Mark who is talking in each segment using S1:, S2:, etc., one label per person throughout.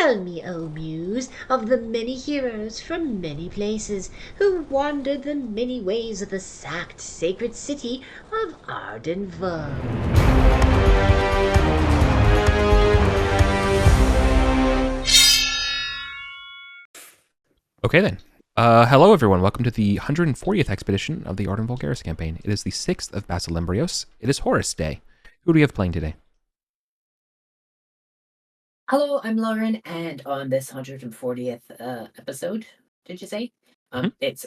S1: Tell me, O Muse, of the many heroes from many places who wandered the many ways of the sacked sacred city of Arden.
S2: Okay then. Hello everyone, welcome to the 140th expedition of the Arden Vulgaris campaign. It is the 6th of Basilembrios. It is Horus Day. Who do we have playing today?
S3: Hello, I'm Lauren, and on this 140th episode, did you say? It's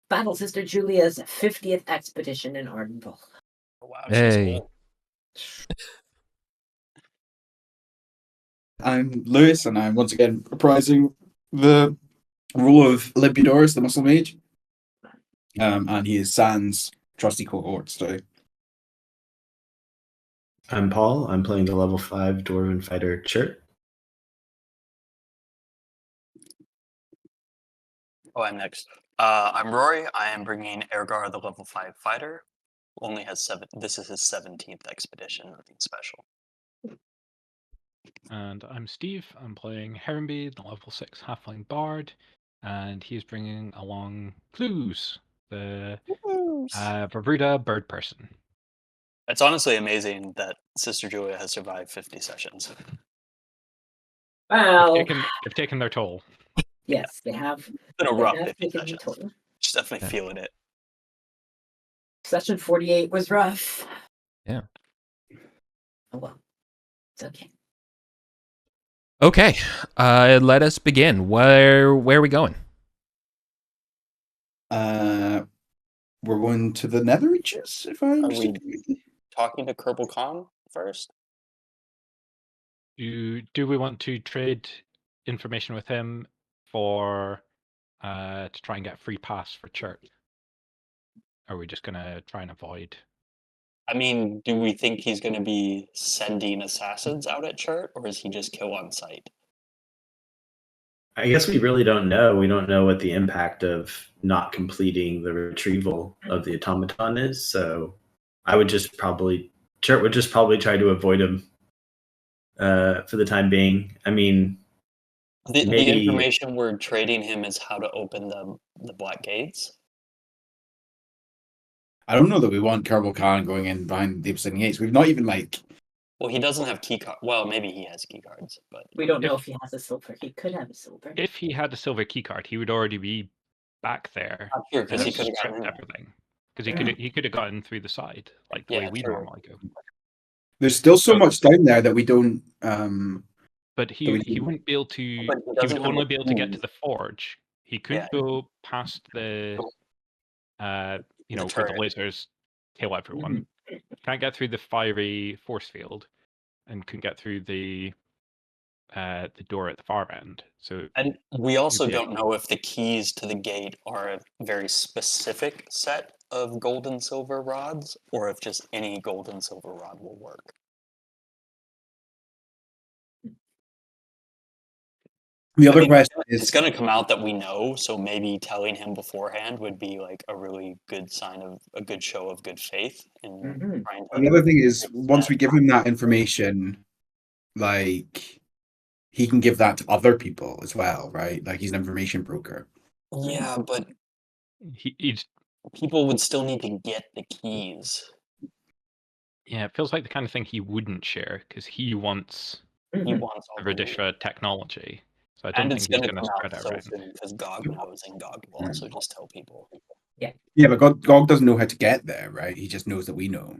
S3: Battle Sister Julia's 50th expedition in Ardenville.
S4: Oh, wow,
S2: Hey.
S4: I'm Lewis, and I'm once again reprising the role of Limpidoris, the muscle mage. And he is Sans trusty cohort today.
S5: I'm Paul. I'm playing the level 5 Dwarven Fighter Chert.
S6: Oh, I'm next. I'm Rory. I am bringing Ergar, the level 5 fighter. Only has 7. This is his 17th expedition. Nothing special.
S7: And I'm Steve. I'm playing Heronby, the level 6 halfling bard, and he's bringing along Clues, the Verruda bird person.
S6: It's honestly amazing that Sister Julia has survived 50 sessions.
S3: Well,
S7: they've taken their toll.
S3: Yes, they have.
S6: It's been a rough 50
S3: taken
S6: sessions.
S3: the toll.
S6: She's definitely feeling it.
S3: Session 48 was rough.
S2: Yeah.
S3: Oh well, it's okay.
S2: Okay, let us begin. Where are we going?
S4: We're going to the Nether Reaches, if I understand correctly.
S6: Talking to Kerbal Khan first?
S7: Do we want to trade information with him for to try and get a free pass for church? Or are we just gonna try and avoid?
S6: I mean, do we think he's going to be sending assassins out at Chert, or is he just kill on sight?
S5: I guess we really don't know. We don't know what the impact of not completing the retrieval of the automaton is. So I would just probably Chert would just probably try to avoid him for the time being. I mean,
S6: The
S5: maybe
S6: information we're trading him is how to open the Black Gates.
S4: I don't know that we want Kerbal Khan going in behind the Obsidian Gates. We've not even
S6: Well, he doesn't have key cards. Well, maybe he has key cards, but
S3: We don't know if he has a silver. He could have a silver.
S7: If he had a silver keycard, he would already be back there.
S6: not sure because he
S7: and
S6: could have
S7: stripped
S6: gotten in.
S7: everything. Because he could have gotten through the side, like the way we
S6: true.
S7: normally go.
S4: There's still so much down there that we don't.
S7: But he wouldn't be able to.
S6: But
S7: He would only be able to get to the forge. He couldn't
S6: Yeah.
S7: go past the, where the
S6: turret.
S7: lasers kill everyone. Can't get through the fiery force field, and couldn't get through the door at the far end. So
S6: And we also
S7: be
S6: don't know if the keys to the gate are a very specific set of gold and silver rods, or if just any gold and silver rod will work.
S4: The other
S6: I mean,
S4: question
S6: it's
S4: is,
S6: going to come out that we know, so maybe telling him beforehand would be like a really good sign of a good show of good faith. In trying to
S4: the other thing is, once we give him that information, like, he can give that to other people as well, right? Like, he's an information broker.
S6: Yeah, but
S7: he's
S6: people would still need to get the keys.
S7: yeah, it feels like the kind of thing he wouldn't share because he wants
S6: He wants all
S7: the
S6: the
S7: Radisha technology. So I don't
S6: and
S7: think
S6: it's
S7: he's
S6: going to
S7: going
S6: come
S7: to spread
S6: out
S7: it
S6: so
S7: around.
S6: soon because GOG knows and GOG will also just tell people.
S4: Yeah, but Gog doesn't know how to get there, right? He just knows that we know.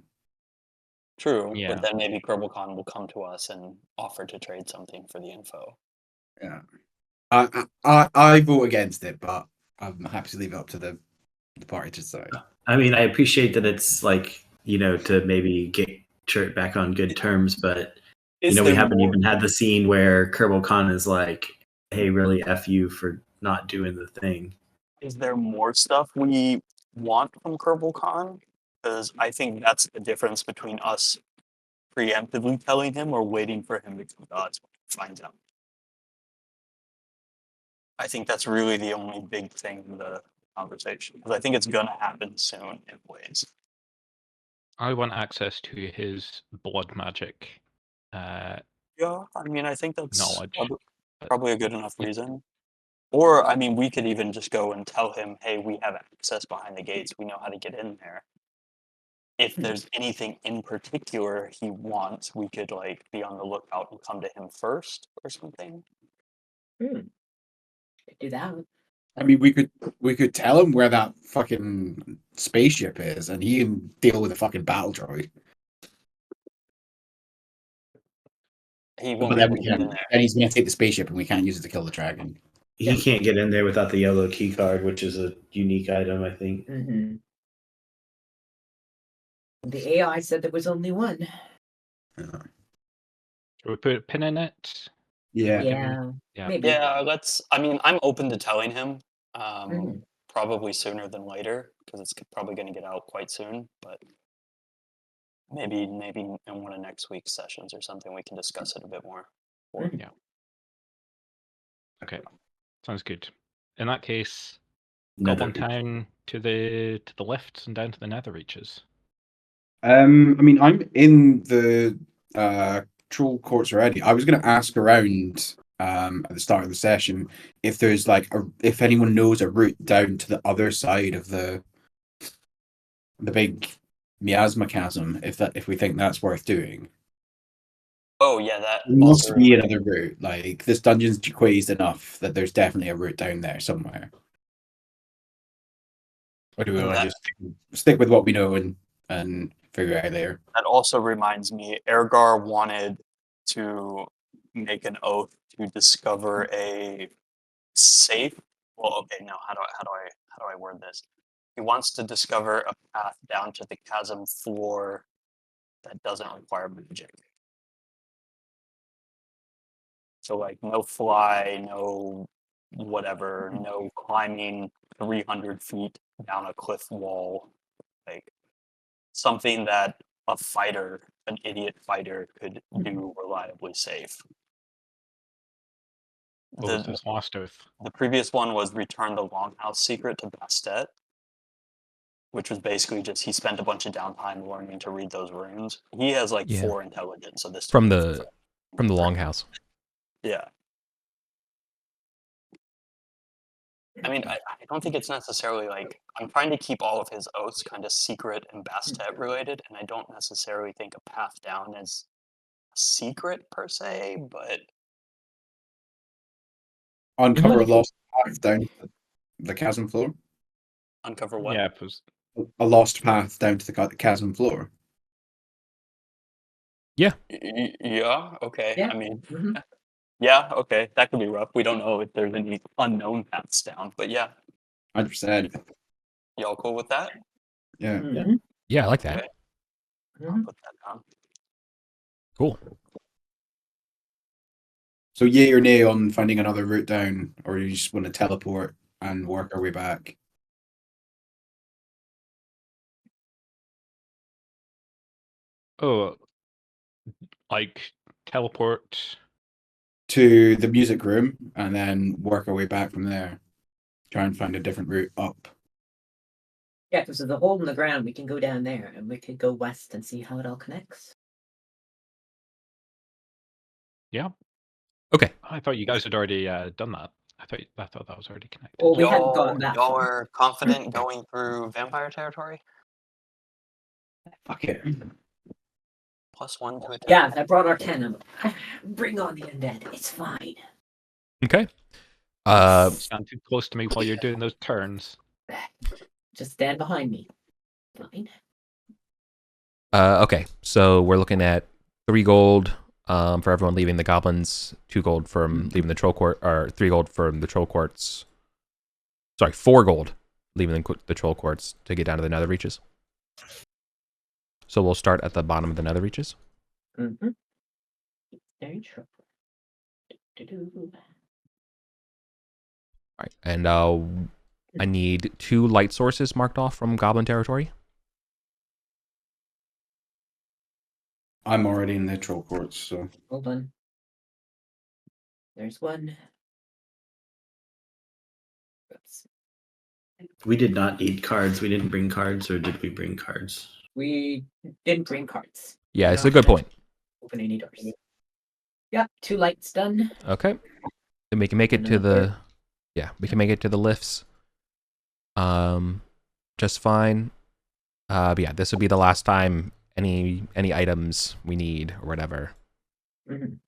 S6: True,
S7: Yeah.
S6: but then maybe Kerbal Khan will come to us and offer to trade something for the info.
S4: Yeah, I vote against it, but I'm happy to leave it up to the party to decide.
S5: I mean, I appreciate that it's like, to maybe get Chert back on good terms, but we haven't even had the scene where Kerbal Khan is like, hey, really F you for not doing the thing.
S6: Is there more stuff we want from Kerbal Khan? Because I think that's the difference between us preemptively telling him or waiting for him to come to us when he finds out. I think that's really the only big thing in the conversation. Because I think it's going to happen soon in ways.
S7: I want access to his blood magic
S6: Yeah, I mean, I think that's
S7: knowledge.
S6: Probably a good enough reason. Or, I mean, we could even just go and tell him, hey, we have access behind the gates. We know how to get in there. If there's anything in particular he wants, we could, like, be on the lookout and come to him first or something.
S3: Could do that.
S4: I mean, we could tell him where that fucking spaceship is, and he can deal with the fucking battle droid.
S6: He won't
S4: But
S6: be
S4: then
S6: able
S4: we
S6: to get in
S4: can,
S6: there.
S4: then he's gonna take the spaceship, and we can't use it to kill the dragon.
S5: He can't get in there without the yellow key card, which is a unique item, I think.
S3: Mm-hmm. The AI said there was only one.
S7: Should we put a pin in it?
S4: Yeah.
S7: Yeah.
S3: Maybe.
S6: Yeah, let's. I mean, I'm open to telling him.
S3: Mhm.
S6: Probably sooner than later because it's probably going to get out quite soon. But maybe in one of next week's sessions or something, we can discuss it a bit more.
S3: Mhm.
S7: Okay. Sounds good. In that case,
S5: Nether
S7: Goblin Town to the left and down to the nether reaches.
S4: I mean, I'm in the troll courts already. I was going to ask around at the start of the session if there's if anyone knows a route down to the other side of the big miasma chasm. If we think that's worth doing.
S6: Oh yeah, that
S4: There must
S6: also
S4: be another route. Like this dungeon's quizzed enough that there's definitely a route down there somewhere. Or do we want to just stick with what we know and figure it out later?
S6: That also reminds me, Ergar wanted to make an oath to discover a safe. Well, okay, no. How do I word this? He wants to discover a path down to the chasm floor that doesn't require magic. So, like, no fly, no whatever, no climbing 300 feet down a cliff wall. Like, something that a fighter, an idiot fighter, could do reliably safe.
S7: What was his last oath?
S6: The previous one was return the Longhouse secret to Bastet, which was basically just he spent a bunch of downtime learning to read those runes. He has like 4 intelligence, so this
S2: from the Longhouse.
S6: Yeah. I mean, I don't think it's necessarily like I'm trying to keep all of his oaths kind of secret and Bastet related, and I don't necessarily think a path down is a secret per se, but
S4: Uncover a lost path down the chasm floor.
S6: uncover what?
S7: Yeah, it was.
S4: A lost path down to the chasm floor.
S6: Yeah. Okay.
S3: Yeah.
S6: I mean,
S3: Mhm.
S6: yeah. Okay. That could be rough. We don't know if there's any unknown paths down, but yeah.
S4: 100%.
S6: Y'all cool with that?
S4: Yeah.
S3: Mhm.
S2: Yeah, I like that.
S6: Okay. I'll
S3: Mhm.
S6: put that down.
S2: Cool.
S4: So yay or nay on finding another route down, or you just want to teleport and work our way back?
S7: Oh, like teleport.
S4: To the music room and then work our way back from there. Try and find a different route up.
S3: Yeah, because there's a hole in the ground. We can go down there, and we could go west and see how it all connects.
S7: Yeah.
S2: Okay.
S7: I thought you guys had already done that. I thought that was already connected.
S3: Well, we hadn't gotten that
S6: Y'all
S3: far.
S6: are confident going through vampire territory?
S4: Fuck it.
S6: +1 to attack.
S3: Yeah, I brought Arcanum. Bring on the undead. It's fine.
S2: Okay.
S7: Don't stand too close to me while you're doing those turns.
S3: Just stand behind me. Fine.
S2: Okay. So we're looking at 3 gold for everyone leaving the goblins, 2 gold from leaving the troll court, or 3 gold from the troll courts. Sorry, 4 gold leaving the troll courts to get down to the nether reaches. So we'll start at the bottom of the nether reaches.
S3: Mm-hmm. Very true.
S2: All right, and I need 2 light sources marked off from goblin territory.
S4: I'm already in the troll courts, so
S3: Hold on. There's one. Oops.
S5: We did not need cards. We didn't bring cards, or did we bring cards?
S3: We didn't bring cards.
S2: Yeah, it's a good point.
S3: Open any doors. Yep, 2 lights done.
S2: Okay. And we can make it to the we can make it to the lifts just fine. But yeah, this would be the last time any items we need or whatever.
S3: Mhm.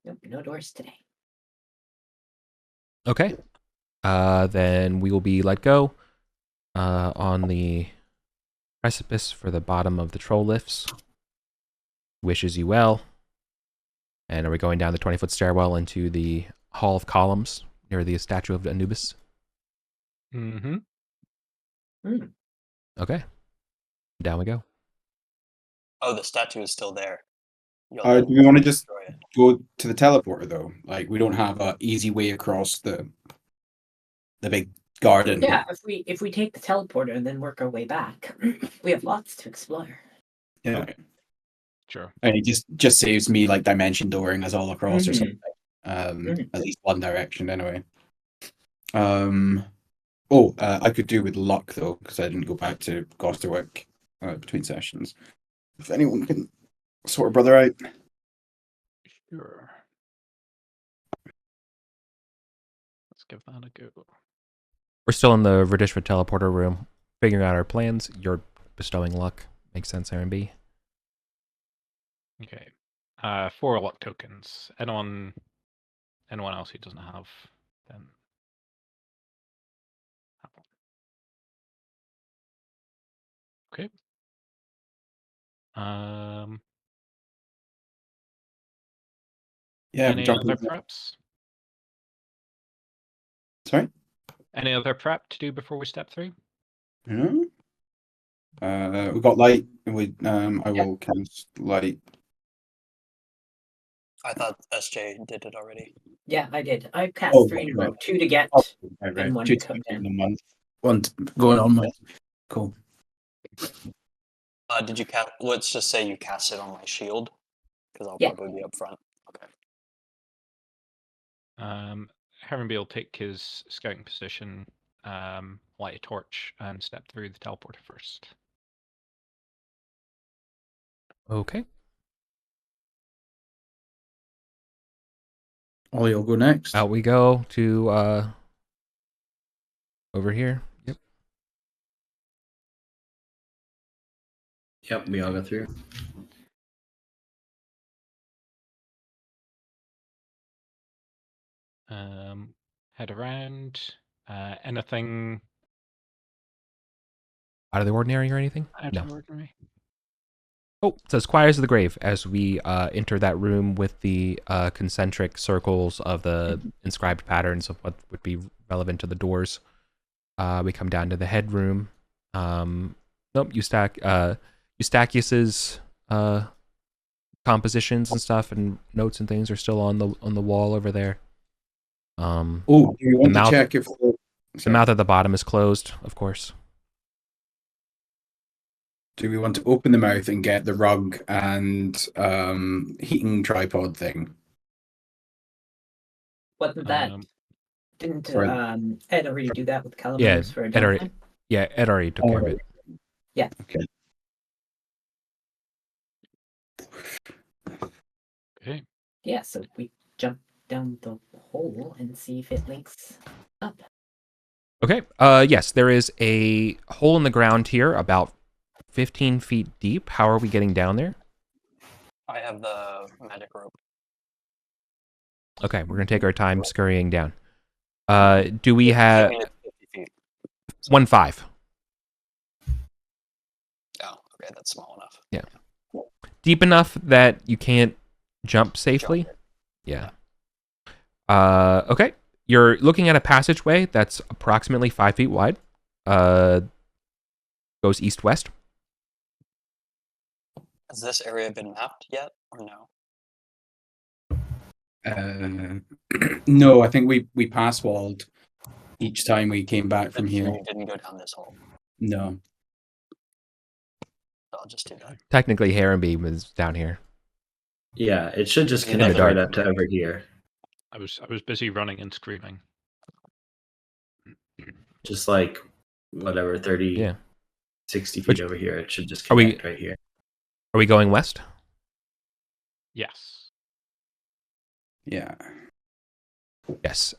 S3: Nope, no doors today.
S2: Okay. Then we will be let go on the precipice for the bottom of the troll lifts. Wishes you well. And are we going down the 20-foot stairwell into the Hall of Columns near the statue of Anubis?
S7: Mm-hmm.
S2: Okay. Down we go.
S6: Oh, the statue is still there.
S4: Do we want to just
S6: destroy it.
S4: go to the teleporter though? Like we don't have an easy way across the big garden.
S3: Yeah, if we take the teleporter and then work our way back, we have lots to explore.
S4: Yeah.
S7: Sure.
S4: And it just saves me like dimension dooring us all across or something.
S3: Mhm.
S4: At least one direction anyway. I could do with luck though, because I didn't go back to Gosterwick between sessions. If anyone can sort a brother out.
S7: Sure. Let's give that a go.
S2: We're still in the Verdishva teleporter room, figuring out our plans. You're bestowing luck. Makes sense, R&B.
S7: Okay. 4 luck tokens. Anyone else who doesn't have then have one. Okay.
S4: Yeah,
S7: Any other preps?
S4: Sorry?
S7: Any other prep to do before we step through?
S4: Yeah. We've got light. I will cast light.
S6: I thought SJ did it already.
S3: Yeah, I did. I cast 3 in a row, 2 to get
S4: Right.
S3: and 1
S4: Two
S3: to come down.
S4: in a month. One going on month. Cool.
S6: Did you cast? Let's just say you cast it on my shield, because I'll
S3: Yeah.
S6: probably be up front. Okay.
S7: Herrenby will take his scouting position, light a torch, and step through the teleporter first.
S2: Okay.
S4: Ollie will go next.
S2: Out we go to over here. Yep.
S5: Yep, we all go through.
S7: Head around. Anything
S2: Out of the ordinary or anything?
S7: out
S2: No.
S7: of the ordinary?
S2: Oh, it says Choirs of the Grave as we enter that room with the concentric circles of the inscribed patterns of what would be relevant to the doors. We come down to the headroom. Eustachius's compositions and stuff and notes and things are still on the wall over there.
S4: Do you want to check if
S2: the mouth at the bottom is closed, of course.
S4: Do we want to open the mouth and get the rug and heating tripod thing?
S3: Wasn't that? Didn't Ed already do that with Calamars for a downtime?
S2: Ed already took care of it.
S3: Yeah.
S4: Okay.
S7: Okay.
S3: Yeah, so we jump down the hole and see if it links up.
S2: Okay. Yes, there is a hole in the ground here about 15 feet deep. How are we getting down there?
S6: I have the magic rope.
S2: Okay, we're going to take our time scurrying down. Do we have...
S6: 50 feet.
S2: 1-5.
S6: Oh, okay, that's small enough.
S2: Yeah. Deep enough that you can't jump safely? Yeah. Okay. You're looking at a passageway that's approximately 5 feet wide. Goes east-west.
S6: Has this area been mapped yet, or no?
S4: No, I think we pass-walled each time we came back from here.
S6: You didn't go down this hole.
S4: No.
S6: I'll just do that.
S2: Technically, Herrenby was down here.
S5: Yeah, it should just
S6: In the
S5: connect
S2: dark.
S5: right up to over here.
S7: I was busy running and screaming.
S5: Just like whatever, 30,
S2: Yeah.
S5: 60 feet
S2: Which-
S5: over here. It should just
S2: Are we-
S5: connect right here.
S2: Are we going west?
S7: Yes.
S4: Yeah.
S2: Yes.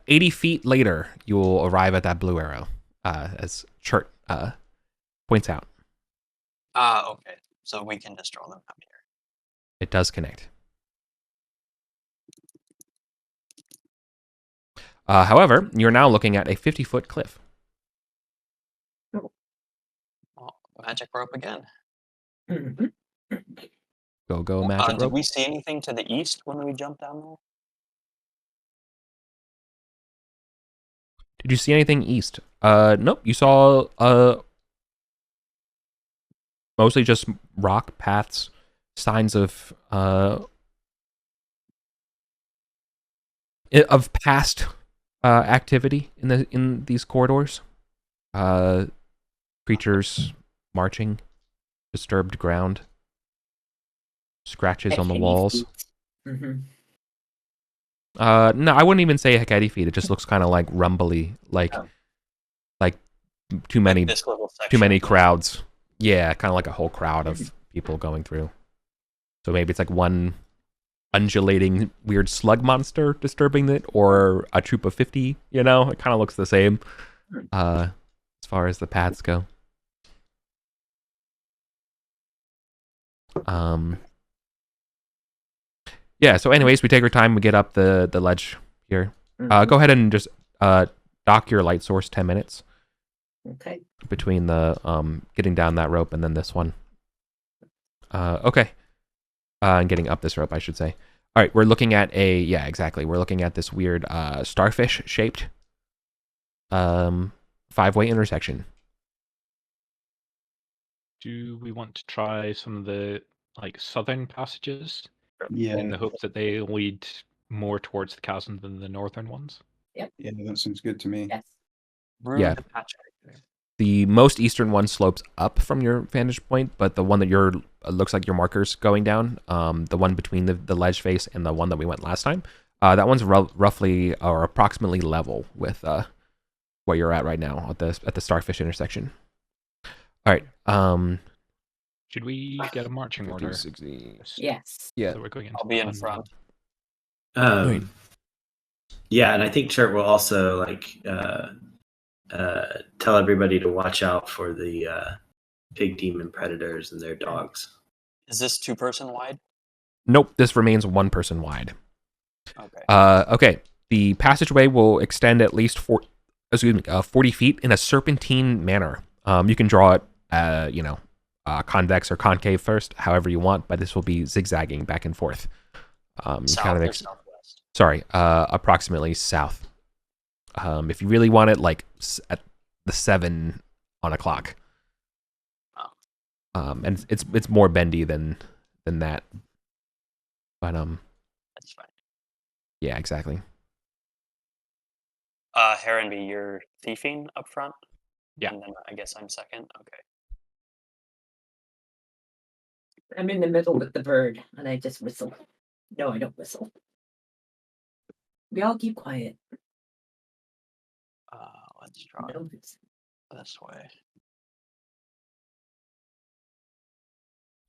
S2: 80 feet later, you will arrive at that blue arrow, as Chert points out.
S6: Okay. So we can just draw them out here.
S2: It does connect. However, you're now looking at a 50-foot cliff.
S6: Well, magic rope again.
S2: Go, magic
S6: Did
S2: rope.
S6: we see anything to the east when we jumped down there?
S2: Did you see anything east? Nope. You saw mostly just rock paths, signs of past activity in these corridors. Creatures marching, disturbed ground, scratches on the walls.
S3: Mm-hmm.
S2: No, I wouldn't even say Hecate feet. It just looks kind of like rumbly, like too many
S6: This little section.
S2: crowds. Yeah, kind of like a whole crowd of people going through. So maybe it's like one undulating weird slug monster disturbing it, or a troop of 50. You know, it kind of looks the same as far as the paths go. Yeah, so anyways, we take our time, we get up the ledge here. Go ahead and just dock your light source 10 minutes.
S3: Okay.
S2: Between the getting down that rope and then this one. Okay. And getting up this rope, I should say. All right, we're looking at exactly. We're looking at this weird starfish shaped 5-way intersection.
S7: Do we want to try some of the southern passages
S4: Yeah.
S7: in the hope that they lead more towards the chasm than the northern ones?
S3: Yep.
S4: Yeah, that sounds good to me.
S3: Yes.
S2: Yeah. The most eastern one slopes up from your vantage point, but the one that looks like your marker's going down, the one between the ledge face and the one that we went last time, that one's roughly or approximately level with where you're at right now at the starfish intersection. All right.
S7: Should we get a marching order?
S2: 60.
S3: Yes.
S2: Yeah.
S7: So we're going into
S6: I'll be in
S7: the-
S6: front.
S5: Yeah, and I think Chert will also tell everybody to watch out for the pig demon predators and their dogs.
S6: Is this 2-person wide?
S2: Nope. This remains 1 person wide.
S6: Okay.
S2: Okay. The passageway will extend at least 40 feet in a serpentine manner. You can draw it, convex or concave first, however you want, but this will be zigzagging back and forth.
S6: South or southwest?
S2: Sorry, approximately south. If you really want it, like at the 7 on a clock.
S6: Oh.
S2: And it's more bendy than that. But
S6: That's fine.
S2: yeah, exactly.
S6: Heronby, you're thiefing up front?
S7: Yeah.
S6: And then I guess I'm second? Okay.
S3: I'm in the middle with the bird, and I just whistle. No, I don't whistle. We all keep quiet.
S6: Let's draw
S3: No,
S6: it this way.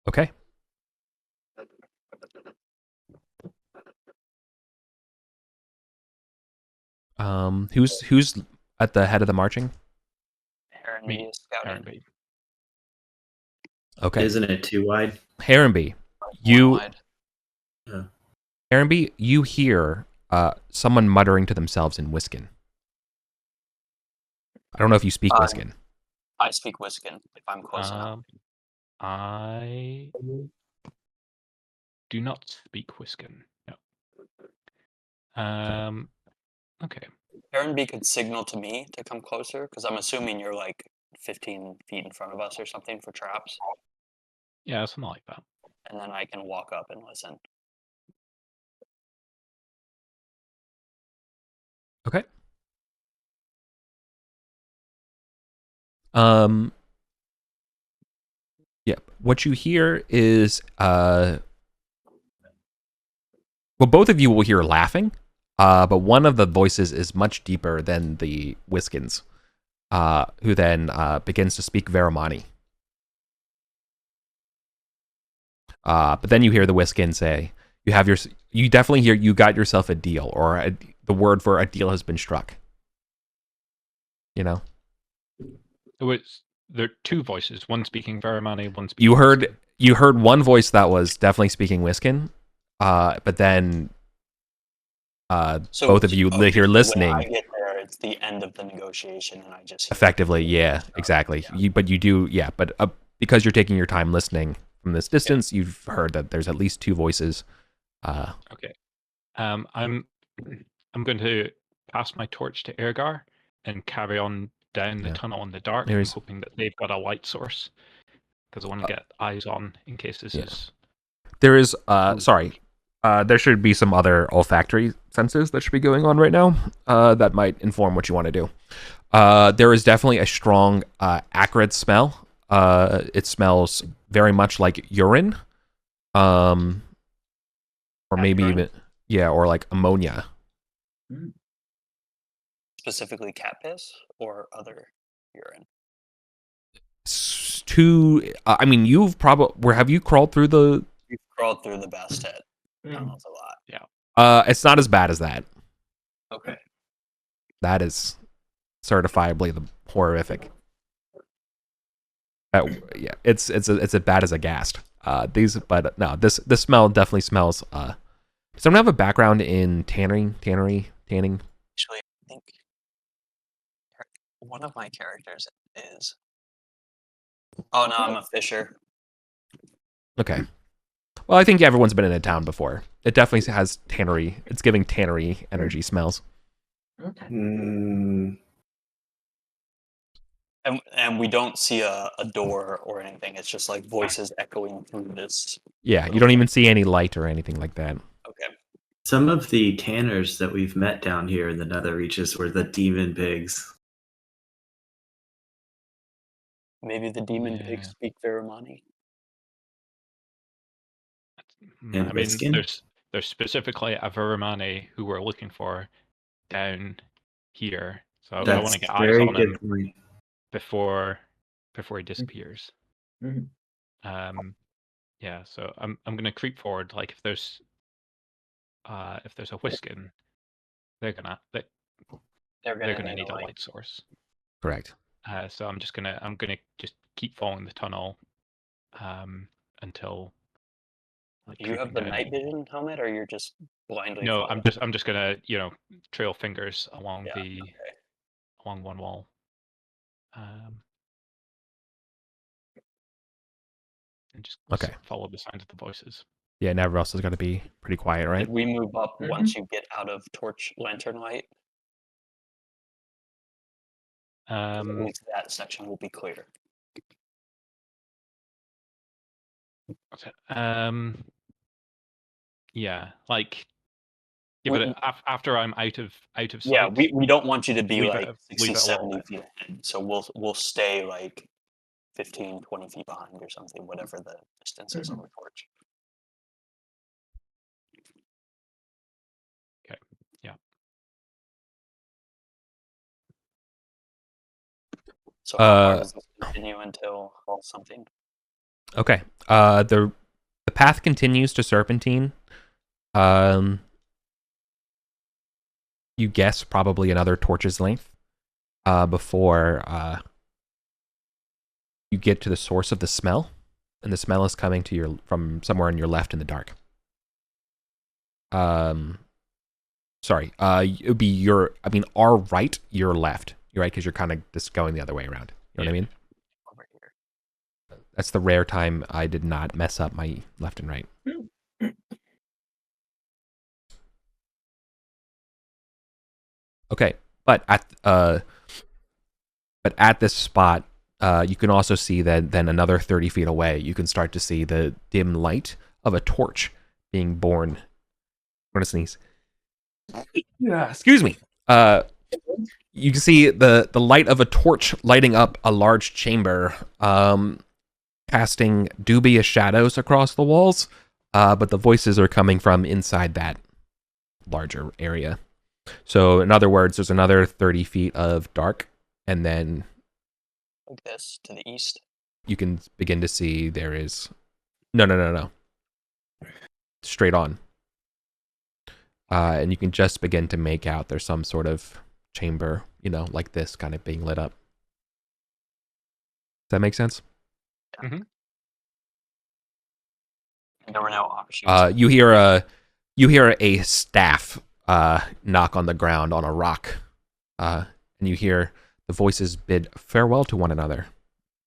S2: Okay. Who's at the head of the marching?
S6: Heronby is scouting.
S7: Heronby.
S2: Okay.
S5: Isn't it too wide?
S2: Heronby,
S6: Wide.
S2: Heronby, you hear someone muttering to themselves in Whiskin. I don't know if you speak Whiskin.
S6: I speak Whiskin if I'm close enough.
S7: I do not speak Whiskin. No. Okay.
S6: Heronby could signal to me to come closer, because I'm assuming you're like 15 feet in front of us or something for traps.
S7: Yeah, something like that.
S6: And then I can walk up and listen.
S2: Okay. Yeah. What you hear is well, both of you will hear laughing, but one of the voices is much deeper than the Whiskins, who then begins to speak Veramani. But then you hear the Whiskin say, you definitely hear you got yourself a deal, or the word for a deal has been struck. You know?
S7: There are two voices, one speaking Verimani, one speaking
S2: You heard one voice that was definitely speaking Whiskin, but then both of you here listening.
S6: When I get there, it's the end of the negotiation, and I just
S2: Effectively, yeah, exactly. Yeah. But because you're taking your time listening from this distance, you've heard that there's at least two voices.
S7: Okay. I'm going to pass my torch to Ergar and carry on down the tunnel in the dark. I'm hoping that they've got a light source because I want to get eyes on in case this is.
S2: There is there should be some other olfactory senses that should be going on right now that might inform what you want to do. There is definitely a strong acrid smell. It smells very much like urine, or maybe even or like ammonia.
S6: Specifically cat piss or other urine.
S2: I mean, have you crawled through the?
S6: You've crawled through the Bastet tunnels a lot.
S7: Yeah.
S2: It's not as bad as that.
S6: Okay.
S2: That is certifiably the horrific. It's as bad as a ghast. This smell definitely smells. Does someone have a background in tanning?
S6: Actually, I think one of my characters is. Oh no, I'm a fisher.
S2: Okay. Well, I think everyone's been in a town before. It definitely has tannery. It's giving tannery energy smells.
S3: Okay.
S6: And we don't see a door or anything. It's just like voices echoing through this.
S2: Yeah, you don't even see any light or anything like that.
S6: Okay.
S5: Some of the tanners that we've met down here in the nether reaches were the demon pigs.
S6: Maybe the demon pigs speak Verimani.
S5: And
S7: I mean,
S5: Whiskin?
S7: there's specifically a Verimani who we're looking for down here. So I want to get eyes on him before he disappears.
S3: Mm-hmm.
S7: Yeah, so I'm gonna creep forward. Like if there's a Whiskin, they're gonna need a light source.
S2: Correct.
S7: So I'm gonna just keep following the tunnel until.
S6: Do you have the night vision helmet, or you're just blindly?
S7: No,
S6: following?
S7: I'm just gonna trail fingers along along one wall. And just follow the signs of the voices.
S2: Yeah, and everyone else is going to be pretty quiet, right?
S6: Did we move up once you get out of torch lantern light? At least that section will be clear.
S7: Yeah, like give it after I'm out of sight.
S6: Yeah, we don't want you to be
S7: leave
S6: like
S7: it
S6: 60, 70 feet ahead. So we'll stay like 15, 20 feet behind or something, whatever the distance is on the torch.
S7: Okay. Yeah.
S6: So how far does this continue until something?
S2: Okay. The path continues to Serpentine. You guess probably another torch's length before you get to the source of the smell, and the smell is coming to from somewhere on your left in the dark. Sorry. It would be our right, your left. You're right, because you're kind of just going the other way around. You know what I mean?
S6: Over here.
S2: That's the rare time I did not mess up my left and right. Okay, but at this spot, you can also see that then another 30 feet away, you can start to see the dim light of a torch being born. I'm gonna sneeze. Yeah, excuse me. You can see the light of a torch lighting up a large chamber, casting dubious shadows across the walls, but the voices are coming from inside that larger area. So, in other words, there's another 30 feet of dark, and then
S6: like this to the east.
S2: You can begin to see there is no. straight on. And you can just begin to make out there's some sort of chamber, like this kind of being lit up. Does that make sense?
S7: Mm-hmm.
S6: There were no options.
S2: You hear a staff knock on the ground on a rock, and you hear the voices bid farewell to one another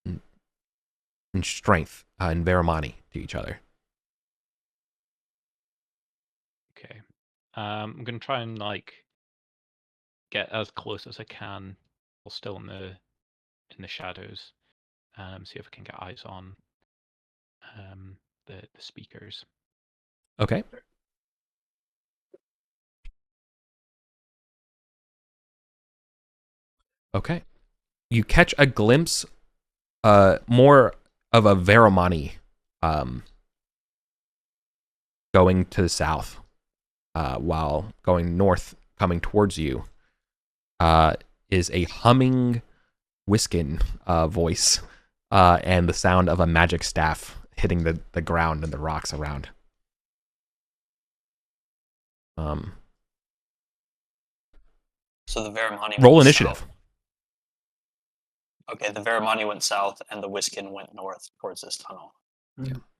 S2: in strength and Veramani to each other.
S7: Okay. I'm gonna try and get as close as I can, while still in the shadows. See if I can get eyes on the speakers.
S2: Okay. Okay. You catch a glimpse, more of a Veramani, going to the south, while going north, coming towards you, is a humming Whiskin voice, and the sound of a magic staff hitting the ground and the rocks around.
S6: So the Veramani
S2: Roll
S6: went
S2: initiative.
S6: south. Okay, the Veramani went south and the Whiskin went north towards this tunnel.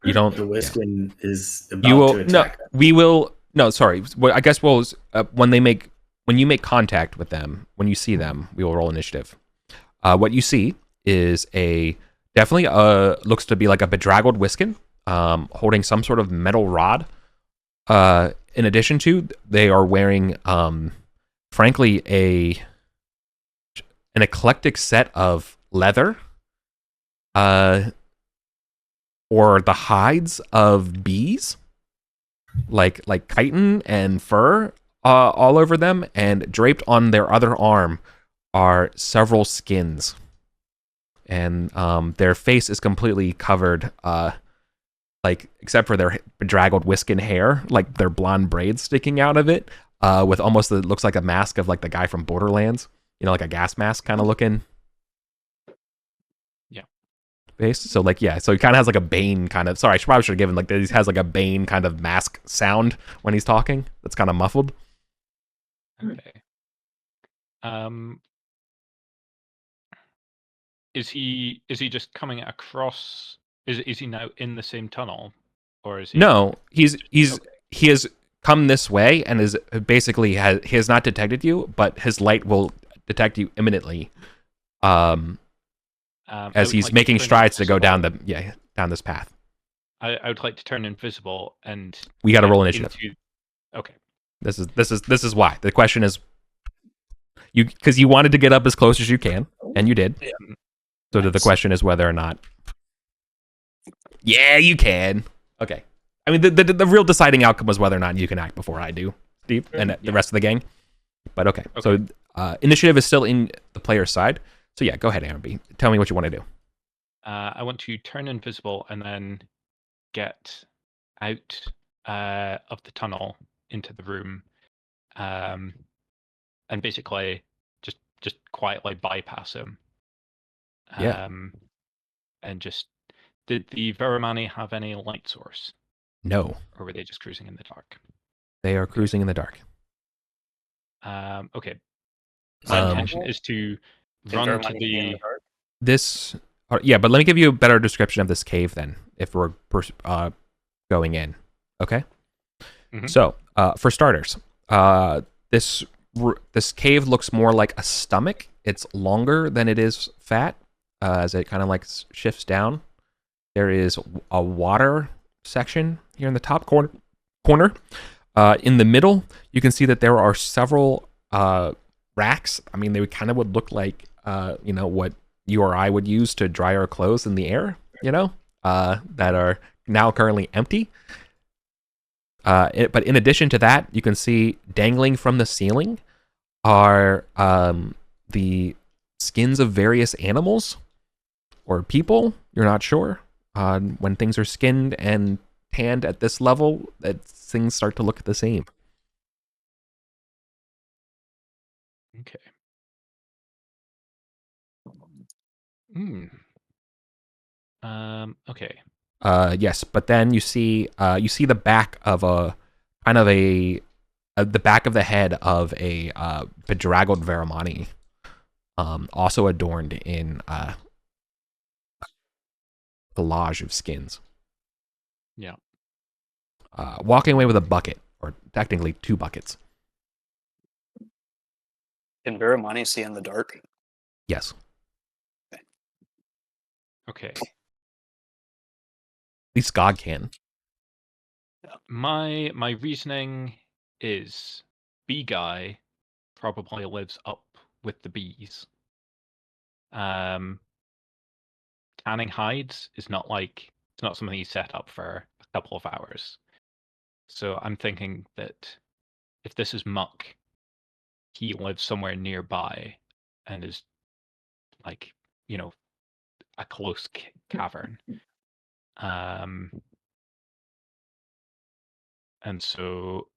S2: You don't.
S5: The Whiskin is about
S2: You will
S5: to attack.
S2: We will. No, sorry. Well, I guess when you make contact with them, when you see them, we will roll initiative. What you see is definitely looks to be like a bedraggled Whiskin, holding some sort of metal rod. In addition to, they are wearing, frankly, an eclectic set of leather, or the hides of bees, like chitin and fur, all over them, and draped on their other arm are several skins, and their face is completely covered, except for their bedraggled Whiskin hair, like their blonde braids sticking out of it, with almost it looks like a mask of like the guy from Borderlands, like a gas mask kind of looking.
S7: Yeah.
S2: Face. So so he kind of has like a Bane kind of. Sorry, I probably should have given he has like a Bane kind of mask sound when he's talking. That's kind of muffled.
S7: Okay. Is he just coming across? Is he now in the same tunnel, or is he?
S2: No, he has come this way and is basically he has not detected you, but his light will detect you imminently. As he's making strides to go down this path.
S7: I would like to turn invisible, and
S2: we got to roll initiative.
S7: Okay.
S2: This is why the question is, because you wanted to get up as close as you can, and you did.
S6: Yeah.
S2: So the question is whether or not. Yeah, you can. Okay. I mean, the real deciding outcome was whether or not you can act before I do, Steve, and the rest of the gang. But okay. So initiative is still in the player's side. So yeah, go ahead, Aaron B. Tell me what you want to do.
S7: I want to turn invisible and then get out of the tunnel into the room, and basically just quietly bypass him.
S2: Yeah.
S7: And just, did the Veramani have any light source?
S2: No.
S7: Or were they just cruising in the dark?
S2: They are cruising in the dark.
S7: Okay. My intention is to run to the.
S2: But let me give you a better description of this cave then, if we're going in. Okay.
S7: Mm-hmm.
S2: So, for starters, this cave looks more like a stomach. It's longer than it is fat, as it kind of shifts down. There is a water section here in the top corner. In the middle, you can see that there are several racks. I mean, they would look like what you or I would use to dry our clothes in the air. That are now currently empty. But in addition to that, you can see dangling from the ceiling are the skins of various animals or people. You're not sure. When things are skinned and tanned at this level, things start to look the same.
S7: Okay. Okay.
S2: Yes, but then you see the back of a kind of the back of the head of a bedraggled Veramani, also adorned in collage of skins.
S7: Yeah.
S2: Walking away with a bucket, or technically 2 buckets.
S6: Can Veramani see in the dark?
S2: Yes.
S7: Okay.
S2: At least God can.
S7: My reasoning is bee guy probably lives up with the bees. Tanning hides is not it's not something you set up for a couple of hours. So I'm thinking that if this is Muck, he lives somewhere nearby and is like, a close cavern. And so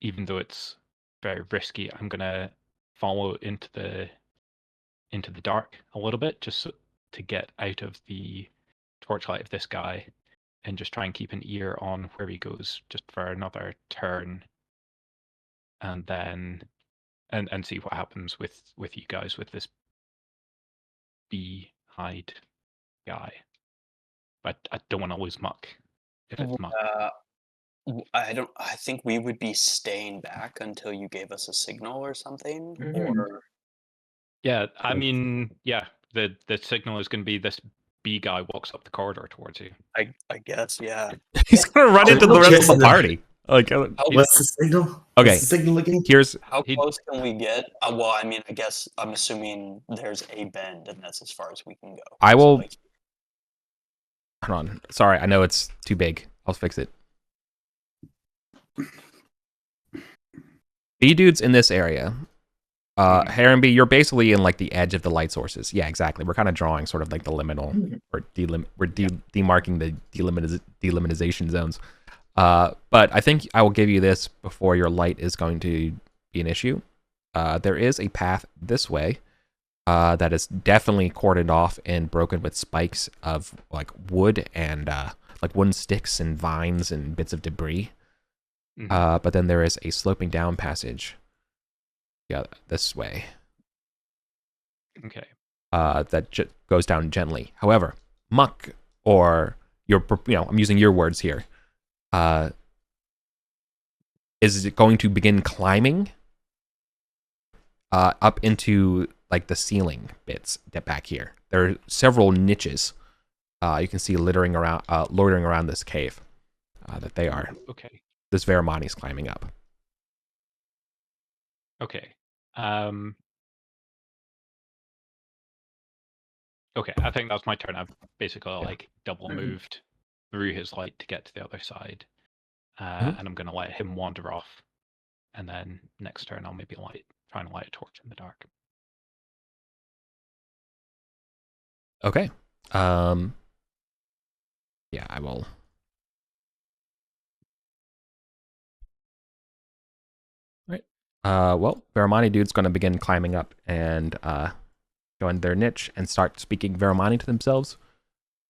S7: even though it's very risky, I'm gonna follow into the dark a little bit just to get out of the torchlight of this guy and just try and keep an ear on where he goes just for another turn, and then and see what happens with you guys with this bee hide guy. But I don't want to lose Muck if it's Muck.
S6: I think we would be staying back until you gave us a signal or something. Or
S7: Yeah, I mean, yeah, the signal is going to be this bee guy walks up the corridor towards you.
S6: I guess, yeah.
S2: He's gonna run into the rest of the party. Like,
S5: What's the signal?
S2: Okay.
S5: What's the signal again?
S6: How close can we get? Well, I mean, I guess I'm assuming there's a bend, and that's as far as we can go.
S2: I will.
S6: So, like,
S2: Hold on. Sorry, I know it's too big. I'll fix it. Bee dudes in this area. Heron Bee, you're basically in like the edge of the light sources. Yeah, exactly. We're kind of drawing sort of like the liminal, or demarking the delimitization zones. But I think I will give you this before your light is going to be an issue. There is a path this way that is definitely cordoned off and broken with spikes of like wood and like wooden sticks and vines and bits of debris. But then there is a sloping down passage. Yeah, this way.
S7: Okay.
S2: That goes down gently. However, Muck, or I'm using your words here, is it going to begin climbing up into like the ceiling bits back here. There are several niches you can see loitering around this cave that they are.
S7: Okay.
S2: This Veramani's climbing up.
S7: Okay. Okay, I think that's my turn. I've basically like double moved through his light to get to the other side. And I'm gonna let him wander off. And then next turn I'll maybe try and light a torch in the dark.
S2: Okay. Yeah, I will. Right. Well, Veramani dude's gonna begin climbing up and go in their niche and start speaking Veramani to themselves.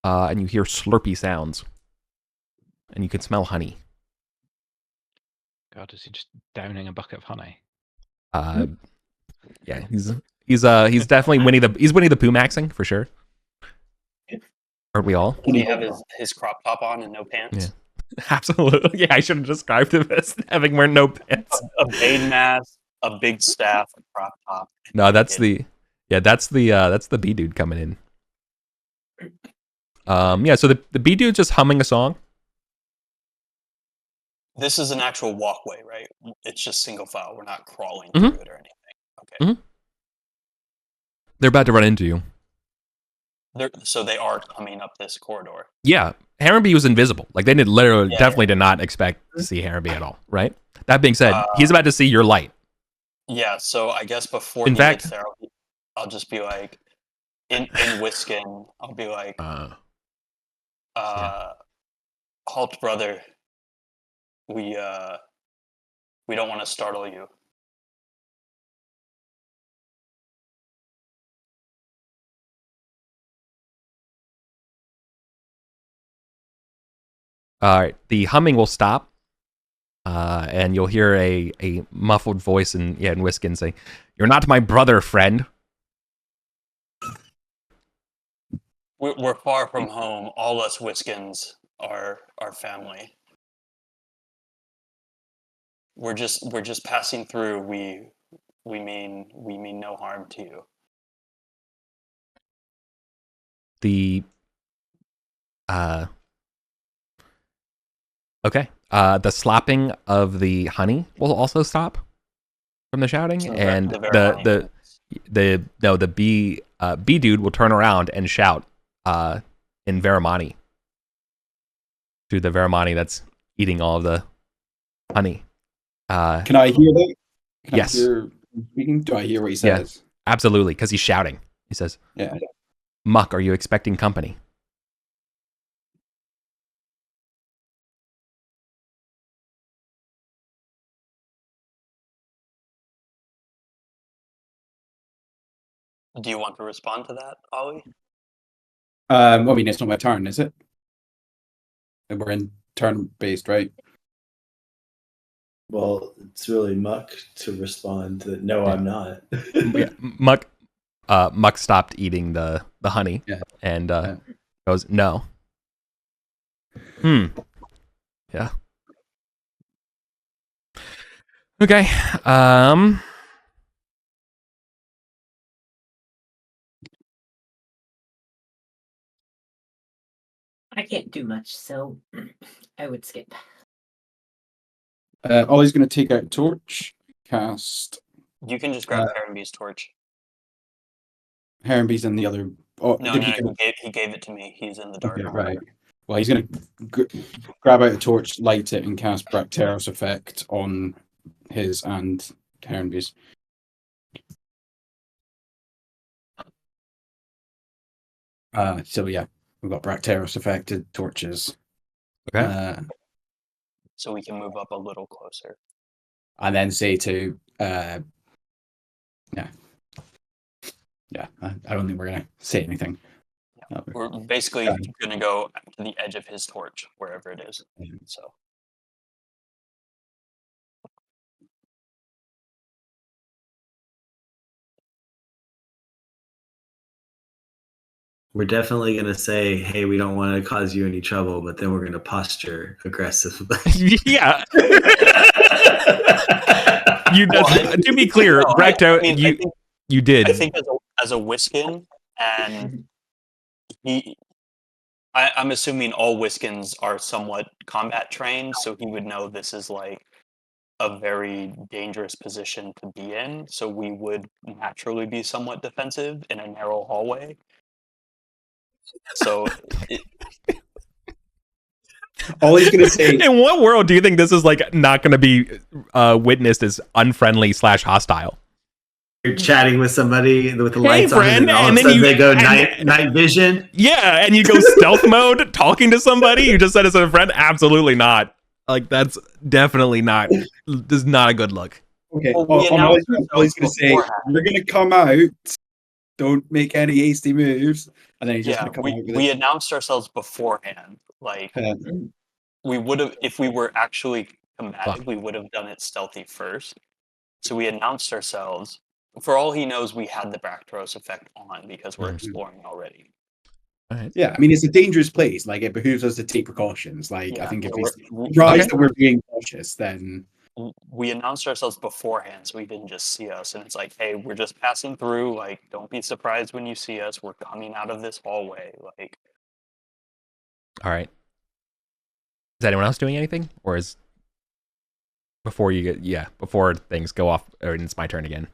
S2: And you hear slurpy sounds. And you can smell honey.
S7: God, is he just downing a bucket of honey?
S2: Yeah, he's definitely Winnie the Pooh maxing for sure. Aren't we all?
S6: Can he have his crop top on and no pants?
S2: Yeah. Absolutely. Yeah, I should have described him as having wear no pants.
S6: A Bane mask, a big staff, a crop top.
S2: No, that's the bee dude coming in. Yeah, so the bee dude's just humming a song.
S6: This is an actual walkway, right? It's just single file. We're not crawling through it or anything. Okay.
S2: They're about to run into you.
S6: So they are coming up this corridor.
S2: Yeah, Heronby was invisible. Like they definitely did not expect to see Heronby at all, right? That being said, he's about to see your light.
S6: Yeah, so I guess before he gets there, I'll just be like, in Whiskin, I'll be like, halt, brother. We don't want to startle you.
S2: All right, the humming will stop, and you'll hear a muffled voice in Whiskin say, "You're not my brother, friend."
S6: We're far from home. All us Whiskins are family. We're just passing through. We mean no harm to you.
S2: Okay. The slapping of the honey will also stop from the shouting, and the bee dude will turn around and shout in Veramani to the Veramani that's eating all of the honey.
S4: Can I hear that?
S2: Yes.
S4: Do I hear what he says?
S2: Yeah, absolutely, because he's shouting. He says,
S4: "Yeah,
S2: Muck, are you expecting company?"
S6: Do you want to respond to that, Ollie?
S4: I mean, it's not my turn, is it? We're in turn-based, right?
S5: Well, it's really Muck to respond that no, I'm not.
S2: Muck stopped eating the honey and goes, "No." Yeah. Okay.
S3: I can't do much, so I would skip.
S4: Ollie's going to take out torch, cast.
S6: You can just grab Herrenby's torch.
S4: Herrenby's in the other. Oh,
S6: No, he gave it to me. He's in the dark.
S4: Okay, right. Well, he's going to grab out a torch, light it, and cast Bracteros effect on his and Herrenby's. So yeah, we've got Bracteros affected torches.
S2: Okay.
S6: So we can move up a little closer.
S4: And then say to I don't think we're gonna say anything.
S6: Yeah. We're basically gonna go to the edge of his torch, wherever it is. So
S5: we're definitely going to say, hey, we don't want to cause you any trouble, but then we're going to posture aggressively.
S2: Yeah. To be clear, Bracto, you did.
S6: I think as a Whiskin, and I'm assuming all Whiskins are somewhat combat trained, so he would know this is like a very dangerous position to be in. So we would naturally be somewhat defensive in a narrow hallway. So
S4: all he's gonna say.
S2: In what world do you think this is like not going to be witnessed as unfriendly / hostile?
S5: You're chatting with somebody with the lights
S2: friend,
S5: on, and all of a sudden they go night vision.
S2: Yeah, and you go stealth mode talking to somebody you just said as a friend. Absolutely not. Like that's definitely not. This is not a good look.
S4: Okay, all he's gonna say, we're gonna come out. Don't make any hasty moves, and then he's just gonna come out with
S6: we announced ourselves beforehand. Like we would have, if we were actually combative, we would have done it stealthy first. So we announced ourselves. For all he knows, we had the Bracteros effect on because we're exploring already.
S2: Right.
S4: Yeah, I mean it's a dangerous place. Like it behooves us to take precautions. Like I think if we realize that we're being cautious, then
S6: we announced ourselves beforehand, so he didn't just see us. And it's like, hey, we're just passing through. Like, don't be surprised when you see us. We're coming out of this hallway. Like,
S2: all right. Is anyone else doing anything, or is before things go off, or it's my turn again?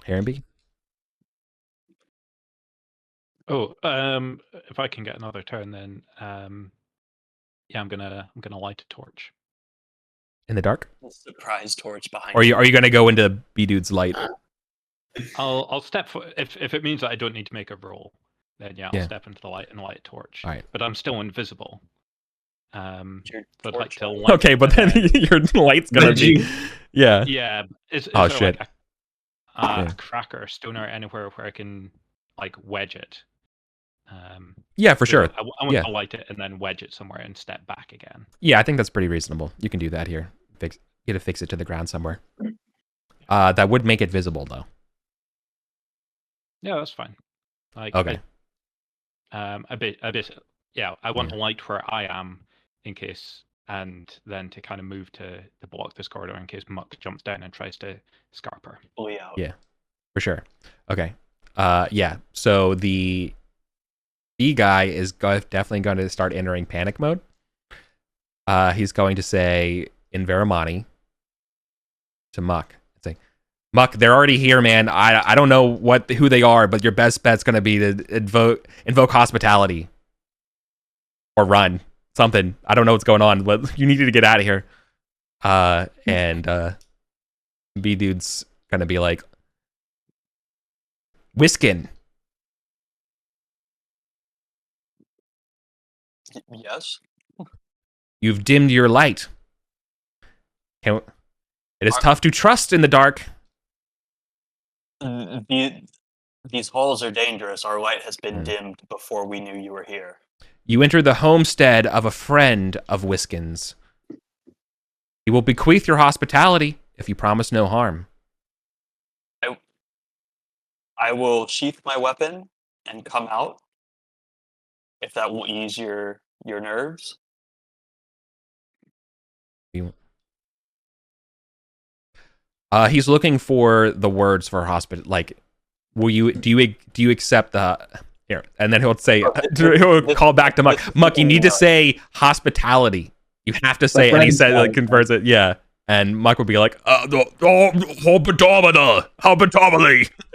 S2: Herrenby?
S7: Oh, if I can get another turn, then yeah, I'm gonna light a torch
S2: in the dark.
S6: A surprise torch behind.
S2: Or are you gonna go into B Dude's light?
S7: I'll step if it means that I don't need to make a roll, then I'll step into the light and light a torch.
S2: All right.
S7: But I'm still invisible. But like till
S2: okay, but then your light's gonna be
S7: yeah. Is
S2: oh
S7: there
S2: shit!
S7: Like a cracker, stoner, anywhere where I can like wedge it?
S2: Yeah, for sure.
S7: I want to light it and then wedge it somewhere and step back again.
S2: Yeah, I think that's pretty reasonable. You can do that here. Get to fix it to the ground somewhere. That would make it visible, though.
S7: Yeah, that's fine. Like,
S2: okay.
S7: A bit. Yeah, I want to light where I am in case, and then to kind of move to block this corridor in case Muck jumps down and tries to scarp her.
S2: Yeah, for sure. Okay. Yeah. So the B guy is definitely going to start entering panic mode. He's going to say in Veramani to Muck, Muck, they're already here, man. I don't know who they are, but your best bet's going to be to invoke hospitality. Or run. Something. I don't know what's going on, but you need to get out of here. And B-Dude's going to be like, Whiskin.
S6: Yes?
S2: You've dimmed your light. It is tough to trust in the dark.
S6: These halls are dangerous. Our light has been dimmed before we knew you were here.
S2: You enter the homestead of a friend of Whiskin's. He will bequeath your hospitality if you promise no harm.
S6: I will sheath my weapon and come out, if that will ease your nerves.
S2: He's looking for the words for hospital. Like, do you accept the here? And then he'll say he'll call back to Muck. Muck, you need to say hospitality. You have to say, and he said like converts it. Yeah, and Muck would be like, hospitality.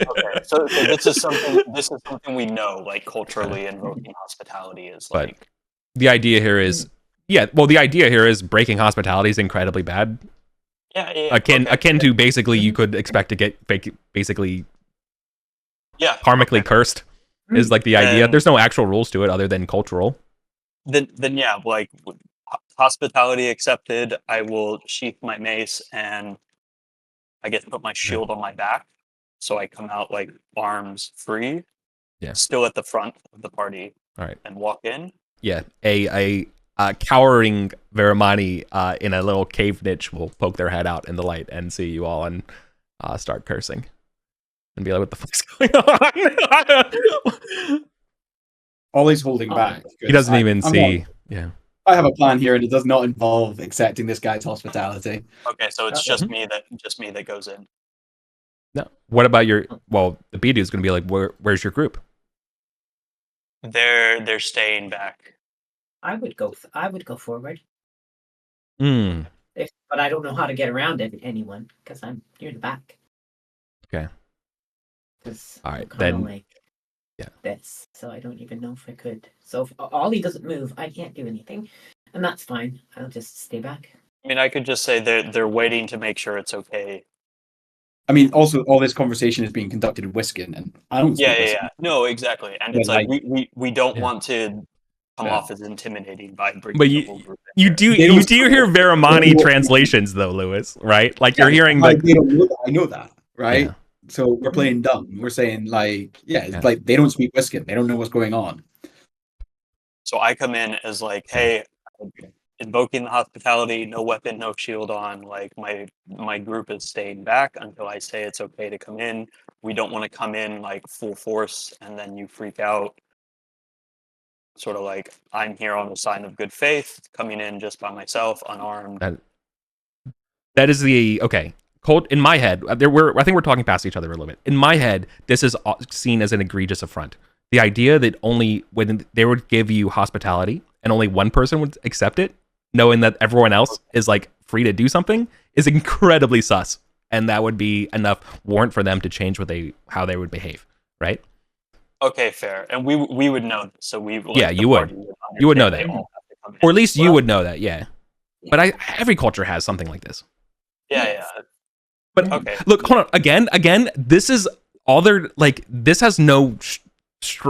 S6: Okay, so this is something we know, like culturally, invoking hospitality is like.
S2: But the idea here is, the idea here is breaking hospitality is incredibly bad.
S6: Yeah.
S2: Akin to basically you could expect to get basically karmically cursed is like the idea. There's no actual rules to it other than cultural.
S6: Then yeah, like hospitality accepted. I will sheath my mace and I get to put my shield on my back, so I come out like arms free.
S2: Yeah.
S6: Still at the front of the party.
S2: All right.
S6: And walk in.
S2: Yeah. A cowering Veramani in a little cave niche will poke their head out in the light and see you all and start cursing and be like, "What the fuck's going on?"
S4: Always holding back.
S2: He doesn't even see.
S4: I have a plan here, and it does not involve accepting this guy's hospitality.
S6: Okay, so it's just me that goes in.
S2: No. What about the B dude's going to be like, "Where's your group?"
S6: They're staying back.
S3: I would go forward.
S2: But
S3: I don't know how to get around anyone because I'm near the back.
S2: Okay.
S3: All
S2: right, then.
S3: Like this, so I don't even know if I could. So if Ollie doesn't move, I can't do anything, and that's fine. I'll just stay back.
S6: I mean, I could just say they're waiting to make sure it's okay.
S4: I mean, also all this conversation is being conducted in Whiskin, and I don't.
S6: Yeah. No, exactly, and it's like we don't want to come off as intimidating by bringing the whole group in.
S2: You do hear Veramani translations though, Lewis, right? Like you're hearing like
S4: they don't know that. I know that, right?
S2: Yeah.
S4: So we're playing dumb. We're saying like, like they don't speak Whiskin. They don't know what's going on.
S6: So I come in as like, hey, invoking the hospitality, no weapon, no shield on. Like my group is staying back until I say it's okay to come in. We don't want to come in like full force and then you freak out. Sort of like I'm here on the sign of good faith, coming in just by myself, unarmed.
S2: That is the okay. Cold in my head. I think we're talking past each other a little bit. In my head, this is seen as an egregious affront. The idea that only when they would give you hospitality and only one person would accept it, knowing that everyone else is like free to do something, is incredibly sus, and that would be enough warrant for them to change how they would behave, right?
S6: Okay, fair, and we would know this, so we
S2: you would know that, or at least you would know that, yeah. But every culture has something like this.
S6: Yeah.
S2: But okay, look, hold on. Again, this is all they're like. This has no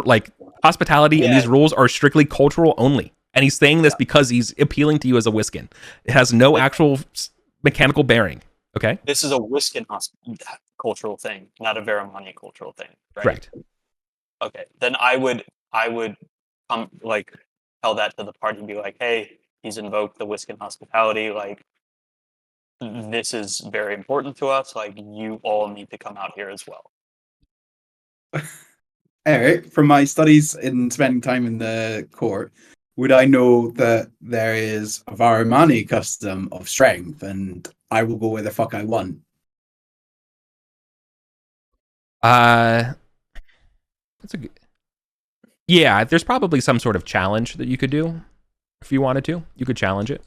S2: like hospitality, and these rules are strictly cultural only. And he's saying this because he's appealing to you as a Whiskin. It has no actual mechanical bearing. Okay,
S6: this is a Whiskin cultural thing, not a Veramani cultural thing. Right?
S2: Correct.
S6: Okay, then I would I would tell that to the party and be like, hey, he's invoked the Whiskin hospitality. Like, this is very important to us. Like, you all need to come out here as well.
S4: Eric, from my studies in spending time in the court, would I know that there is a Varamani custom of strength, and I will go where the fuck I want?
S2: That's a good. Yeah, there's probably some sort of challenge that you could do if you wanted to. You could challenge it.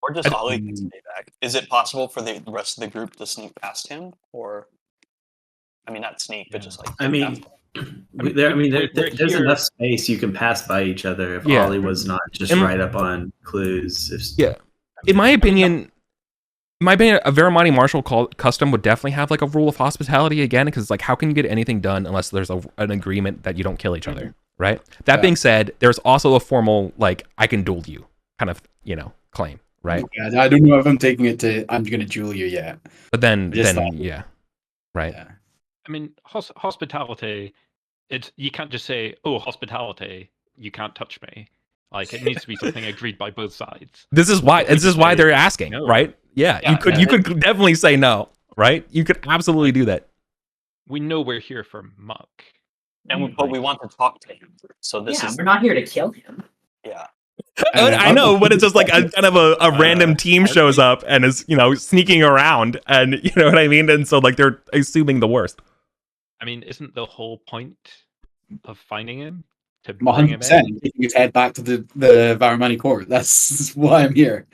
S6: Or just Ollie can stay back. Is it possible for the rest of the group to sneak past him? Or, I mean, not sneak, but just like.
S5: There's enough space you can pass by each other if Ollie was not just right up on clues.
S2: In my opinion, a Varamani martial custom would definitely have like a rule of hospitality again, because like, how can you get anything done unless there's an agreement that you don't kill each other, right? That being said, there's also a formal like, I can duel you kind of, claim, right?
S4: Yeah, I don't know if I'm taking it to I'm going to duel you yet.
S2: But then yeah, right.
S7: Yeah. I mean, hospitality. You can't just say, "Oh, hospitality, you can't touch me." Like, it needs to be something agreed by both sides.
S2: This is why they're asking, no. Right? Yeah, you could definitely say no, right? You could absolutely do that.
S7: We know we're here for Muck,
S6: but we want to talk to him. So
S3: we're not here to kill him.
S6: Yeah.
S2: I know, but it's just like a kind of a random team shows up and is, sneaking around, and you know what I mean? And so like they're assuming the worst.
S7: I mean, isn't the whole point of finding him to
S4: bring him in? Taking his head back to the Varamani court. That's why I'm here.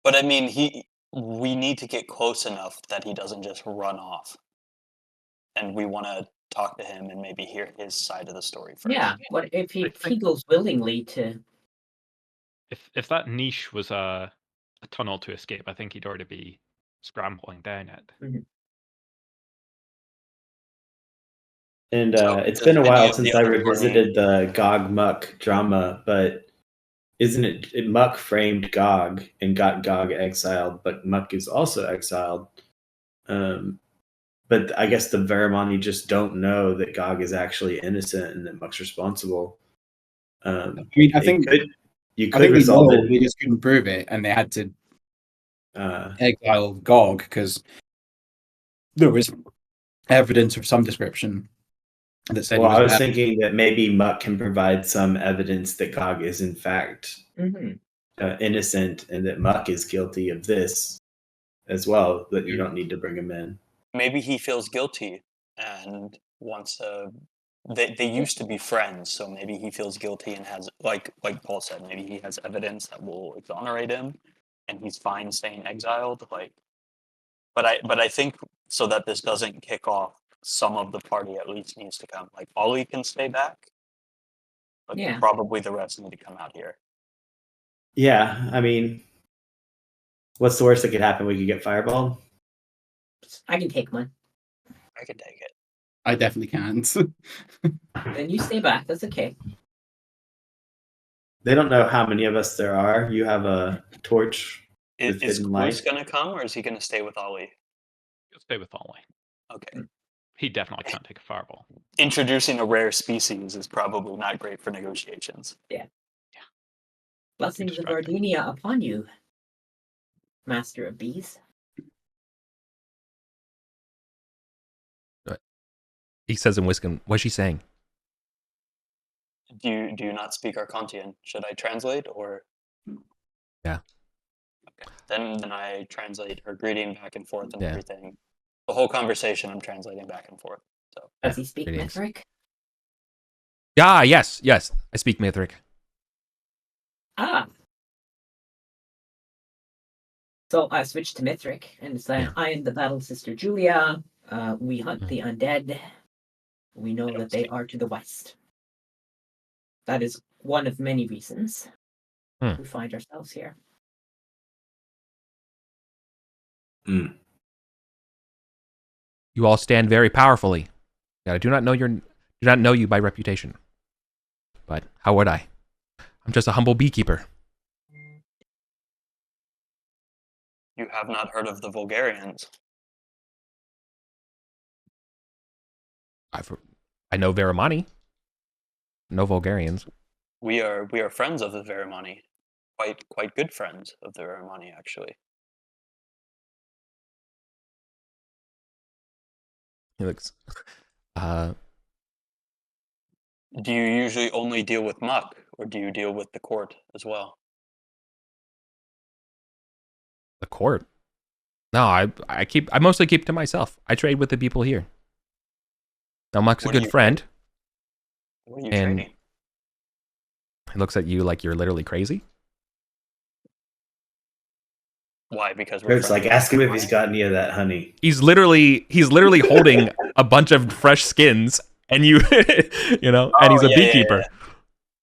S6: But I mean, we need to get close enough that he doesn't just run off, and we want to talk to him and maybe hear his side of the story first.
S3: Yeah, what if he goes willingly to?
S7: If that niche was a tunnel to escape, I think he'd already be scrambling down it.
S3: Mm-hmm.
S5: And it's been a while since I revisited the Gog Muck drama, but isn't it Muck framed Gog and got Gog exiled, but Muck is also exiled. But I guess the Varamani just don't know that Gog is actually innocent and that Muck's responsible.
S4: I mean, I think
S5: you could resolve it.
S4: They just couldn't prove it, and they had to exile Gog because there was evidence of some description that said.
S5: Well, I was thinking that maybe Muck can provide some evidence that Gog is in fact innocent, and that Muck is guilty of this as well. That you don't need to bring him in.
S6: Maybe he feels guilty and wants to. They used to be friends, so maybe he feels guilty and has, like Paul said, maybe he has evidence that will exonerate him, and he's fine staying exiled. But I think so that this doesn't kick off, some of the party at least needs to come. Like Ollie can stay back, but probably the rest need to come out here.
S5: Yeah, I mean, what's the worst that could happen? We could get fireballed.
S3: I can take one.
S6: I can take it.
S4: I definitely can't.
S3: Then you stay back. That's okay.
S5: They don't know how many of us there are. You have a torch.
S6: Is Chris going to come, or is he going to stay with Ollie?
S7: He'll stay with Ollie.
S6: Okay.
S7: He definitely can't take a fireball.
S6: Introducing a rare species is probably not great for negotiations.
S3: Yeah. Blessings of Ardenia upon you, Master of Bees.
S2: He says in Whiskin, what's she saying?
S6: Do you not speak Arcantian? Should I translate, or?
S2: Yeah.
S6: Okay. Then I translate her greeting back and forth and everything. The whole conversation I'm translating back and forth. So.
S3: Does he speak Mithric?
S2: Yeah, yes. I speak Mithric.
S3: So I switched to Mithric, and it's like, I am the Battle Sister Julia. We hunt the undead. We know that they are to the west. That is one of many reasons we find ourselves here.
S2: You all stand very powerfully. I do not know you by reputation. But how would I? I'm just a humble beekeeper.
S6: You have not heard of the Vulgarians?
S2: I know Varamani. no Vulgarians.
S6: We are friends of the Verimani. Quite good friends of the Verimani, actually.
S2: He looks.
S6: Do you usually only deal with Muck, or do you deal with the court as well?
S2: The court. No, I mostly keep to myself. I trade with the people here. Now Muck's a good friend.
S6: What are you
S2: and
S6: trading?
S2: He looks at you like you're literally crazy.
S6: Why? Because we're
S5: It's like, ask him if he's got any of that honey.
S2: He's literally holding a bunch of fresh skins, and you and he's a beekeeper.
S6: Yeah.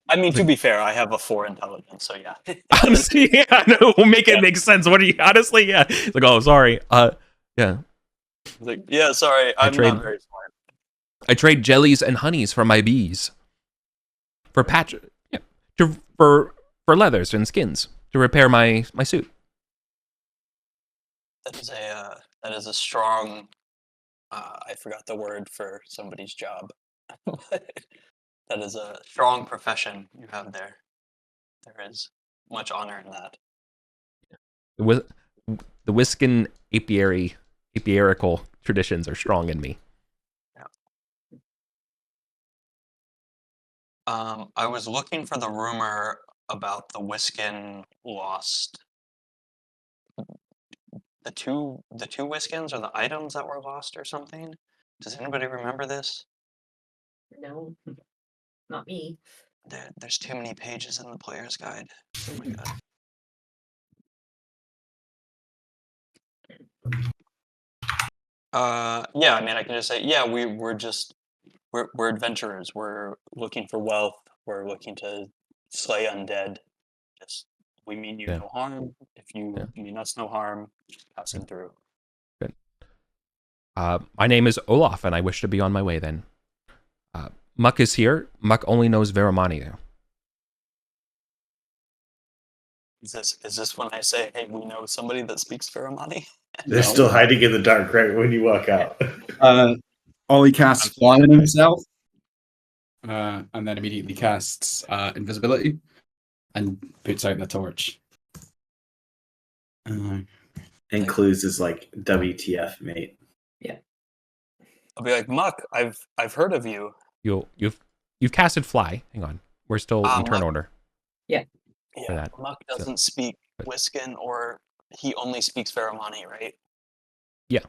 S6: I mean, to be fair, I have a 4 intelligence, so yeah.
S2: Honestly, yeah, no, make it make sense. What are you? Honestly, yeah. It's like, oh, sorry. Yeah.
S6: Like, yeah, sorry, I'm not very smart.
S2: I trade jellies and honeys for my bees. For for leathers and skins to repair my suit.
S6: That is a strong. I forgot the word for somebody's job. That is a strong profession you have there. There is much honor in that.
S2: The Wiscan apiarical traditions are strong in me.
S6: Yeah. I was looking for the rumor about the Wiscan lost. The two Wiskins, or the items that were lost or something. Does anybody remember this?
S3: No, not me.
S6: There's too many pages in the player's guide. Oh my god. Yeah, I mean, I can just say, yeah, we're adventurers. We're looking for wealth. We're looking to slay undead. We mean you no harm. If you mean us no harm, pass them through.
S2: Good. My name is Olaf, and I wish to be on my way then. Muck is here. Muck only knows Verimani though.
S6: Is this when I say, hey, we know somebody that speaks Verimani?
S5: They're still hiding in the dark right when you walk out.
S4: Ollie casts fly on himself, and then immediately casts invisibility and puts out the torch.
S5: And clues is like WTF, mate.
S3: Yeah.
S6: I'll be like, Muck, I've heard of you.
S2: You've casted fly. Hang on, we're still in turn order.
S3: Yeah.
S6: Yeah. Muck doesn't speak Wiscan, or he only speaks Verimani, right?
S2: Yeah.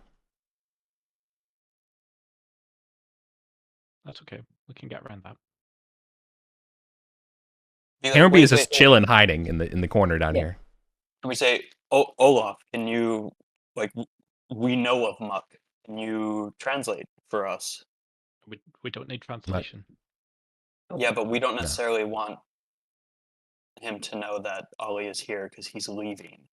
S7: That's okay. We can get around that.
S2: Hammerby is just chilling, hiding in the corner down here.
S6: Can we say, Olaf, can you, we know of Muck. Can you translate for us?
S7: We don't need translation.
S6: Yeah, but we don't necessarily want him to know that Ollie is here because he's leaving.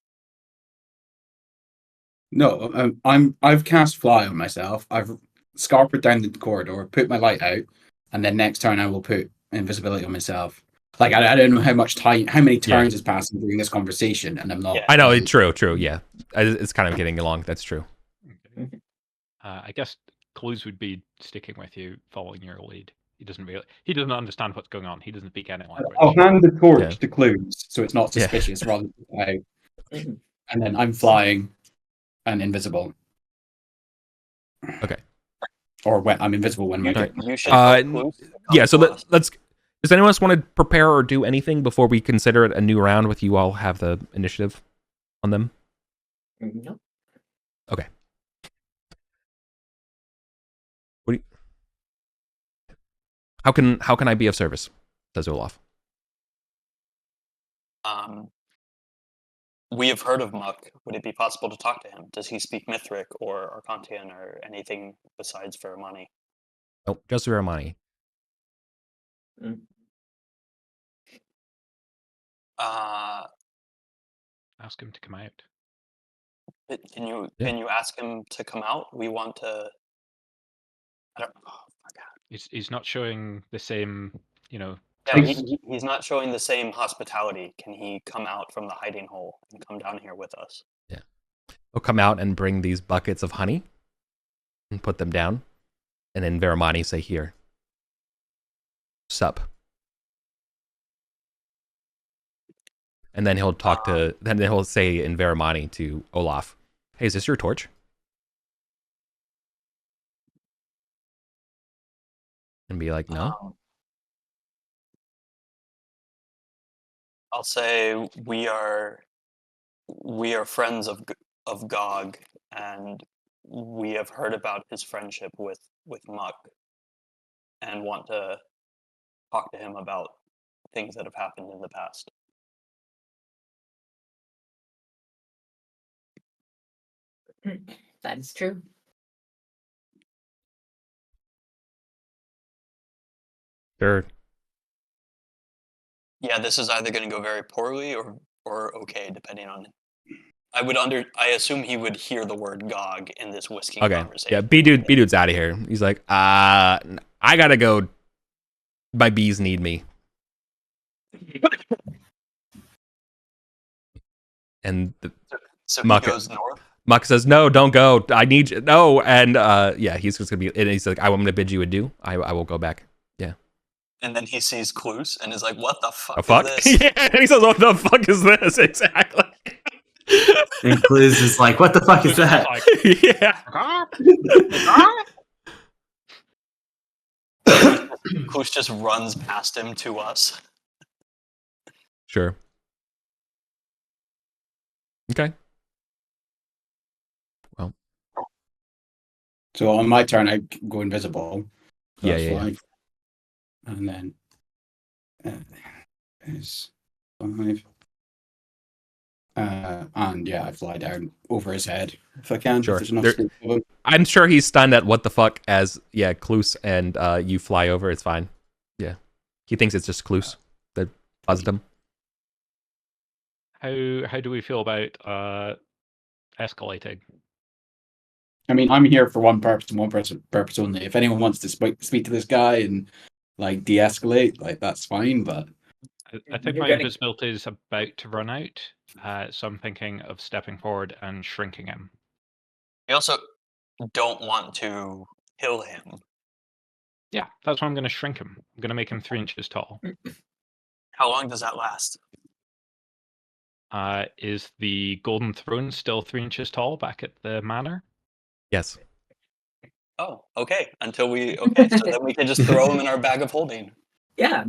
S4: No, I've cast fly on myself. I've scarpered down the corridor, put my light out, and then next turn I will put invisibility on myself. Like I don't know how many turns is passing during this conversation, and I'm not.
S2: I know, true. Yeah, it's kind of getting along. That's true.
S7: Okay. I guess clues would be sticking with you, following your lead. He doesn't understand what's going on. He doesn't speak any language.
S4: I'll hand the torch to clues, so it's not suspicious. Rather than and then I'm flying and invisible.
S2: Okay.
S4: Or when I'm invisible when
S6: you should
S2: yeah. So let's. Does anyone else want to prepare or do anything before we consider it a new round with you all have the initiative on them?
S3: No.
S2: Okay. How can I be of service? Says Olaf.
S6: We have heard of Muck. Would it be possible to talk to him? Does he speak Mithric or Arcantian or anything besides Verimani?
S2: Oh, just Verimani.
S7: Ask him to come out.
S6: Can you ask him to come out? We want to. I don't. Oh my god.
S7: He's not showing the same,
S6: Yeah, he's not showing the same hospitality. Can he come out from the hiding hole and come down here with us?
S2: Yeah. He'll come out and bring these buckets of honey and put them down, and then Verimani say, "Here, sup." And then he'll talk to. Then he'll say in Veramani to Olaf, "Hey, is this your torch?" And be like, "No."
S6: I'll say we are friends of Gog, and we have heard about his friendship with Muck, and want to talk to him about things that have happened in the past.
S3: That is true.
S2: Sure.
S6: Yeah, this is either going to go very poorly or okay, depending on. I assume he would hear the word Gog in this whisking conversation.
S2: Yeah, B dude's out of here. He's like, I gotta go. My bees need me. And
S6: so he goes north.
S2: Muck says, "No, don't go. I need you. No." And yeah, he's just gonna be. And he's like, "I'm gonna bid you adieu. I will go back." Yeah.
S6: And then he sees Kloos and is like, "What the fuck?
S2: Is
S6: this?"
S2: Yeah. And he says, "What the fuck is this?" Exactly.
S5: And Kloos is like, "What the fuck is that?"
S2: Yeah.
S6: Kloos just runs past him to us.
S2: Sure. Okay. Well.
S4: So on my turn, I go invisible. So
S2: Yeah,
S4: that's
S2: yeah.
S4: 5. And then is 5. And yeah, I fly down over his head if I can.
S2: Sure.
S4: If there's enough space for him.
S2: I'm sure he's stunned at what the fuck as Kloos and you fly over. It's fine. Yeah. He thinks it's just Kloos that buzzed him.
S7: How do we feel about escalating?
S4: I mean, I'm here for one purpose and one purpose only. If anyone wants to speak to this guy and like de-escalate, like that's fine. But
S7: I think my invisibility is about to run out, so I'm thinking of stepping forward and shrinking him.
S6: We also don't want to kill him.
S7: Yeah, that's why I'm going to shrink him. I'm going to make him 3 inches tall.
S6: How long does that last?
S7: Is the Golden Throne still 3 inches tall back at the manor?
S2: Yes.
S6: Oh, okay. Until we so then we can just throw him in our bag of holding.
S3: Yeah.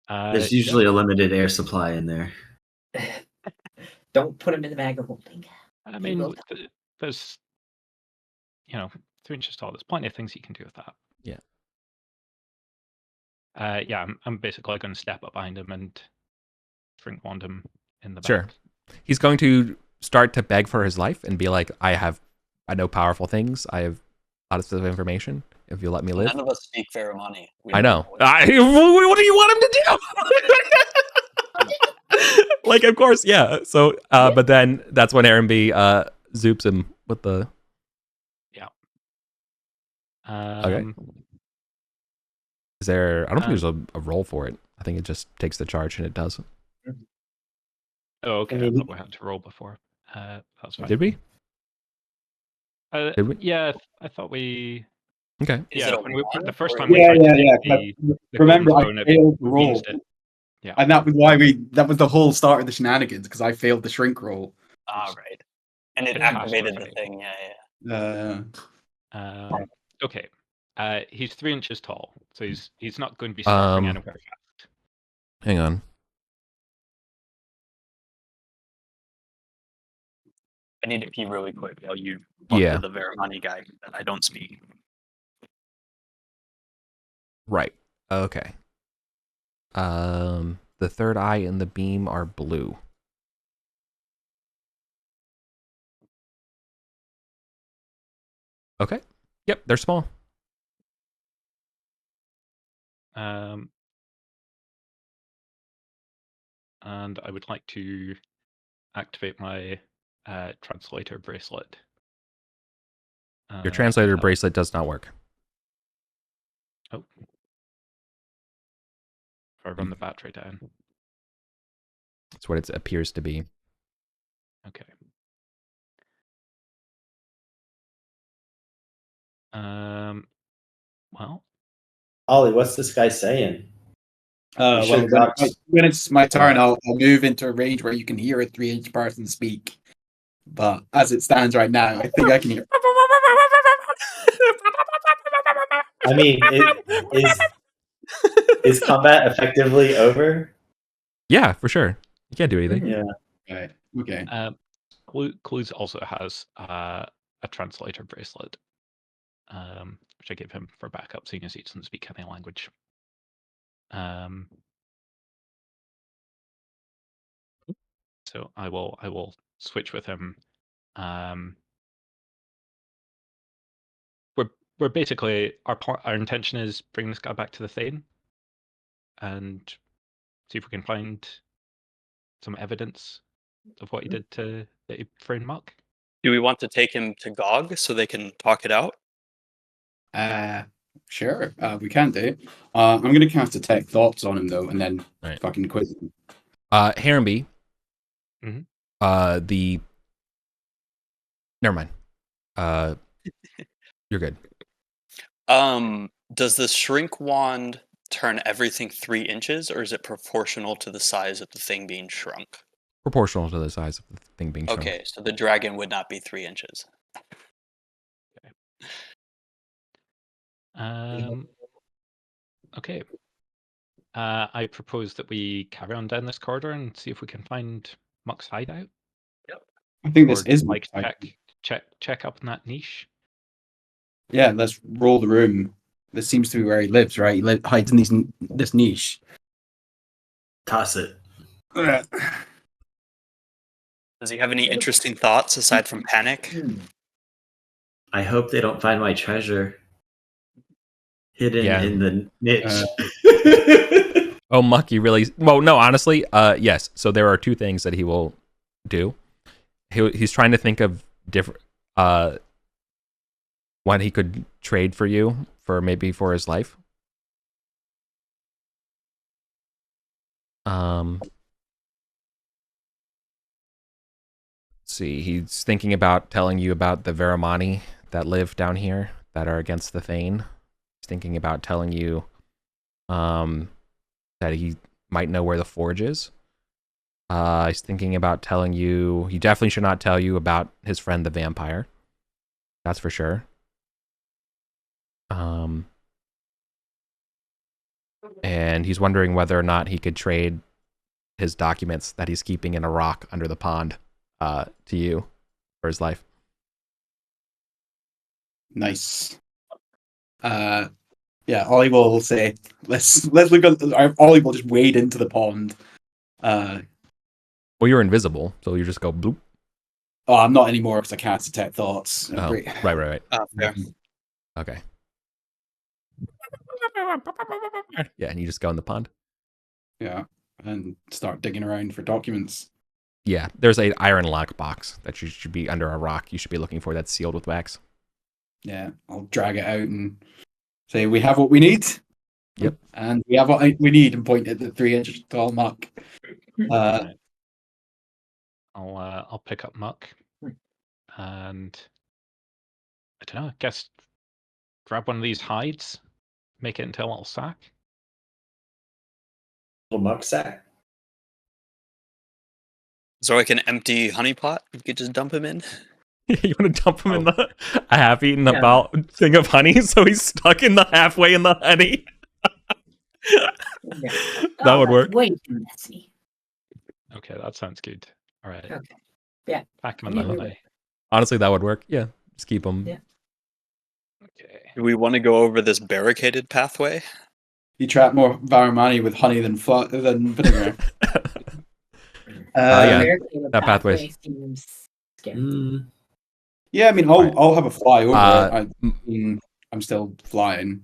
S5: There's usually a limited air supply in there.
S3: Don't put him in the bag of holding.
S7: I mean, there's 3 inches tall. There's plenty of things you can do with that.
S2: Yeah.
S7: Yeah, I'm basically going to step up behind him and shrink wand him in the back.
S2: Sure. He's going to start to beg for his life and be like, I know powerful things. I have lots of information. If you let me live.
S6: None of us speak Veramani.
S2: I know. What do you want him to do? Like, of course, yeah. So, but then that's when Aaron B zoops him with the.
S7: Yeah.
S2: Okay. Is there? I don't think there's a roll for it. I think it just takes the charge and it does.
S7: Oh, okay. I thought we had to roll before. That's fine.
S2: Did we?
S7: Did we? Yeah, I thought we.
S2: Okay.
S7: Yeah, the first time
S4: yeah.
S7: The
S4: remember, I failed the roll.
S2: Yeah,
S4: and that was why that was the whole start of the shenanigans because I failed the shrink roll.
S6: Ah, right. And it activated the thing.
S4: Yeah.
S7: Okay. He's 3 inches tall, so he's not going to be starting anywhere fast.
S2: Hang on.
S6: I need to pee really quick while you talk to the Veramani guy that I don't speak.
S2: Right. Okay. The third eye and the beam are blue. Okay. Yep, they're small.
S7: And I would like to activate my translator bracelet.
S2: Your translator bracelet does not work.
S7: Oh. If I run the battery down.
S2: That's what it appears to be.
S7: Okay. Well.
S5: Ollie, what's this guy saying?
S4: Well, when it's my turn, I'll move into a range where you can hear a 3-inch person speak. But as it stands right now, I think I can hear.
S5: I mean, is combat effectively over?
S2: Yeah, for sure. You can't do anything.
S5: Yeah.
S4: Right. Okay.
S7: Clues also has a translator bracelet, which I gave him for backup, seeing as he doesn't speak any language. So I will switch with him. We're basically our intention is bring this guy back to the Thane and see if we can find some evidence of what he did to the friend Muck.
S6: Do we want to take him to GOG so they can talk it out?
S4: Sure. We can do. I'm going to cast Detect Thoughts on him though, and then fucking quiz him.
S2: Harenby.
S7: Mm-hmm.
S2: Never mind. You're good.
S6: Does the shrink wand turn everything 3 inches, or is it proportional to the size of the thing being shrunk?
S2: Proportional to the size of the thing being shrunk.
S6: Okay, so the dragon would not be 3 inches.
S7: Okay. I propose that we carry on down this corridor and see if we can find Muck's hideout.
S6: Yep.
S4: I think this is
S7: like check up in that niche.
S4: Yeah, let's roll the room. This seems to be where he lives, right? He hides in this niche.
S5: Toss it.
S6: Does he have any interesting thoughts aside from panic?
S5: I hope they don't find my treasure hidden in the niche.
S2: Oh, Muck, you really... Well, no, honestly, yes. So there are 2 things that he will do. He's trying to think of different... what he could trade for you, for his life. Let's see, he's thinking about telling you about the Veramani that live down here that are against the Thane. He's thinking about telling you that he might know where the forge is. He's thinking about telling you... He definitely should not tell you about his friend the vampire. That's for sure. And he's wondering whether or not he could trade his documents that he's keeping in a rock under the pond to you for his life.
S4: Nice. Yeah, Ollie will say, let's look at... Ollie will just wade into the pond.
S2: Well, you're invisible, so you just go bloop.
S4: Oh, I'm not anymore because I can't detect thoughts.
S2: Oh, right.
S6: Fair.
S2: Okay. Yeah, and you just go in the pond.
S4: Yeah, and start digging around for documents.
S2: Yeah, there's an iron lock box that you should be under a rock. You should be looking for that's sealed with wax.
S4: Yeah, I'll drag it out and say, we have what we need.
S2: Yep.
S4: And we have what we need, and point at the 3-inch tall Muck.
S7: I'll pick up Muck and I don't know, I guess grab one of these hides, make it into a little sack.
S5: Little Muck sack.
S6: Is there like an empty honey pot you could just dump him in?
S2: You want to dump him in a half-eaten thing of honey, so he's stuck in the halfway in the honey. That would work.
S3: Way too messy.
S7: Okay, that sounds good. All right.
S3: Okay. Yeah.
S7: Pack him in the honey.
S2: Honestly, that would work. Yeah, just keep him.
S3: Yeah.
S7: Okay.
S6: Do we want to go over this barricaded pathway?
S4: You trap more Varamani with honey than vinegar.
S2: That pathway
S3: seems scary.
S4: Yeah, I mean, I'll have a fly over. I'm still flying.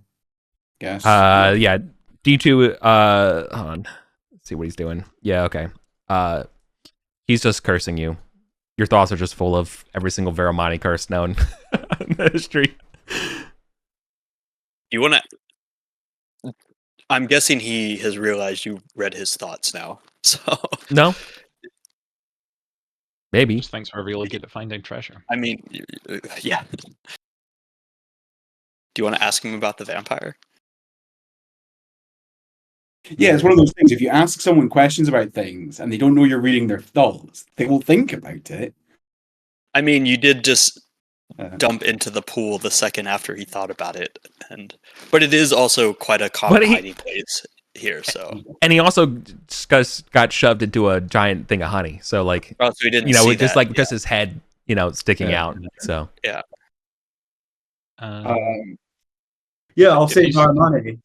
S4: Guess.
S2: Yeah. D2. Hold on. Let's see what he's doing. Yeah. Okay. He's just cursing you. Your thoughts are just full of every single Veramani curse known in the history.
S6: You want to... I'm guessing he has realized you read his thoughts now. So
S2: no. Maybe.
S7: Just thanks for really good at finding treasure.
S6: I mean, yeah. Do you want to ask him about the vampire?
S4: Yeah, it's one of those things. If you ask someone questions about things and they don't know you're reading their thoughts, they will think about it.
S6: I mean, you did just dump into the pool the second after he thought about it, but it is also quite a common hiding place here. So,
S2: and he also got shoved into a giant thing of honey. So like,
S6: so he didn't,
S2: see
S6: just
S2: that. Just his head, sticking out. So
S4: yeah, I'll say Varamani.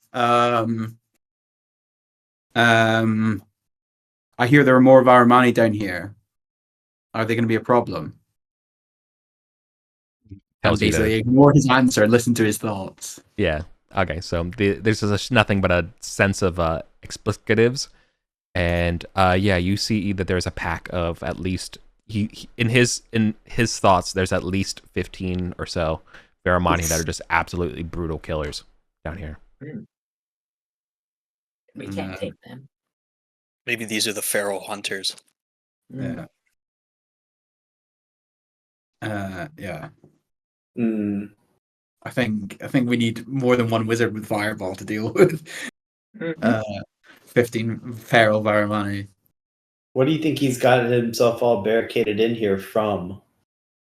S4: I hear there are more Varamani down here. Are they going to be a problem?
S2: Tells you to
S4: ignore his answer, listen to his thoughts.
S2: Yeah. Okay. So there's nothing but a sense of explicatives, and you see that there's a pack of at least in his thoughts. There's at least 15 or so Varamani that are just absolutely brutal killers down here.
S3: We can't take them.
S6: Maybe these are the feral hunters.
S4: Yeah. Yeah. I think we need more than one wizard with fireball to deal with. 15 feral Varamani.
S5: What do you think he's got himself all barricaded in here from?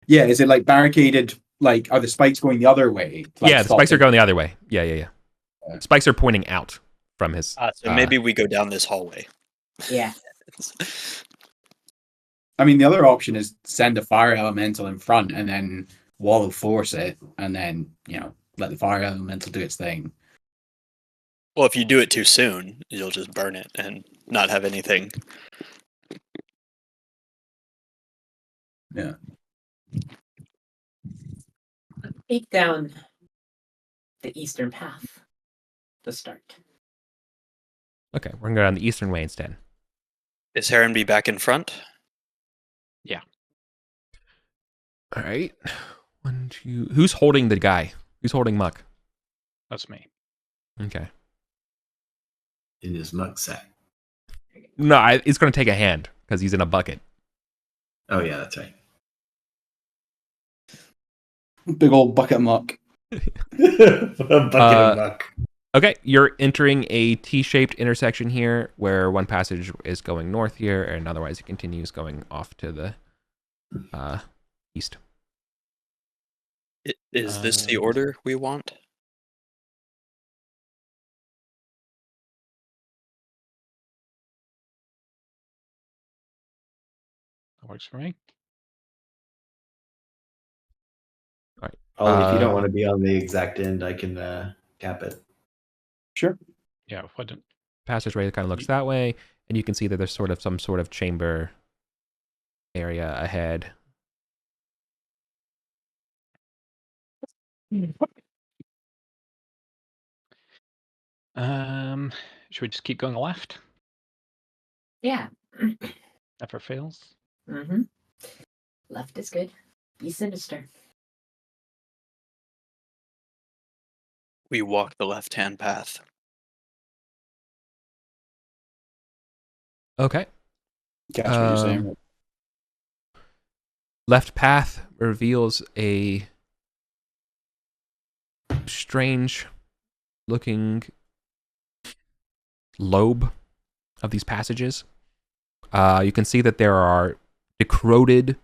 S4: Yeah, is it like barricaded? Like, are the spikes going the other way? Like,
S2: the spikes are going the other way. Yeah. Spikes are pointing out from his.
S6: So maybe we go down this hallway.
S3: Yeah.
S4: I mean, the other option is send a fire elemental in front and then wall of force it, and then let the fire elemental do its thing.
S6: Well, if you do it too soon, you'll just burn it and not have anything.
S4: Yeah.
S3: Take down the eastern path to start.
S2: Okay, we're gonna go down the eastern way instead.
S6: Is Heron be back in front?
S7: Yeah.
S2: All right. 1, 2. Who's holding the guy? Who's holding Muck?
S7: That's me.
S2: Okay.
S5: In his muck sack.
S2: No, it's going to take a hand because he's in a bucket.
S5: Oh yeah, that's right.
S4: Big old bucket of muck.
S5: A bucket of muck.
S2: Okay, you're entering a T-shaped intersection here where one passage is going north here, and otherwise it continues going off to the east.
S6: Is this the order we want?
S7: That works for me.
S2: All right.
S5: Ollie, if you don't want to be on the exact end, I can cap it.
S4: Sure.
S7: Yeah, why don't...
S2: Passageway kind of looks that way, and you can see that there's some sort of chamber area ahead.
S7: Should we just keep going left?
S3: Yeah.
S7: Never fails.
S3: Mm-hmm. Left is good. Be sinister.
S6: We walk the left-hand path.
S2: Okay.
S4: Catch what you're saying.
S2: Left path reveals a strange looking lobe of these passages. You can see that there are decroded,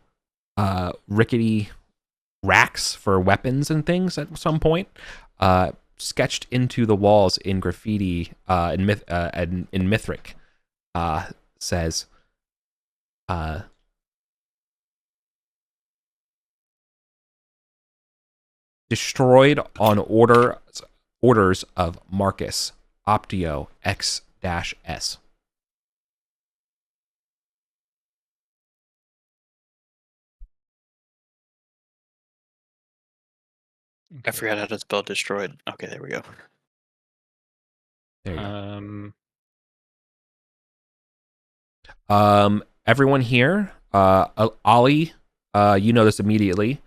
S2: rickety racks for weapons and things at some point, sketched into the walls in graffiti in Mithric. Says, destroyed on orders of Marcus Optio X-S.
S6: I forgot how to spell destroyed. Okay, there we go.
S2: There you go. Everyone here, Ollie, you know this immediately.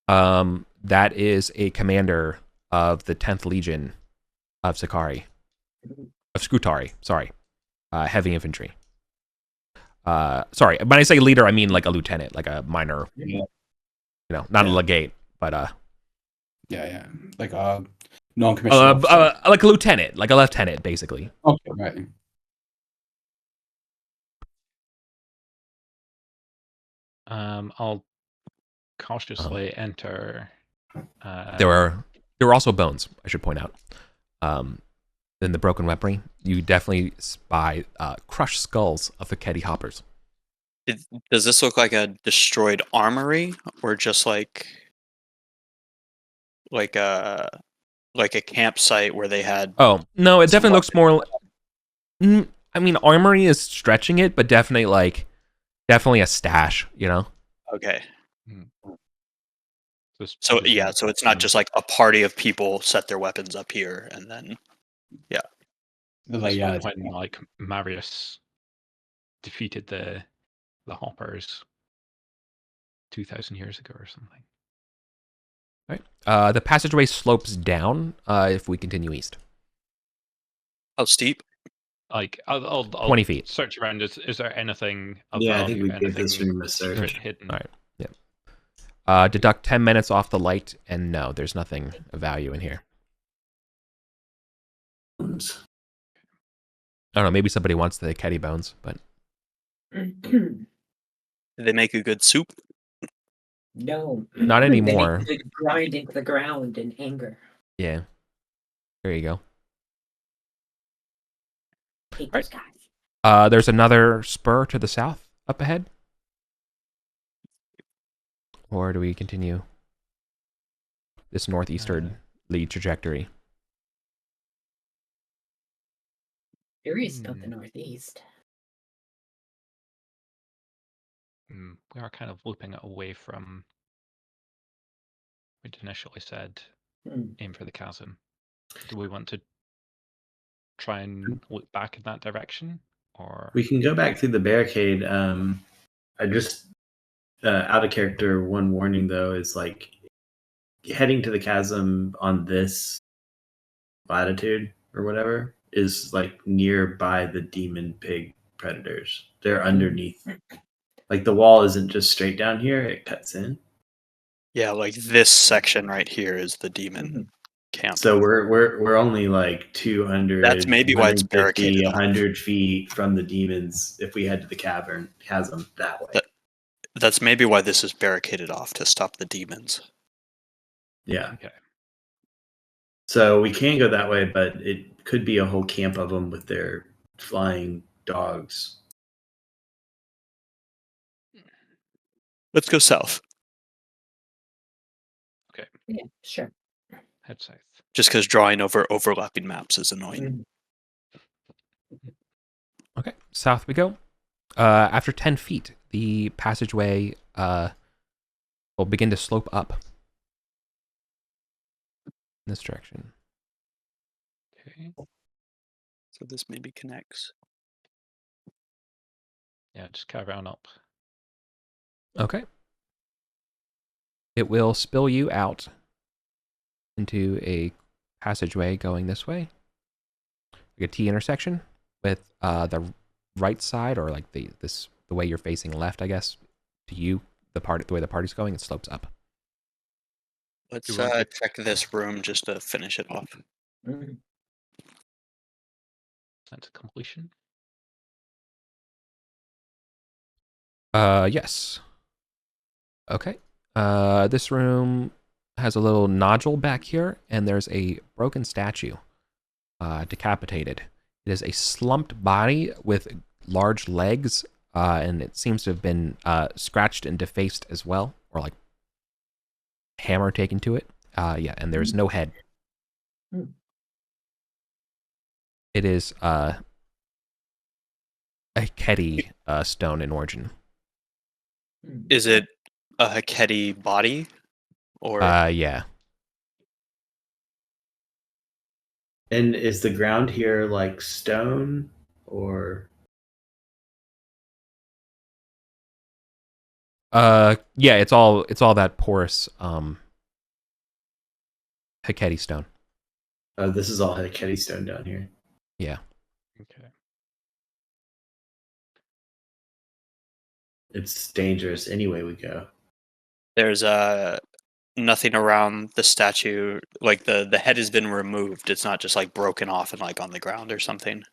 S2: That is a commander of the 10th Legion of Scutari, sorry. Heavy infantry. Sorry, when I say leader, I mean like a lieutenant, like a minor, not a legate, but
S4: yeah, like a Non-commissioned officer.
S2: Like a lieutenant, like a lieutenant, basically.
S4: Okay, right.
S7: I'll cautiously enter.
S2: There were also bones, I should point out. In the broken weaponry, you definitely spy crushed skulls of the Keddy hoppers.
S6: Does this look like a destroyed armory, or just like a campsite where they had?
S2: Oh no, it
S6: some
S2: definitely looks more.
S6: weapons?
S2: I mean, armory is stretching it, but definitely a stash. You know.
S6: Okay.
S7: Just
S6: So
S7: position
S6: yeah, so it's not just like a party of people set their weapons up here and then, yeah.
S4: Like, yeah, it's-
S7: when like Marius defeated the hoppers 2,000 years ago or something.
S2: Right. The passageway slopes down if we continue east.
S6: How steep?
S7: Like I'll
S2: 20 feet.
S7: search around. Is there anything? Of
S5: Yeah, I
S7: value,
S5: think we give this
S7: anything
S5: room a search.
S7: secret, hidden?
S2: All right. Yeah. Deduct 10 minutes off the light, and no, there's nothing of value in here. I don't know. Maybe somebody wants the Keddy bones, but
S6: Did they make a good soup?
S3: No.
S2: not anymore.
S3: They grind into the ground in anger.
S2: Yeah. There you go.
S3: Hate
S2: Right.
S3: those guys.
S2: There's another spur to the south up ahead. Or do we continue this northeasterly trajectory?
S3: Curious about the northeast.
S7: We are kind of looping it away from what initially said aim for the chasm. Do we want to try and look back in that direction, or
S5: We can go back through the barricade. I just out of character. One warning though is like heading to the chasm on this latitude or whatever is like nearby the demon pig predators. They're underneath. Like the wall isn't just straight down here; it cuts in.
S6: Yeah, like this section right here is the demon camp.
S5: So we're only like 200.
S6: That's maybe why it's
S5: 150,
S6: barricaded off.
S5: 100 feet from the demons. If we head to the chasm that way.
S6: That's maybe why this is barricaded off, to stop the demons.
S5: Yeah.
S7: okay?
S5: So we can go that way, but it could be a whole camp of them with their flying dogs.
S6: Let's go south,
S3: Yeah, sure.
S7: Head south.
S6: just because drawing over overlapping maps is annoying.
S2: Okay, south we go. After 10 feet, the passageway will begin to slope up in this direction.
S7: Okay.
S6: So this maybe connects.
S7: Yeah, just carry on up.
S2: Okay. It will spill you out into a passageway going this way, like a T intersection with the right side, or like the way you're facing left, I guess. To you, the way the party's going, it slopes up.
S6: Let's
S7: You want to-
S6: check this room just to finish it off.
S7: That's completion.
S2: Yes. Okay. This room has a little nodule back here, and there's a broken statue, decapitated. It is a slumped body with large legs, and it seems to have been scratched and defaced as well, or like hammer taken to it. Yeah, and there's no head. It is a Keddy stone in origin.
S6: Is it a Heketi body? Or
S2: Yeah.
S5: And is the ground here like stone or?
S2: Yeah, it's all that porous Heketi stone.
S5: This is all Heketi stone down here.
S2: Yeah.
S7: Okay.
S5: It's dangerous any way we go.
S6: there's nothing around the statue. Like the head has been removed. It's not just like broken off and like on the ground or something.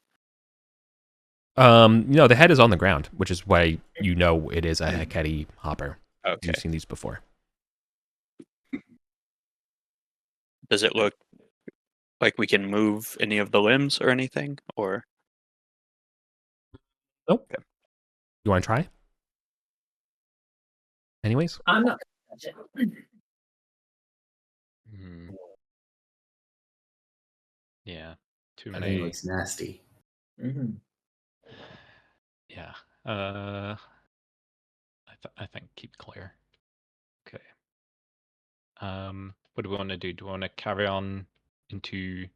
S2: No, the head is on the ground, which is why you know it is a Hecate hopper.
S6: Okay.
S2: You've seen these before.
S6: Does it look like we can move any of the limbs or anything? Or
S2: Nope. Okay. You want to try? Anyways?
S3: I'm not gonna touch it.
S7: Yeah. Too
S5: I think
S7: many.
S5: it looks nasty.
S3: Mm-hmm.
S7: Yeah. I think keep clear. Okay. What do we want to do? Do we want to carry on into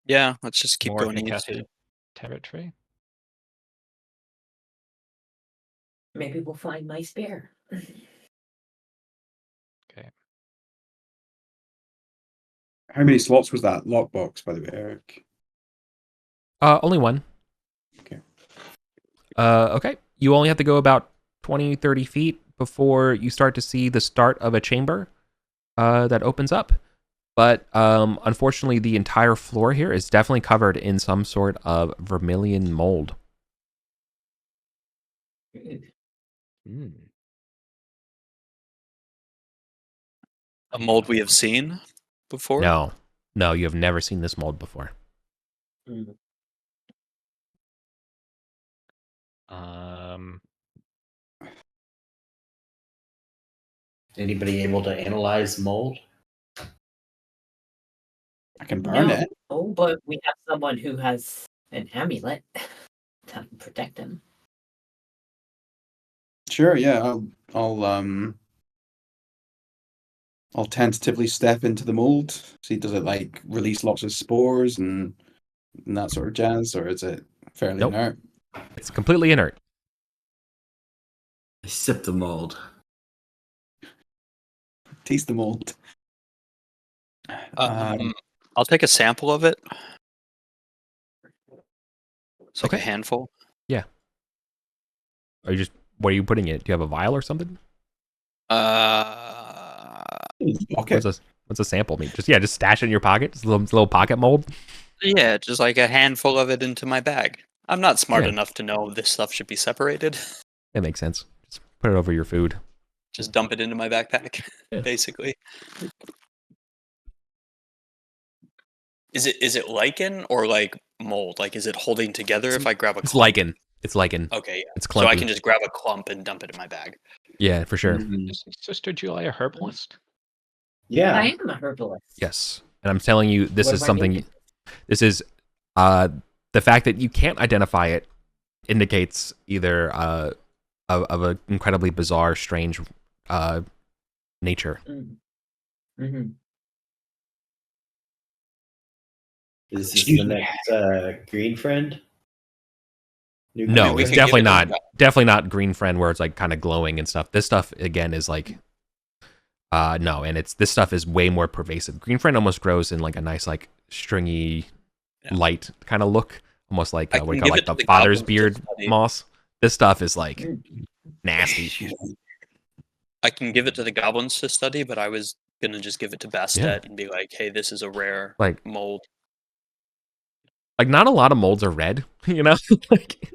S6: yeah, let's just keep
S7: more
S6: going east.
S7: Hecate territory?
S3: Maybe we'll find my spear.
S7: Okay.
S4: How many slots was that lockbox, by the way, Eric?
S2: Only one.
S4: Okay.
S2: Okay. You only have to go about 20, 30 feet before you start to see the start of a chamber that opens up. But unfortunately, the entire floor here is definitely covered in some sort of vermilion mold.
S6: A mold we have seen before?
S2: No, you have never seen this mold before.
S5: Anybody able to analyze mold?
S4: I can burn it.
S3: Oh, but we have someone who has an amulet to protect him.
S4: Sure, yeah. I'll tentatively step into the mold. See, does it like release lots of spores and that sort of jazz, or is it fairly
S2: Nope.
S4: inert?
S2: It's completely inert.
S5: I sip the mold.
S4: Taste the mold.
S6: I'll take a sample of it. It's like a handful.
S2: Yeah. What are you putting in it? Do you have a vial or something?
S4: Okay.
S2: What's a sample mean? Just stash it in your pocket. Just a little pocket mold.
S6: Yeah, just like a handful of it into my bag. I'm not smart enough to know this stuff should be separated.
S2: That makes sense. Just put it over your food.
S6: Just dump it into my backpack, basically. Is it lichen or like mold? Like, is it holding together if I grab a clump?
S2: It's lichen. It's lichen.
S6: Okay, yeah.
S2: It's clumpy.
S6: So I can just grab a clump and dump it in my bag.
S2: Yeah, for sure.
S7: Is Sister Julia a herbalist?
S5: Yeah.
S3: I am a herbalist.
S2: Yes. And I'm telling you, this
S3: What
S2: is
S3: if I
S2: something...
S3: need
S2: This is... the fact that you can't identify it indicates either of an incredibly bizarre, strange nature.
S3: Mm-hmm.
S5: Is this the next green friend?
S2: No,
S6: we
S2: it's
S6: can
S2: definitely
S6: give it
S2: not. Definitely not green friend where it's like kind of glowing and stuff. This stuff again is like, no, and this stuff is way more pervasive. Green friend almost grows in like a nice like stringy, light kind of look, almost like what do you call like the father's beard moss. This stuff is like nasty.
S6: I can give it to the goblins to study, but I was gonna just give it to Bastet and be like, "Hey, this is a rare mold."
S2: Like not a lot of molds are red, you know. Like,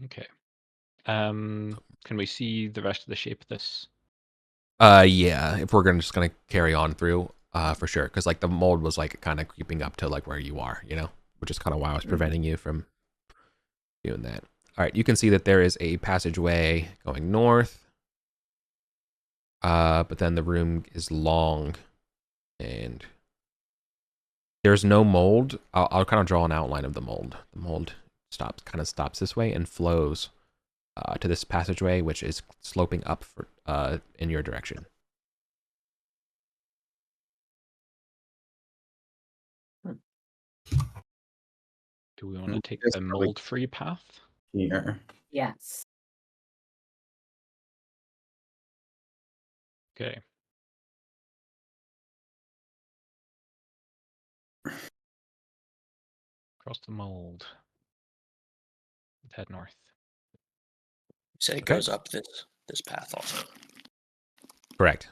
S7: okay. Can we see the rest of the shape of this?
S2: Yeah. If we're just gonna carry on through, for sure, because like the mold was like kind of creeping up to like where you are, you know, which is kind of why I was preventing you from doing that. All right, you can see that there is a passageway going north, but then the room is long, and there's no mold. I'll kind of draw an outline of the mold. The mold kind of stops this way and flows to this passageway, which is sloping up in your direction.
S7: Do we want to take the mold-free path?
S4: Yeah.
S3: Yes.
S7: Okay. Across the mold. Let's head north.
S6: So it goes up this path also.
S2: Correct.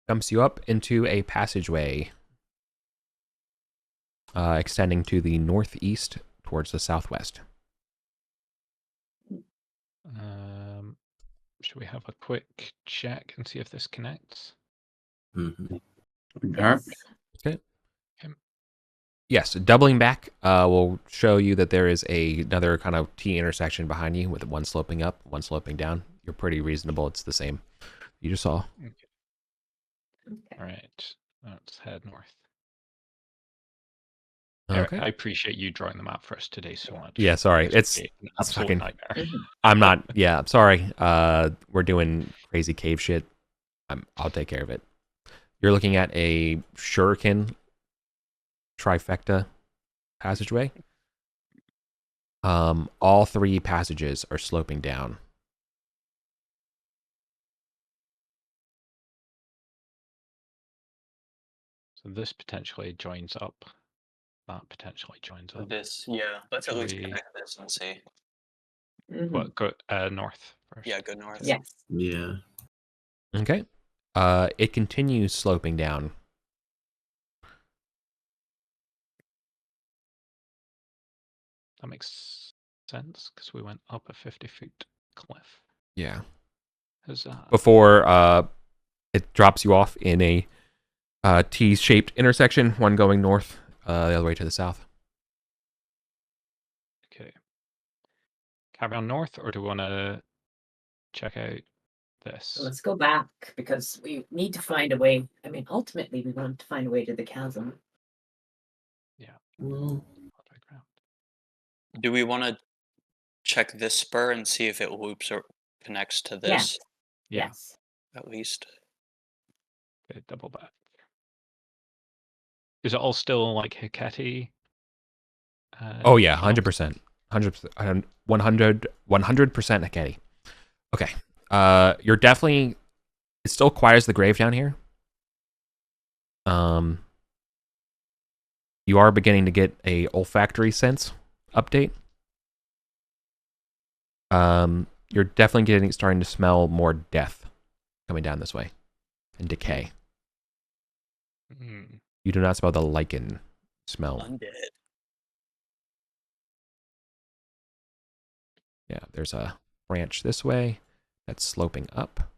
S2: Dumps you up into a passageway extending to the northeast towards the southwest.
S7: Should we have a quick check and see if this connects?
S3: Yes.
S2: Okay. Yes, doubling back will show you that there is another kind of T intersection behind you with one sloping up, one sloping down. You're pretty reasonable. It's the same you just saw.
S7: Okay. All right, let's head north. Eric,
S2: Okay.
S7: I appreciate you drawing the map for us today so much.
S2: Yeah, sorry. It's
S7: an
S2: it's
S7: absolute
S2: fucking
S7: nightmare.
S2: I'm not. Yeah, I'm sorry. We're doing crazy cave shit. I'll take care of it. You're looking at a shuriken trifecta passageway. All three passages are sloping down.
S7: So this potentially joins up. That potentially joins up.
S6: This, yeah. Let's at
S7: Should
S6: least
S7: we-
S6: connect this and see.
S7: What, go north first?
S6: Yeah, go north.
S3: Yes.
S5: Yeah.
S2: Okay. It continues sloping down.
S7: That makes sense because we went up a 50-foot cliff.
S2: Yeah.
S7: Huzzah.
S2: Before it drops you off in a T-shaped intersection, one going north, the other way to the south.
S7: Okay. Carry on north, or do we want to check out this?
S3: So let's go back because we need to find a way. I mean, ultimately, we want to find a way to the chasm.
S7: Yeah.
S5: Well,
S6: Do we want to check this spur and see if it loops or connects to this?
S7: Yeah.
S3: Yes.
S6: At least.
S7: Okay, double back. Is it all still like Hecate?
S2: Oh yeah, 100%. 100%. 100% Hecate. Okay. You're definitely. It still acquires the grave down here. You are beginning to get a olfactory sense update. You're definitely starting to smell more death coming down this way and decay. You do not smell the lichen smell.
S6: Undead.
S2: Yeah, there's a branch this way that's sloping up.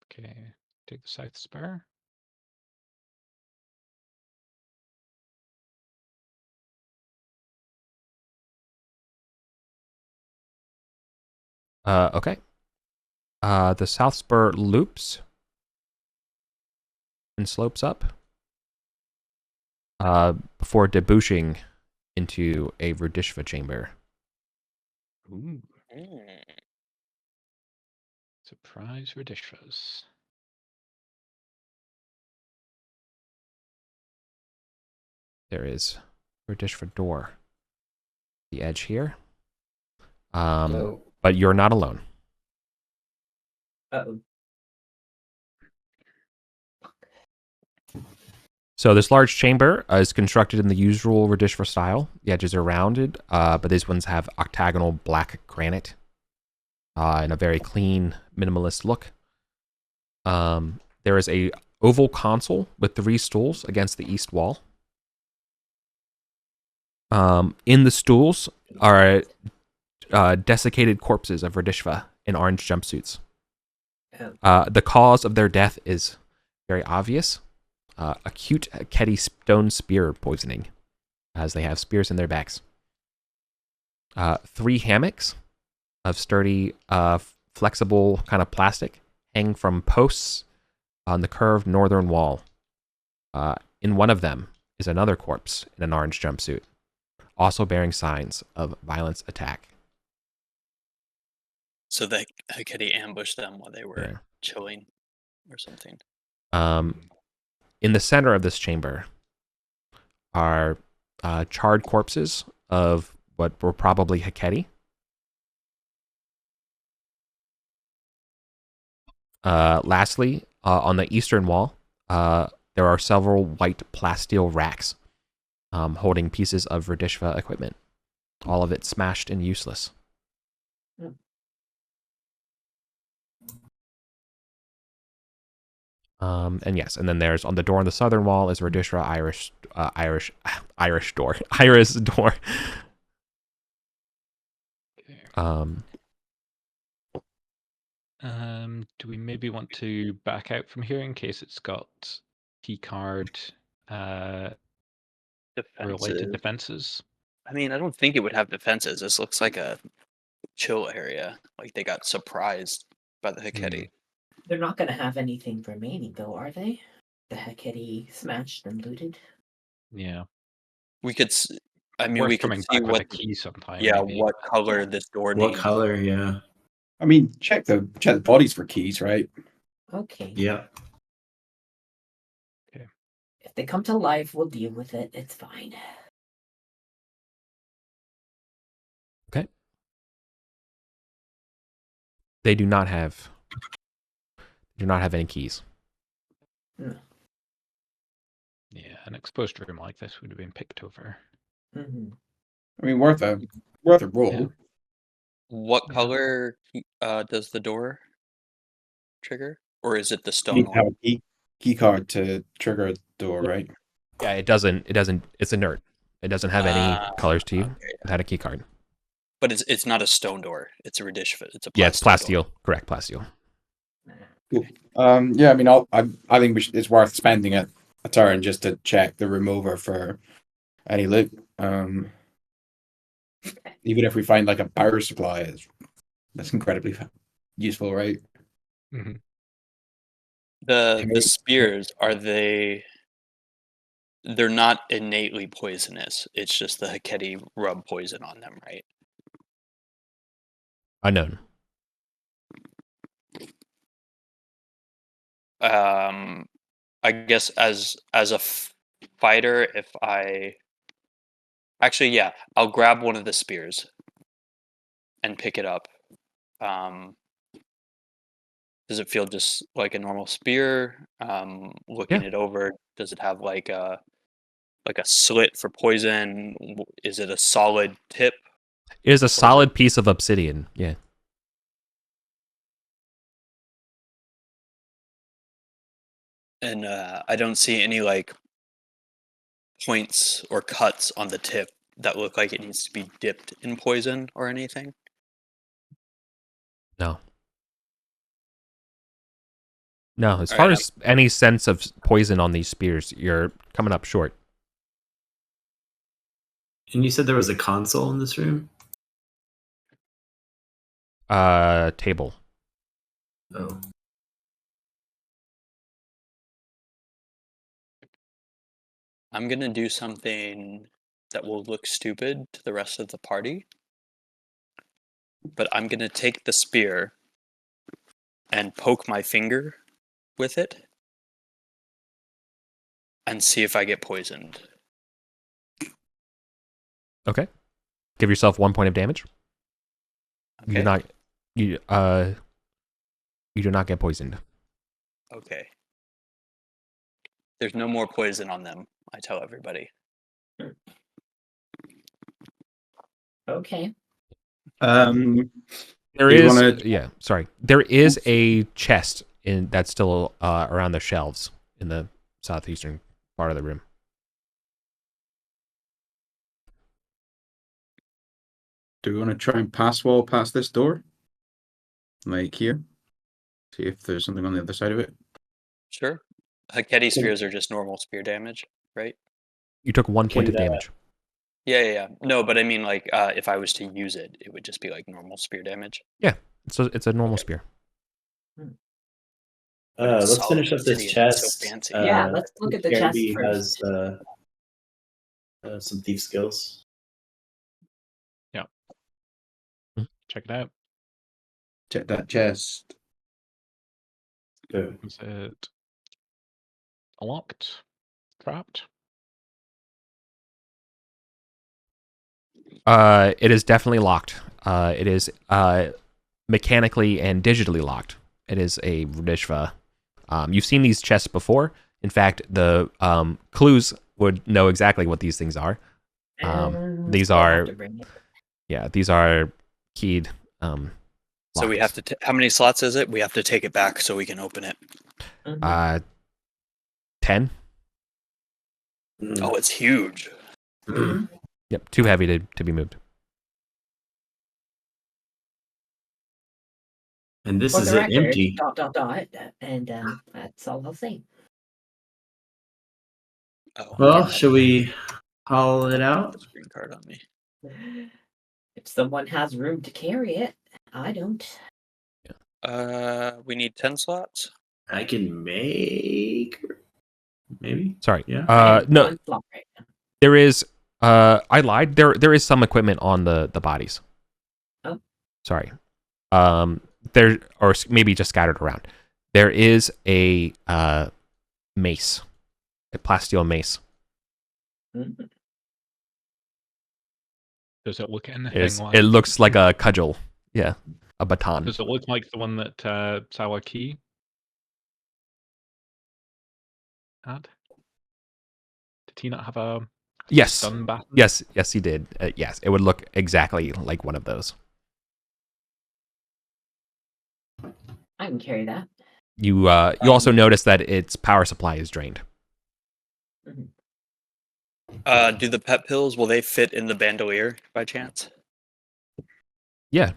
S7: Okay, take the south spur.
S2: Okay. The south spur loops and slopes up before debouching into a Rudishva chamber.
S7: Ooh,
S6: Mm.
S7: surprise Radishvas.
S2: There is Rudishva door. The edge here.
S5: so
S2: But you're not alone.
S3: Uh-oh.
S2: So this large chamber is constructed in the usual Radishva style. The edges are rounded, but these ones have octagonal black granite and a very clean, minimalist look. There is a oval console with 3 stools against the east wall. In the stools are desiccated corpses of Radishva in orange jumpsuits. The cause of their death is very obvious. Acute Kedi stone spear poisoning, as they have spears in their backs. 3 hammocks of sturdy, flexible kind of plastic hang from posts on the curved northern wall. In one of them is another corpse in an orange jumpsuit, also bearing signs of violence attack.
S6: So that Hecate ambushed them while they were
S2: Yeah.
S6: chilling or something.
S2: In the center of this chamber are charred corpses of what were probably Hecate. Lastly, on the eastern wall, there are several white plasteel racks holding pieces of Radishva equipment. All of it smashed and useless. And yes, and then there's on the door on the southern wall is Radishva Irish door. Iris door.
S7: Do we maybe want to back out from here in case it's got key card related defenses?
S6: I mean, I don't think it would have defenses. This looks like a chill area. Like they got surprised by the Hecate.
S3: They're not going to have anything remaining, though, are they? The Hecate smashed and looted.
S7: Yeah.
S6: We could. I mean, we could see what
S7: key sometime.
S6: Yeah,
S7: maybe.
S6: what color this door
S5: What
S6: needs.
S5: color? Yeah.
S4: I mean, check the bodies for keys, right?
S3: Okay.
S5: Yeah.
S7: Okay.
S3: If they come to life, we'll deal with it. It's fine.
S2: Okay. They do not have any keys.
S3: No.
S7: Yeah, an exposed room like this would have been picked over.
S3: Mm-hmm.
S4: I mean, worth a roll.
S7: Yeah.
S6: What color does the door trigger, or is it the
S4: You
S6: stone
S4: need to have
S6: one?
S4: a key card to trigger a door, right?
S2: Yeah, it doesn't. It's inert. It doesn't have any colors to you.
S6: Okay.
S2: It had a key card.
S6: But it's not a stone door. It's a Radishva. It's a
S2: Yeah, it's
S6: plasteel.
S2: plasteel. Correct, plasteel.
S4: Cool. Yeah, I mean, I think it's worth spending a turn just to check the remover for any loot. Even if we find like a power supply, that's incredibly useful, right?
S7: Mm-hmm.
S6: The spears, are they? They're not innately poisonous. It's just the Hecate rub poison on them, right?
S2: Unknown.
S6: I guess as a fighter, if I actually, yeah, I'll grab one of the spears and pick it up. Does it feel just like a normal spear? Looking it over, does it have like a slit for poison? Is it a solid tip?
S2: It is a solid piece of obsidian. Yeah.
S6: And I don't see any like points or cuts on the tip that look like it needs to be dipped in poison or anything.
S2: No. No, as far as any sense of poison on these spears, you're coming up short.
S5: And you said there was a console in this room?
S2: Table.
S5: Oh.
S6: I'm gonna do something that will look stupid to the rest of the party. But I'm gonna take the spear and poke my finger with it and see if I get poisoned.
S2: Okay. Give yourself 1 point of damage.
S6: Okay.
S2: You do not get poisoned.
S6: Okay. There's no more poison on them, I tell everybody.
S3: Okay.
S2: There is a chest that's still around the shelves in the southeastern part of the room.
S4: Do we want to try and pass wall past this door? Like here? See if there's something on the other side of it.
S6: Sure. Hecate spears are just normal spear damage, right?
S2: You took 1 point of damage.
S6: Yeah. No, but I mean, like, if I was to use it, it would just be like normal spear damage.
S2: Yeah, it's a normal spear.
S5: Let's finish up this chest.
S6: So fancy.
S3: Yeah, let's look at the chest
S5: Caribbean
S3: first.
S5: has some thief skills.
S7: Check it out.
S4: Check that chest.
S5: Go.
S7: Is it locked? Trapped?
S2: It is definitely locked. It is mechanically and digitally locked. It is a Radishva. You've seen these chests before. In fact, the clues would know exactly what these things are. These
S3: We'll have
S2: are
S3: to bring it.
S2: these are keyed.
S6: So we have to. How many slots is it? We have to take it back so we can open it.
S2: 10.
S6: Oh, it's huge.
S2: Yep, too heavy to be moved.
S5: And this
S3: For
S5: is
S3: the
S5: it
S3: record,
S5: empty. ...
S3: And that's all I'll say.
S6: Oh,
S5: Well, should we haul it out?
S6: Screen card on me.
S3: If someone has room to carry it, I don't.
S6: We need 10 slots.
S5: I can make maybe.
S2: Sorry.
S5: Yeah.
S2: No.
S3: One slot right now.
S2: There is. I lied. There is some equipment on the bodies.
S3: Oh.
S2: Sorry. There, or maybe just scattered around. There is a mace, a plasteel mace.
S3: Mm-hmm.
S7: Does it look anything like?
S2: It looks like a cudgel. Yeah, a baton.
S7: Does it look like the one that Sawaki had? Did he not have a stun baton?
S2: Yes, he did. Yes, it would look exactly like one of those.
S3: I can carry that.
S2: You also notice that its power supply is drained.
S6: Do the pet pills, will they fit in the bandolier by chance?
S2: Yeah.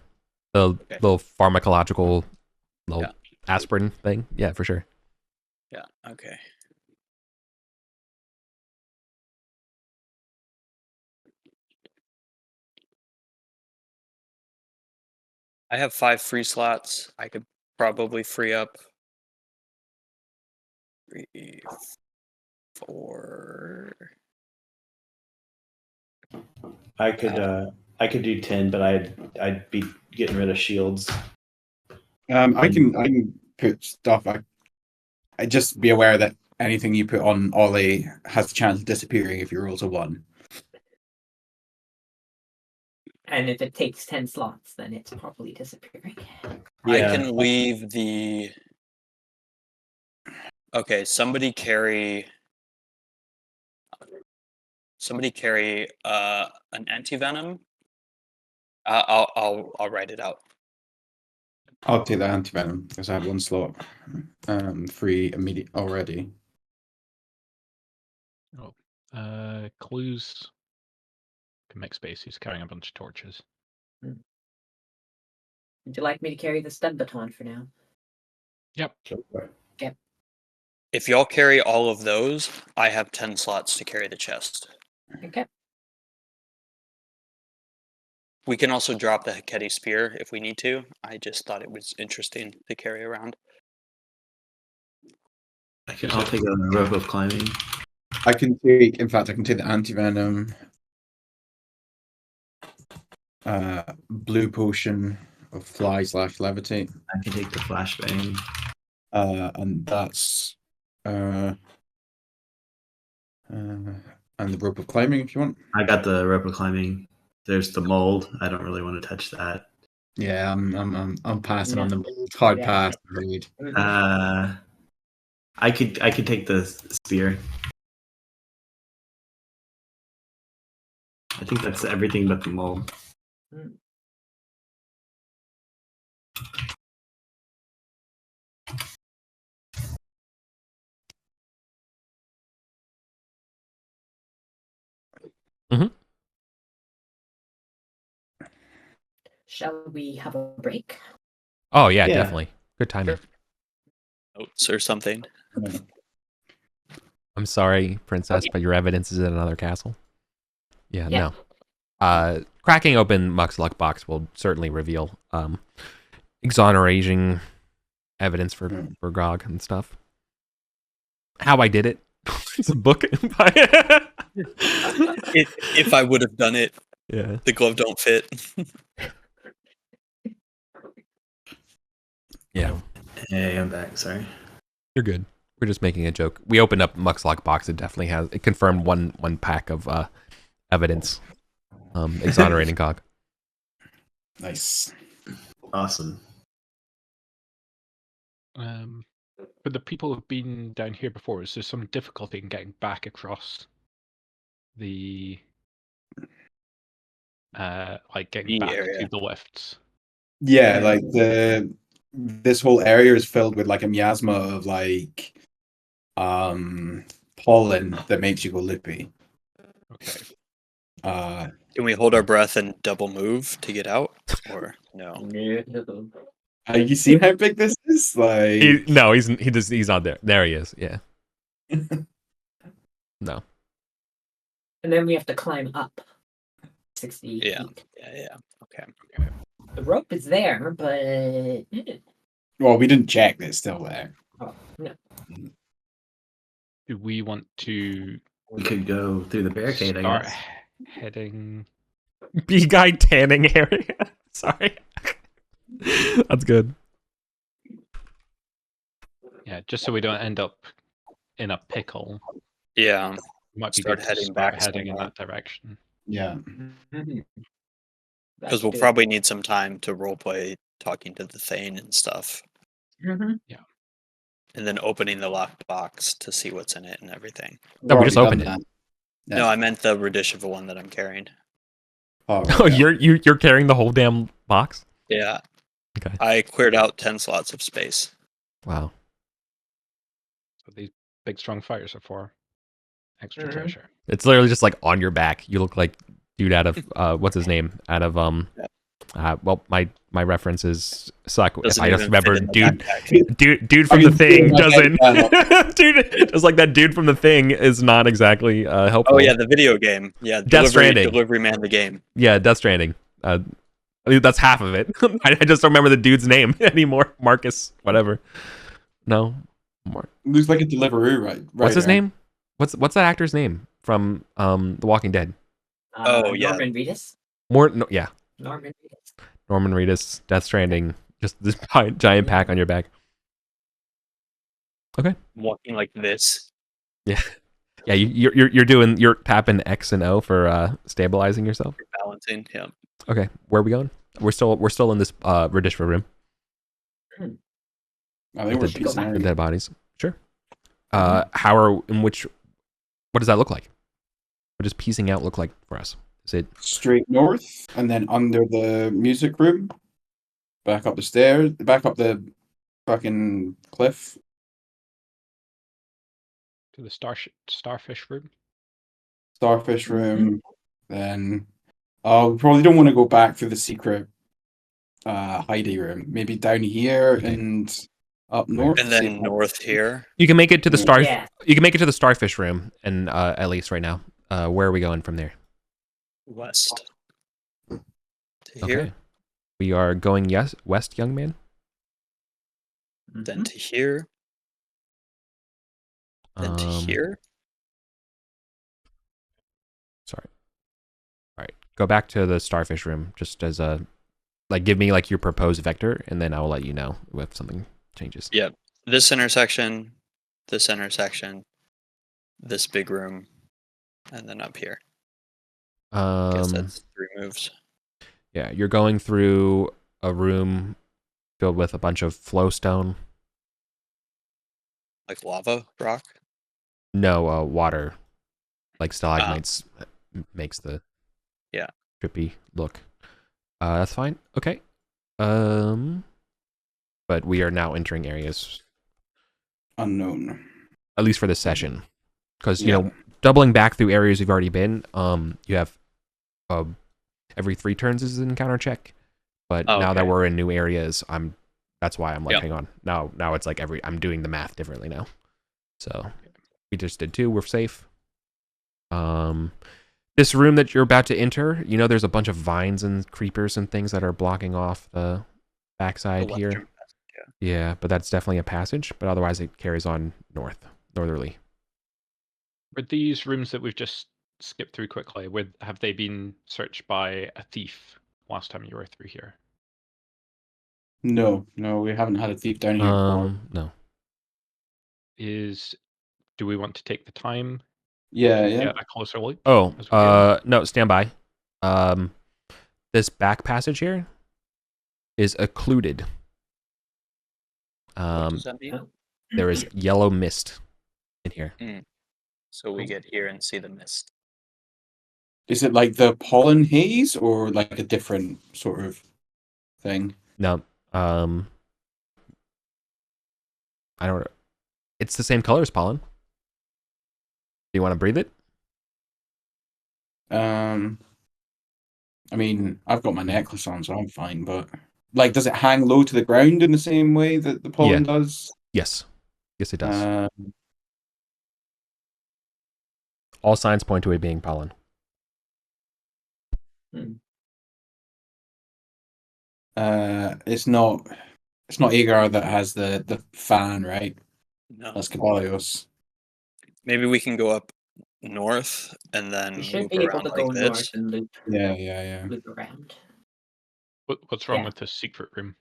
S2: The little pharmacological aspirin thing. Yeah, for sure.
S6: Yeah, okay. I have 5 free slots. I could probably free up 3, 4.
S5: I could do 10, but I'd be getting rid of shields.
S4: I can put stuff. I just be aware that anything you put on Ollie has the chance of disappearing if you roll a 1.
S3: And if it takes 10 slots, then it's probably disappearing.
S6: Yeah. I can leave the. Okay, somebody carry an anti-venom. I'll write it out.
S4: I'll take the anti-venom because I have 1 slot free immediate already.
S7: Oh, clues can make space. He's carrying a bunch of torches.
S3: Would you like me to carry the stun baton for now?
S7: Yep.
S3: Yep.
S6: If y'all carry all of those, I have 10 slots to carry the chest.
S3: Okay.
S6: We can also drop the Heketi spear if we need to. I just thought it was interesting to carry around.
S5: I'll take a rope of climbing.
S4: I can take the anti-venom, blue potion of fly/levitate.
S5: I can take the flashbang.
S4: And that's and the rope of climbing if you want.
S5: I got the rope of climbing. There's the mold. I don't really want to touch that.
S4: Yeah, I'm passing on the mold. Hard pass, agreed.
S5: I could take the spear. I think that's everything but the mold.
S3: Shall we have a break?
S2: Oh yeah, definitely. Good timing.
S6: Notes or something.
S2: I'm sorry, princess, but your evidence is in another castle. Yeah. No. Cracking open Muck's luck box will certainly reveal exonerating evidence for Grog and stuff. How I did it. It's a book.
S6: If I would have done it, the glove don't fit.
S2: Yeah.
S5: Hey, I'm back. Sorry.
S2: You're good. We're just making a joke. We opened up Muck's lock box. It definitely has. It confirmed one pack of evidence, exonerating Cog.
S4: Nice.
S5: Awesome.
S7: But the people who've been down here before, is there some difficulty in getting back across the like getting
S6: B
S7: back
S6: area.
S7: to the lifts.
S4: Yeah, like this whole area is filled with like a miasma of like pollen that makes you go loopy.
S7: Okay.
S6: Can we hold our breath and double move to get out, or no?
S3: No.
S4: Have you seen how big this is? Like,
S2: No, he's not there. There he is. Yeah. No.
S3: And then we have to climb up 60
S6: Yeah.
S3: feet.
S6: Yeah. Okay.
S3: The rope is there, but
S4: well, we didn't check that it's still there.
S3: oh, no.
S7: Do we want to
S5: We could go through the barricade, I
S7: start
S5: guess.
S7: heading?
S2: B guy tanning area. Sorry. That's good.
S7: Yeah, just so we don't end up in a pickle.
S6: Yeah.
S7: Might be
S6: Start
S7: good to
S6: heading
S7: start
S6: back
S7: heading in
S6: somewhere.
S7: that direction.
S4: Yeah.
S6: Because we'll probably need some time to roleplay talking to the Thane and stuff,
S3: Mhm.
S6: and then opening the locked box to see what's in it and everything.
S2: No, we just
S4: Already
S2: opened
S4: done
S2: it.
S4: that.
S6: No, I meant the Radisheva one that I'm carrying.
S4: Oh,
S2: Oh,
S4: yeah.
S2: you're carrying the whole damn box?
S6: Yeah.
S2: Okay.
S6: I cleared out 10 slots of space.
S2: Wow.
S7: So these big strong fires are for extra treasure.
S2: It's literally just like on your back. You look like dude out of what's his name? Out of well, my references suck. If
S6: Doesn't
S2: I just
S6: even fit
S2: remember
S6: in the backpack.
S2: dude from
S4: I mean,
S2: the thing
S4: my
S2: doesn't
S4: head
S2: dude just like that dude from the thing is not exactly helpful.
S6: Oh yeah, the video game. Yeah,
S2: Death Stranding.
S6: Delivery Man the game.
S2: Yeah, Death Stranding. I mean, that's half of it. I just don't remember the dude's name anymore. Marcus, whatever. No.
S4: Looks like a Deliveroo, right?
S2: What's his name? What's that actor's name from The Walking Dead?
S6: Oh, yeah.
S3: Norman Reedus.
S2: Yeah.
S3: Norman Reedus.
S2: Norman Reedus, Death Stranding, just this giant pack on your back. Okay.
S6: Walking like this.
S2: Yeah. Yeah, you're tapping X and O for stabilizing yourself.
S6: For balancing. Yeah.
S2: Okay, where are we going? We're still in this Radishva room.
S4: I think we're
S2: with
S4: piecing
S2: the
S4: out.
S2: dead bodies. Sure. What does that look like? What does piecing out look like for us? Is it
S4: Straight north, and then under the music room, back up the stairs, back up the fucking cliff.
S7: To the starfish room.
S4: Starfish room, then we probably don't want to go back through the secret hidey room. Maybe down here and up north.
S6: And then north here.
S2: You can make it to the star.
S3: Yeah.
S2: You can make it to the starfish room, and at least right now. Where are we going from there?
S6: West. To
S2: Okay.
S6: here.
S2: We are going west, young man.
S6: Then to here. Then to here.
S2: Sorry. All right. Go back to the starfish room, just as a give me your proposed vector, and then I will let you know if something changes.
S6: Yep. This intersection. This intersection. This big room. And then up here. I guess that's 3 moves.
S2: Yeah, you're going through a room filled with a bunch of flowstone.
S6: Like lava rock?
S2: No, water. Like stalagmites makes the trippy look. That's fine. Okay. But we are now entering areas
S4: Unknown.
S2: at least for this session, because you know, doubling back through areas you've already been. You have every 3 turns is an encounter check, but now that we're in new areas, that's why I'm like, hang on. Now it's like I'm doing the math differently now. So we just did 2. We're safe. This room that you're about to enter, you know, there's a bunch of vines and creepers and things that are blocking off the backside
S6: The
S2: here.
S6: western passage,
S2: Yeah, but that's definitely a passage. But otherwise, it carries on northerly.
S7: Were these rooms that we've just skipped through quickly, have they been searched by a thief last time you were through here?
S4: No, we haven't had a thief down here before.
S2: No.
S7: Do we want to take the time
S4: Yeah.
S7: get a closer look?
S2: Oh,
S7: as we go?
S2: no, stand by. This back passage here is occluded.
S6: What does that mean?
S2: There is yellow mist in here.
S6: So we get here and see the mist.
S4: Is it like the pollen haze or like a different sort of thing?
S2: No. I don't. It's the same color as pollen. Do you want to breathe it?
S4: I mean, I've got my necklace on, so I'm fine. But like, does it hang low to the ground in the same way that the pollen does?
S2: Yes. Yes, it does. All signs point to it being pollen.
S4: It's not Agar that has the fan, right?
S6: No.
S4: That's Cabalios.
S6: Maybe we can go up north and then
S3: We should
S6: loop
S3: be able
S6: around
S3: to
S6: like
S3: go north
S6: this.
S3: and loop
S4: Yeah.
S3: loop around.
S7: What's wrong
S3: Yeah.
S7: with the secret room?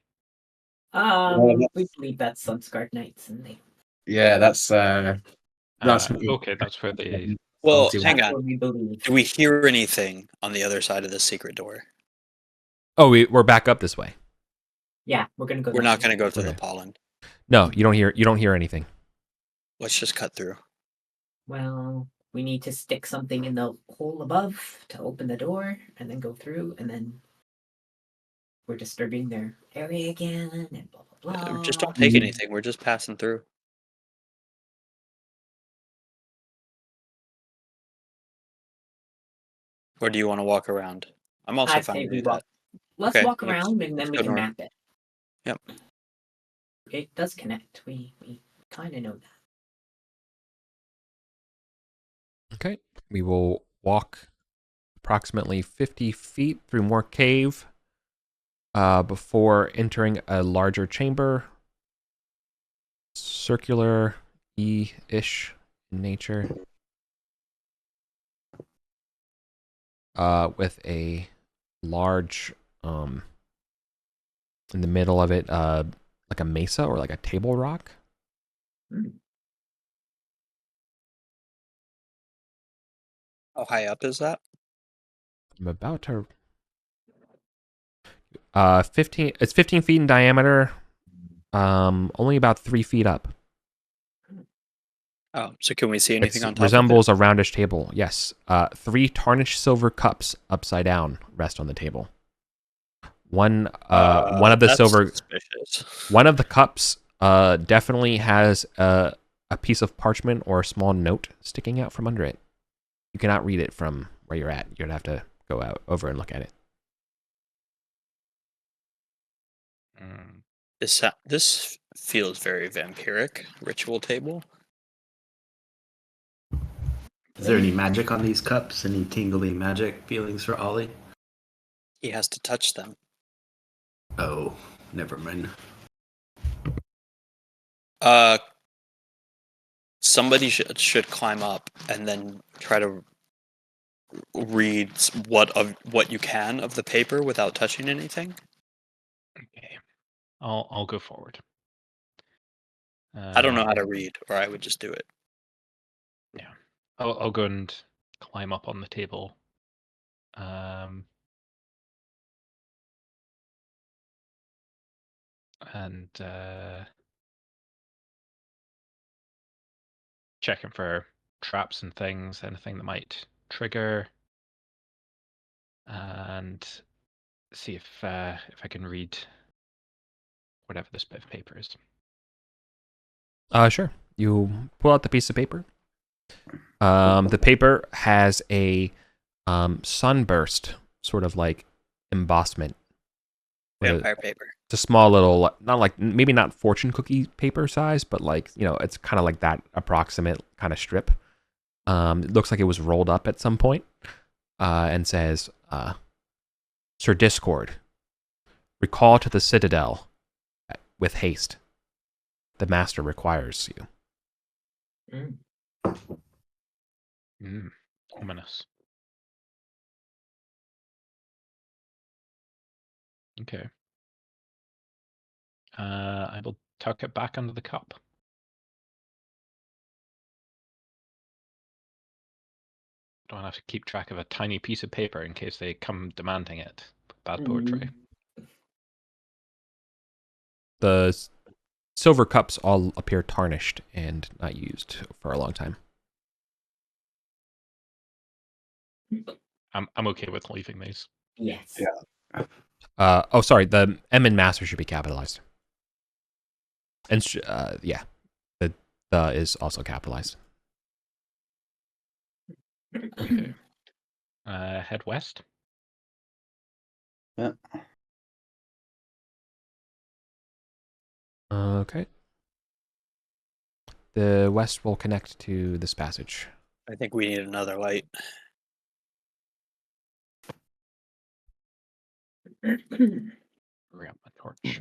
S3: We believe that's Sunscarred Knights, and they.
S4: Yeah, that's
S7: Okay, that's where they.
S6: Well,
S5: Fancy
S6: hang
S3: That's
S6: on.
S3: what we believe.
S6: Do we hear anything on the other side of the secret door?
S2: Oh, we're back up this way.
S3: Yeah, we're gonna go.
S6: We're
S3: that
S6: not
S3: way.
S6: going to go through the
S2: Okay.
S6: pollen.
S2: No, you don't hear anything.
S6: Let's just cut through.
S3: Well, we need to stick something in the hole above to open the door, and then go through, and then we're disturbing their area again, and blah blah blah.
S6: Just don't take anything. We're just passing through. Or do you want to walk around? I'm also
S3: I'd
S6: fine
S3: say
S6: to
S3: we
S6: do that.
S3: walk. Let's
S6: Okay,
S3: walk
S6: let's-
S3: around, and then
S6: let's
S3: we
S6: go
S3: can
S6: north.
S3: map it.
S6: Yep.
S3: It does connect. We kind of know that.
S2: Okay. We will walk approximately 50 feet through more cave before entering a larger chamber. Circular ish in nature. With a large in the middle of it, like a mesa or like a table rock.
S6: How high up is that?
S2: I'm about to 15 it's 15 feet in diameter, only about 3 feet up.
S6: Oh, so can we see anything on
S2: It
S6: top
S2: resembles
S6: of
S2: a roundish table. Yes. 3 tarnished silver cups upside down rest on the table. One of the
S6: that's
S2: silver
S6: suspicious.
S2: one of the cups definitely has a piece of parchment or a small note sticking out from under it. You cannot read it from where you're at. You'd have to go out over and look at it.
S6: This feels very vampiric. Ritual table.
S5: Is there any magic on these cups? Any tingly magic feelings for Ollie?
S6: He has to touch them.
S5: Oh, never mind.
S6: Somebody should climb up and then try to read what you can of the paper without touching anything.
S7: Okay, I'll go forward.
S6: I don't know how to read, or I would just do it.
S7: Yeah, I'll go and climb up on the table. And checking for traps and things, anything that might trigger, and see if I can read whatever this bit of paper is.
S2: Sure. You pull out the piece of paper. The paper has a sunburst sort of like embossment.
S6: Vampire paper.
S2: It's a small little, not like, maybe not fortune cookie paper size, but like, it's kind of like that approximate kind of strip. It looks like it was rolled up at some point, and says, Sir Discord, recall to the Citadel with haste. The master requires you.
S7: Ominous. Okay. I will tuck it back under the cup. Don't have to keep track of a tiny piece of paper in case they come demanding it. Bad poetry.
S2: The silver cups all appear tarnished and not used for a long time.
S7: I'm okay with leaving these.
S3: Yes.
S4: Yeah.
S2: Oh, sorry. The M in master should be capitalized. And yeah, the is also capitalized.
S7: Okay. Head west.
S4: Yeah.
S2: Okay. The west will connect to this passage.
S6: I think we need another light.
S7: Bring up my torch.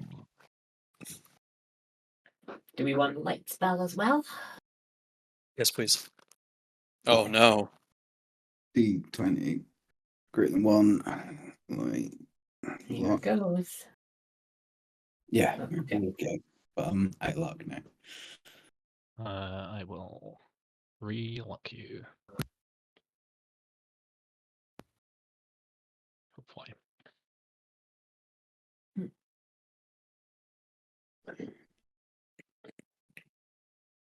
S3: Do we want light spell as well?
S6: Yes, please. Oh no.
S4: D20 greater than 1. Like,
S3: Here it goes.
S4: yeah,
S3: Okay.
S4: okay. But I luck now.
S7: I will re-lock you. Hopefully.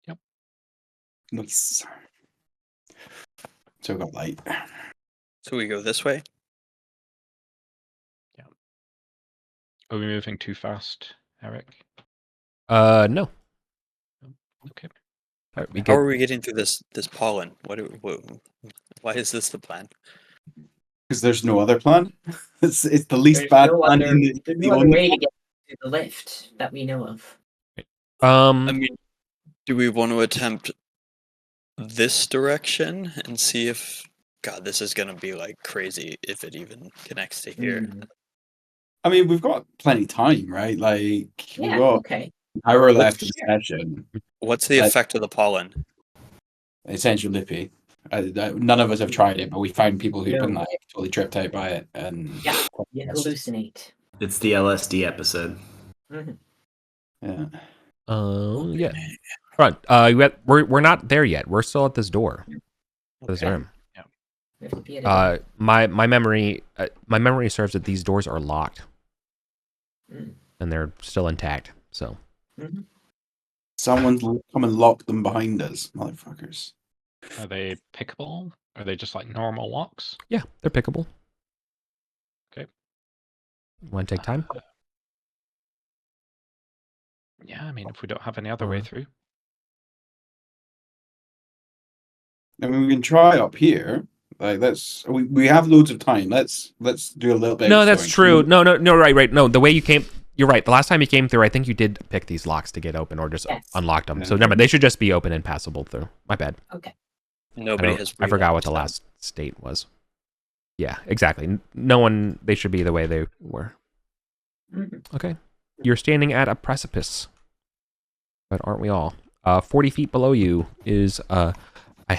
S7: Yep.
S4: Nice. So we got light.
S6: So we go this way?
S7: Are we moving too fast, Eric?
S2: No.
S7: Okay.
S2: All right, we
S6: How
S2: get,
S6: are we getting through this pollen? Why is this the plan?
S4: Because there's no other plan. It's the least
S3: There's
S4: bad
S3: no
S4: plan
S3: other,
S4: in the,
S3: there's
S4: the
S3: no other
S4: only
S3: way to
S4: one.
S3: get to the lift that we know of.
S6: I mean, do we want to attempt this direction and see if... God, this is going to be like crazy if it even connects to here.
S3: Mm.
S4: I mean, we've got plenty of time, right? Like, we've
S3: Yeah,
S4: got
S3: okay.
S4: an hour
S6: Let's
S4: left of the
S3: share.
S4: session.
S6: What's the
S4: Like-
S6: effect of the pollen?
S4: Essential lippy. None of us have tried it, but we found people who've been
S3: No.
S4: like totally tripped out by it. And
S3: Yeah. You hallucinate.
S5: It's the LSD episode.
S3: Mhm.
S4: yeah.
S2: yeah. Front. We're not there yet. We're still at this door. This
S6: Okay.
S2: room.
S3: We have to be at a
S2: My memory serves that these doors are locked
S3: Mm.
S2: and they're still intact. So
S3: Mhm.
S4: Someone's come and locked them behind us, motherfuckers.
S7: Are they pickable? Are they just like normal locks?
S2: yeah, they're pickable.
S7: Okay.
S2: Want to take time?
S7: Yeah, I mean, if we don't have any other way through.
S4: I mean, we can try up here. Like, we have loads of time. Let's do a little bit.
S2: No,
S4: of
S2: that's
S4: exploring.
S2: true. No, right. No, the way you came, you're right. The last time you came through, I think you did pick these locks to get open or just
S3: Yes.
S2: unlocked them.
S4: Yeah.
S2: So remember, they should just be open and passable through. My bad.
S3: Okay.
S6: Nobody has...
S2: I forgot what the
S6: relapsed
S2: last state was. Yeah, exactly. No one, they should be the way they were.
S3: Mhm.
S2: Okay. You're standing at a precipice. But aren't we all? 40 feet below you is a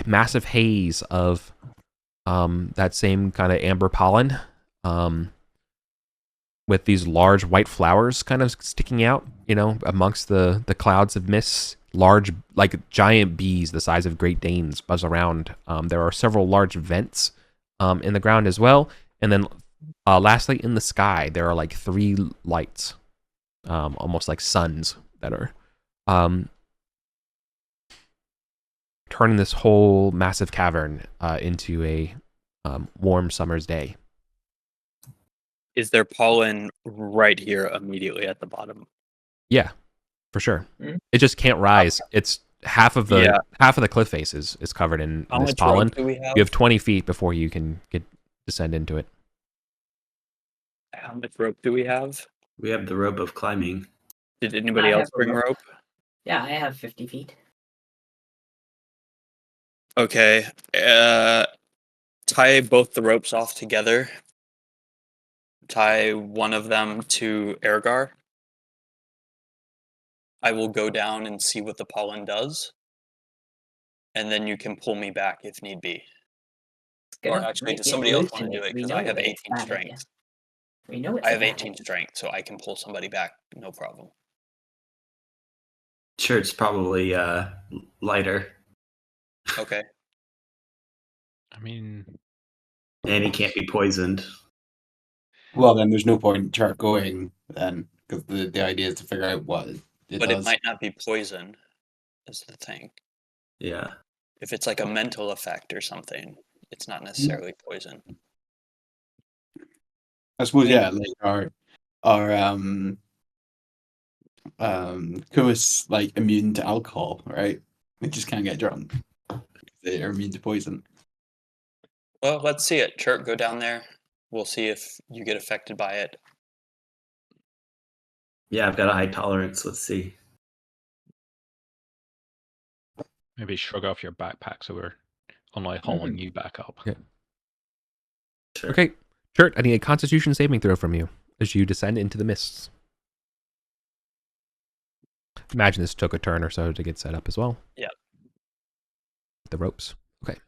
S2: massive haze of that same kind of amber pollen with these large white flowers kind of sticking out, amongst the clouds of mist. Large, like giant bees the size of Great Danes buzz around. There are several large vents in the ground as well. And then lastly, in the sky, there are like 3 lights, almost like suns that are turning this whole massive cavern into a warm summer's day.
S6: Is there pollen right here immediately at the bottom?
S2: Yeah, for sure.
S3: Mm.
S2: It just can't rise. It's half of the
S6: Yeah.
S2: cliff face is covered in
S6: How
S2: this
S6: much
S2: pollen.
S6: rope do we have?
S2: You have 20 feet before you can descend into it.
S6: How much rope do we have?
S5: We have the rope of climbing.
S6: Did anybody
S3: I
S6: else
S3: have a
S6: bring
S3: rope.
S6: rope?
S3: Yeah, I have 50 feet.
S6: Okay. Tie both the ropes off together. Tie one of them to Ergar. I will go down and see what the pollen does. And then you can pull me back if need be.
S3: It's gonna
S6: Or actually,
S3: make
S6: does
S3: you
S6: somebody else want to do
S3: hallucinate.
S6: it?
S3: We
S6: Because
S3: know
S6: I have
S3: that
S6: 18
S3: it's bad idea.
S6: strength.
S3: We know it's
S6: I
S3: a
S6: have
S3: bad
S6: 18
S3: idea.
S6: strength, so I can pull somebody back, no problem.
S5: Sure, it's probably lighter,
S6: Okay.
S7: I mean,
S5: and he can't be poisoned.
S4: Well, then there's no point in chart going then, because the idea is to figure out what it
S6: But
S4: does.
S6: it might not be poison, is the thing.
S5: Yeah.
S6: If it's like a mental effect or something, it's not necessarily poison.
S4: I suppose, yeah, like our Kuma's like immune to alcohol, right? They just can't get drunk. They are immune to poison.
S6: Well, let's see it. Chirp, go down there. We'll see if you get affected by it.
S5: Yeah, I've got a high tolerance. Let's see.
S7: Maybe shrug off your backpack so we're only hauling you back up.
S2: Yeah.
S5: Sure.
S2: Okay, Chert, I need a Constitution saving throw from you as you descend into the mists. Imagine this took a turn or so to get set up as well.
S6: Yeah.
S2: The ropes. Okay.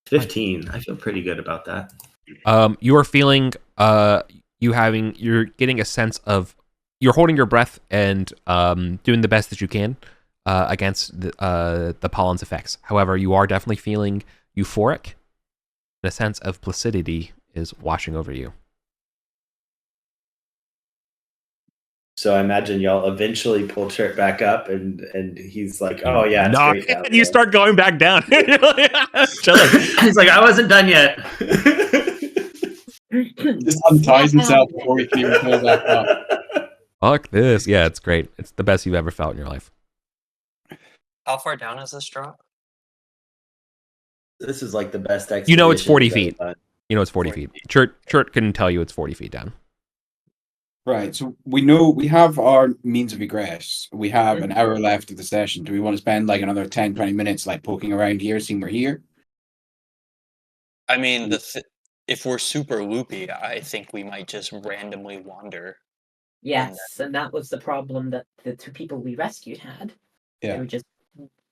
S5: 15. I feel pretty good about that.
S2: You are feeling you're getting a sense of you're holding your breath and doing the best that you can against the pollen's effects. However, you are definitely feeling euphoric, and a sense of placidity is washing over you.
S5: So I imagine y'all eventually pull Chert back up, and he's like, "Oh yeah, it's great." Down
S2: You
S5: there."
S2: start going back down. Chilling.
S5: He's like, "I wasn't done yet."
S4: Just unties himself before we can even pull back up.
S2: Fuck this. Yeah, it's great. It's the best you've ever felt in your life.
S6: How far down is this drop?
S5: This is like the best expedition.
S2: You know it's 40
S5: we've ever
S2: feet.
S5: done.
S2: You know it's 40 feet. Chert can tell you it's 40 feet down.
S4: Right, so we know we have our means of egress. We have an hour left of the session. Do we want to spend like another 10, 20 minutes like poking around here, seeing we're here?
S6: I mean, if we're super loopy, I think we might just randomly wander.
S3: Yes, and that was the problem that the two people we rescued had. They
S4: Yeah.
S3: were just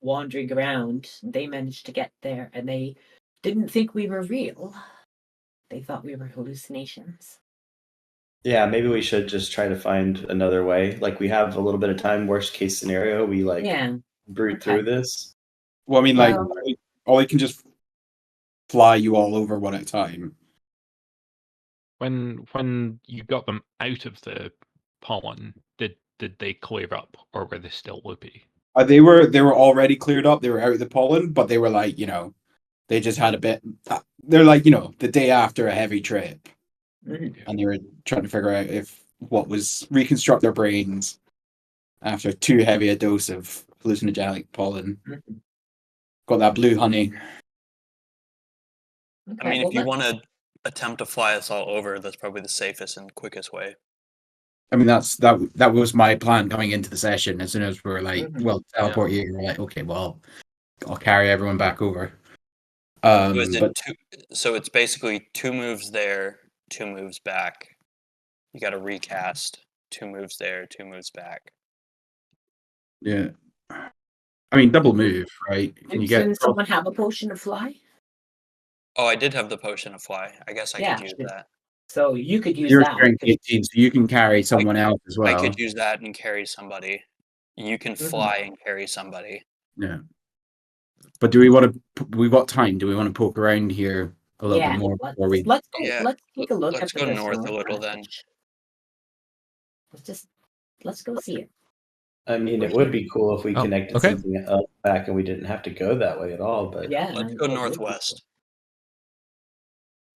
S3: wandering around. They managed to get there, and they didn't think we were real. They thought we were hallucinations.
S5: Yeah, maybe we should just try to find another way. Like we have a little bit of time. Worst case scenario, we like brute through this.
S4: Well, I mean, like, or I can just fly you all over one at a time.
S7: When you got them out of the pollen, did they clear up, or were they still loopy?
S4: They were already cleared up. They were out of the pollen, but they were like, they just had a bit. They're like, the day after a heavy trip, and they were trying to figure out if what was reconstruct their brains after too heavy a dose of hallucinogenic pollen. Got that blue honey.
S6: I mean, if you want to attempt to fly us all over, that's probably the safest and quickest way.
S4: I mean, that was my plan going into the session. As soon as we were like, well, teleport you, we're like, okay, well, I'll carry everyone back over.
S6: So it's basically 2 moves there, 2 moves back. You got to recast 2 moves there, 2 moves back.
S4: Yeah. I mean, double move, right? Can you
S3: Didn't someone have a potion to fly?
S6: Oh, I did have the potion of fly. I guess I could use that.
S3: So you could use
S4: You're
S3: that.
S4: strength 18, so you can carry someone else as well.
S6: I could use that and carry somebody. You can fly and carry somebody.
S4: Yeah. But do we want to? We've got time. Do we want to poke around here a little bit more before we?
S3: Let's take a look.
S6: Let's go north a little then.
S3: Let's go see it.
S5: I mean, it would be cool if we connected something up back and we didn't have to go that way at all. But
S6: let's go northwest.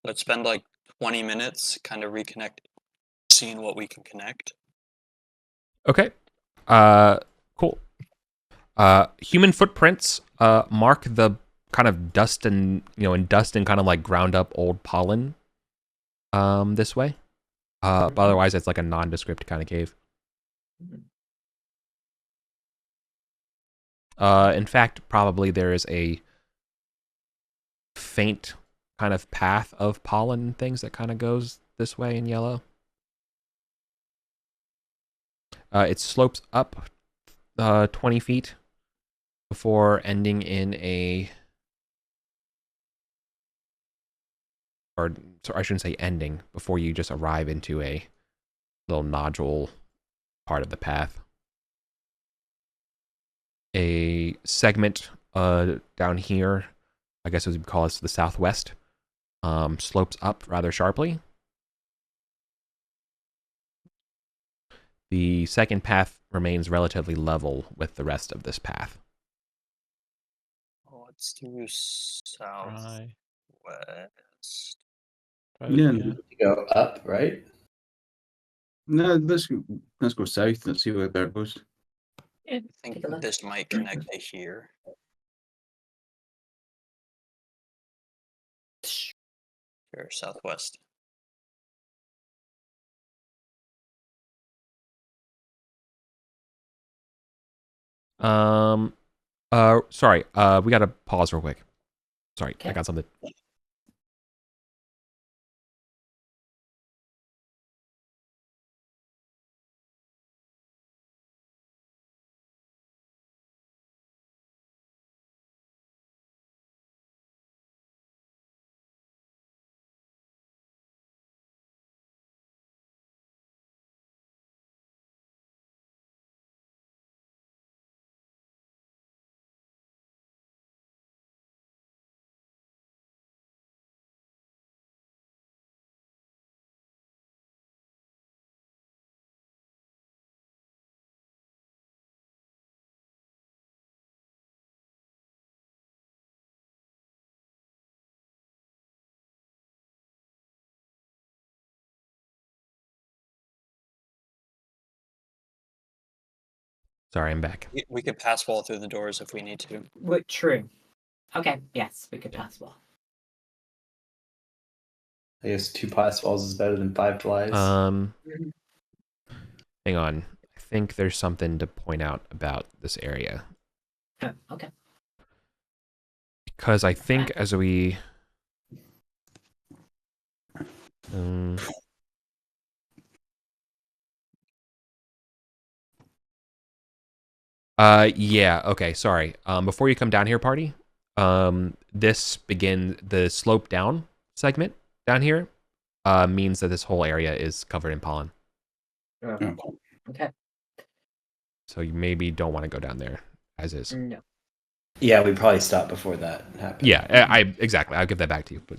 S6: Let's spend like 20 minutes kind of reconnect, seeing what we can connect.
S2: Okay. Cool. Human footprints mark the kind of dust and kind of like ground up old pollen this way. But otherwise it's like a nondescript kind of cave. In fact, probably there is a faint kind of path of pollen things that kind of goes this way in yellow. It slopes up 20 feet before ending in I shouldn't say ending, before you just arrive into a little nodule part of the path. A segment down here, I guess as we call it, to the southwest, slopes up rather sharply. The second path remains relatively level with the rest of this path.
S6: Let's do southwest.
S4: Yeah.
S5: Go up, right?
S4: No, let's go south. Let's see where that goes.
S3: Yeah,
S6: I think
S3: take a look.
S6: this might connect to here. Here, southwest.
S2: Sorry. We gotta pause real quick. Sorry, I
S3: Okay.
S2: got something. Sorry, I'm back.
S6: We could pass wall through the doors if we need to.
S3: True. Okay, yes, we could pass wall.
S5: I guess 2 pass walls is better than 5 flies.
S2: Hang on. I think there's something to point out about this area.
S3: Oh, okay.
S2: Because I think as we... yeah, okay, sorry. Before you come down here, party, this begins the slope down segment down here means that this whole area is covered in pollen.
S3: Oh, okay.
S2: So you maybe don't want to go down there as is.
S3: No.
S5: Yeah, we probably stop before that happens.
S2: Yeah, exactly. I'll give that back to you. But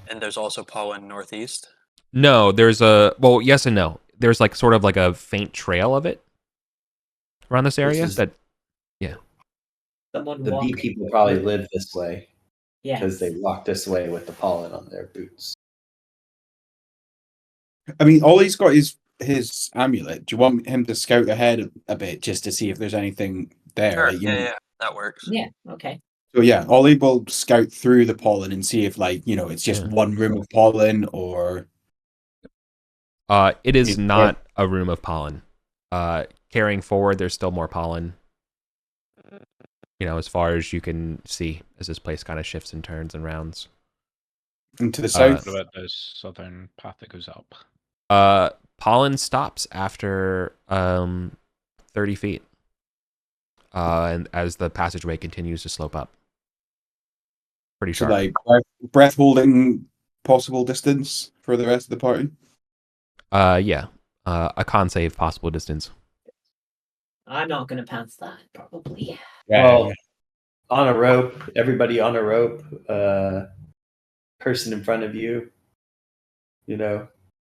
S6: And there's also pollen northeast.
S2: no, there's well, yes and no. There's like sort of like a faint trail of it around this area that
S3: Someone
S5: The
S3: walk.
S5: bee people probably live this way
S3: Yes.
S5: because they walk this way with the pollen on their boots.
S4: I mean, all he's got is his amulet. Do you want him to scout ahead a bit just to see if there's anything there?
S6: Sure,
S4: Like, you know-
S6: yeah, that works.
S3: Yeah, okay.
S4: So yeah, Ollie will scout through the pollen and see if, like, you know, it's just one room of pollen or.
S2: it is not a room of pollen. Carrying forward, there's still more pollen. You know, as far as you can see, as this place kind of shifts and turns and rounds.
S4: And to the south.
S7: What about the southern path that goes up?
S2: Pollen stops after 30 feet. And as the passageway continues to slope up. Pretty
S4: So,
S2: sharp.
S4: like, breath holding possible distance for the rest of the party?
S2: Yeah. A con save possible distance.
S3: I'm not going to pass that, probably.
S5: Well, on a rope, everybody on a rope, person in front of you, you know,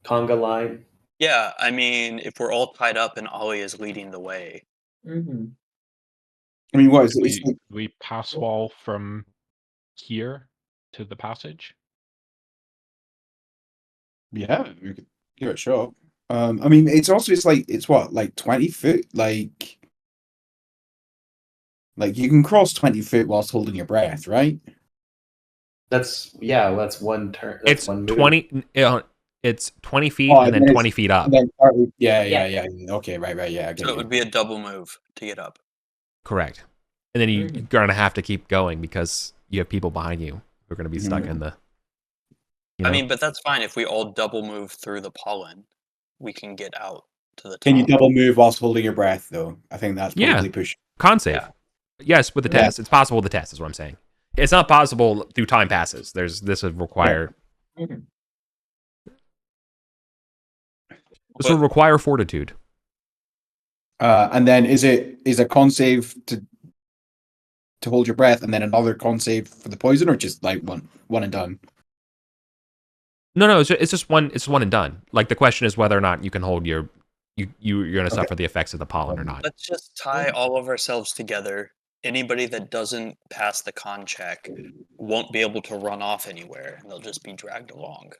S5: conga line.
S6: Yeah, I mean, if we're all tied up and Ollie is leading the way.
S3: Mm-hmm.
S4: I mean, what is it?
S7: We pass wall from here to the passage.
S4: Yeah, we could give it a shot. I mean, it's what, like 20 foot? Like you can cross 20 foot whilst holding your breath, right?
S5: That's one turn. That's
S2: It's
S5: one move.
S2: 20. It's 20 feet
S4: Oh,
S2: and then 20 feet up.
S4: And then yeah. Okay, right. Yeah, I get
S6: So it
S4: you.
S6: would be a double move to get up.
S2: Correct. And then you're gonna have to keep going because you have people behind you who are gonna be stuck in the. You know?
S6: I mean, but that's fine if we all double move through the pollen. We can get out to the top.
S4: Can you double move whilst holding your breath, though? I think that's probably pushing.
S2: Con save. Yes, with the test. It's possible with the test, is what I'm saying. It's not possible through time passes. This would require.
S3: Mm-hmm.
S2: This will require fortitude.
S4: And then is a con save to hold your breath, and then another con save for the poison, or just like one and done?
S2: No, it's just one. It's one and done. Like the question is whether or not you can hold you're going to suffer the effects of the pollen or not.
S6: Let's just tie all of ourselves together anybody that doesn't pass the con check won't be able to run off anywhere, and they'll just be dragged along.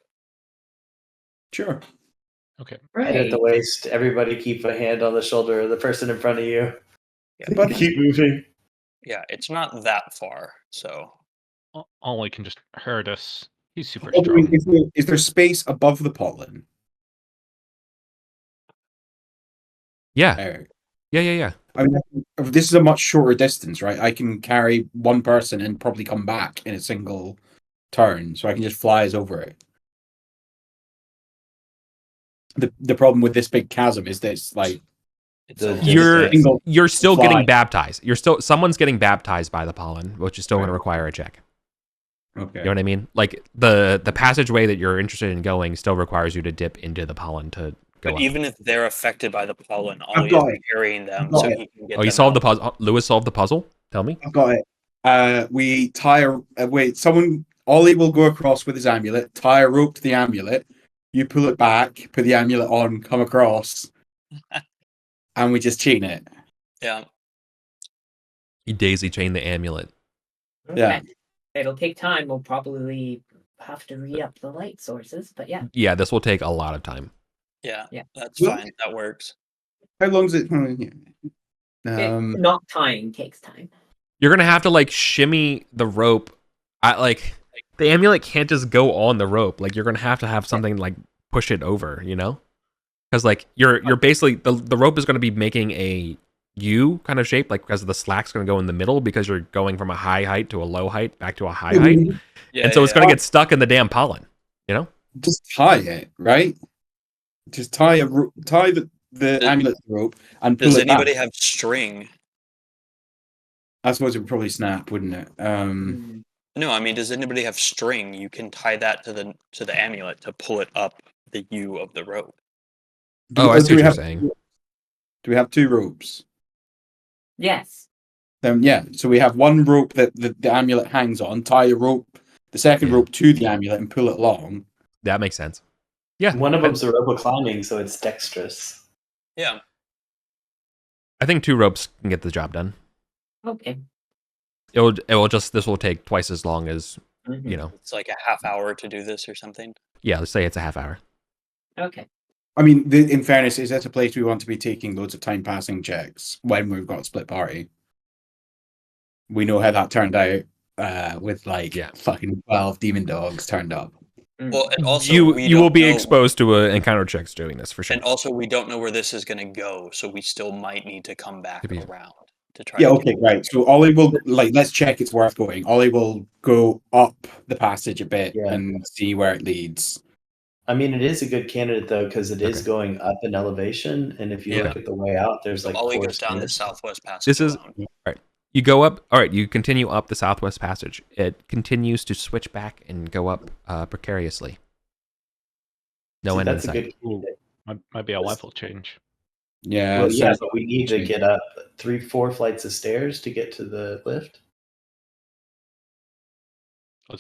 S4: Sure.
S7: Okay.
S5: Right at the waist. Everybody keep a hand on the shoulder of the person in front of you.
S6: Yeah,
S5: Keep moving.
S6: yeah, it's not that far, so
S7: Ollie can just herd us. He's super
S4: Oh,
S7: strong.
S4: is there space above the pollen?
S2: Yeah. Yeah.
S4: I mean, this is a much shorter distance, right? I can carry one person and probably come back in a single turn, so I can just fly us over it. The problem with this big chasm is that it's like
S2: you're still
S4: fly.
S2: getting baptized. Someone's getting baptized by the pollen, which is still going to require a check.
S4: Okay.
S2: You know what I mean? Like the passageway that you're interested in going still requires you to dip into the pollen to go.
S6: But even if they're affected by the pollen,
S4: I've
S6: Ollie
S4: got
S6: is
S4: it.
S6: carrying them,
S4: I've got
S6: so
S4: it.
S6: he can get.
S2: Oh, you solved the puzzle. Lewis solved the puzzle. Tell me.
S4: I've got it. We tie a wait. Someone Ollie will go across with his amulet. Tie a rope to the amulet. You pull it back. Put the amulet on. Come across. And we just chain it.
S6: Yeah.
S2: You daisy chain the amulet.
S4: Yeah.
S3: It'll take time. We'll probably have to re-up the light sources, but yeah.
S2: Yeah, this will take a lot of time.
S6: Yeah. That's
S4: Well,
S6: fine. That works.
S4: How long is it?
S3: Not tying takes time.
S2: You're gonna have to like shimmy the rope. The amulet can't just go on the rope. Like you're gonna have something like push it over. You know, because like you're basically the rope is gonna be making a U kind of shape, like because the slack's going to go in the middle because you're going from a high height to a low height back to a high height, and so it's going to get stuck in the damn pollen. You know,
S4: just tie it, right? Just tie the amulet to the rope and pull
S6: Does
S4: it
S6: anybody
S4: back.
S6: have string?
S4: I suppose it would probably snap, wouldn't it?
S6: No, I mean, does anybody have string? You can tie that to the amulet to pull it up the U of the rope.
S2: I see what you're saying.
S4: Do we have two ropes?
S3: Yes.
S4: Then yeah, so we have one rope that the amulet hangs on. Tie a rope, the second rope to the amulet, and pull it along.
S2: That makes sense. Yeah,
S5: one of them's a rope of climbing, so it's dexterous.
S6: Yeah,
S2: I think 2 ropes can get the job done.
S3: Okay.
S2: This will take twice as long as you know.
S6: It's like a half hour to do this or something.
S2: Yeah, let's say it's a half hour.
S3: Okay.
S4: I mean, in fairness, is that a place we want to be taking loads of time passing checks when we've got a split party? We know how that turned out with fucking 12 demon dogs turned up.
S6: Well, and also
S2: you will be exposed to encounter checks doing this for sure.
S6: And also, we don't know where this is going to go, so we still might need to come back around to try.
S4: Yeah. Okay. Right. So Ollie will let's check it's worth going. Ollie will go up the passage a bit and see where it leads.
S5: I mean, it is a good candidate though because it is going up in elevation, and if you look at the way out, there's like
S6: Ollie
S5: 4
S6: goes down the
S5: stairs.
S6: southwest passage.
S2: This is all right. You go up. All right. You continue up the southwest passage. It continues to switch back and go up precariously. No end in
S5: That's a
S2: sight.
S5: good candidate.
S7: Might be a level change.
S4: Yeah.
S5: Well, yeah, but we need to get up 3-4 flights of stairs to get to the lift.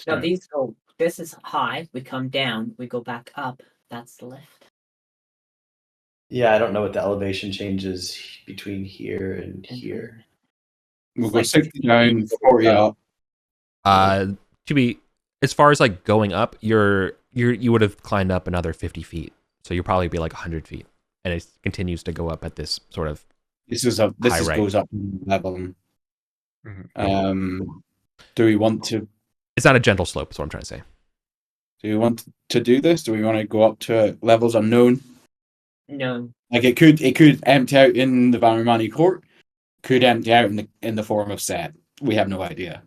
S3: No, these go. This is high. We come down. We go back up. That's the lift.
S5: Yeah, I don't know what the elevation changes between here and here.
S4: We'll go 60 down, 40 up.
S2: To be as far as like going up, you would have climbed up another 50 feet, so you'll probably be like 100 feet, and it continues to go up at this sort of.
S4: This goes up level.
S2: Mm-hmm.
S4: Do we want to?
S2: It's not a gentle slope. Is what I'm trying to say.
S4: Do we want to do this? Do we want to go up to levels unknown?
S3: No.
S4: Like it could empty out in the Varamani court. Could empty out in the form of set. We have no idea.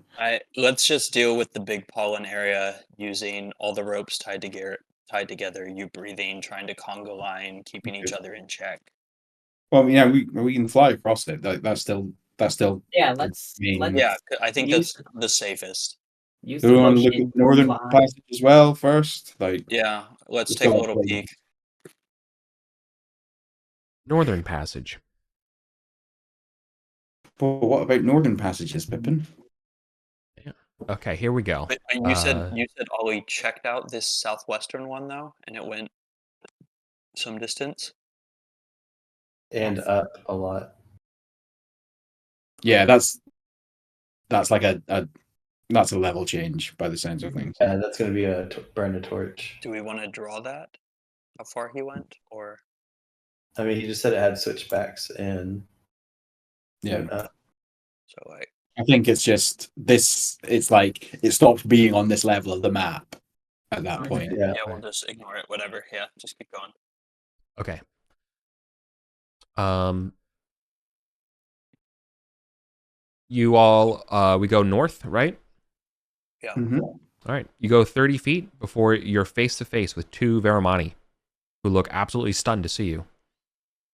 S6: Let's just deal with the big pollen area using all the ropes tied together. You breathing, trying to conga line, keeping each other in check.
S4: Well, yeah, we can fly across it. That's still.
S3: Yeah, let's.
S6: Yeah, I think that's the safest.
S4: Do we want to look at the northern passage as well first?
S6: Yeah, let's take a little peek.
S2: Northern passage.
S4: But what about northern passages, Pippin?
S2: Yeah. Okay, here we go.
S6: But you said Ollie checked out this southwestern one though, and it went some distance.
S5: And up a lot.
S4: Yeah, that's that's like a that's a level change by the sounds of things.
S5: Yeah, that's going to be a burn a torch.
S6: Do we want to draw that? How far he went, or?
S5: I mean, he just said it had switchbacks and
S4: Yeah.
S6: So
S4: I think it's just this. It's like it stopped being on this level of the map at that point.
S5: Yeah.
S6: we'll just ignore it. Whatever. Yeah, just keep going.
S2: Okay. You all, we go north, right?
S6: Yeah.
S4: Mhm.
S2: All right. You go 30 feet before you're face to face with two Veramani, who look absolutely stunned to see you.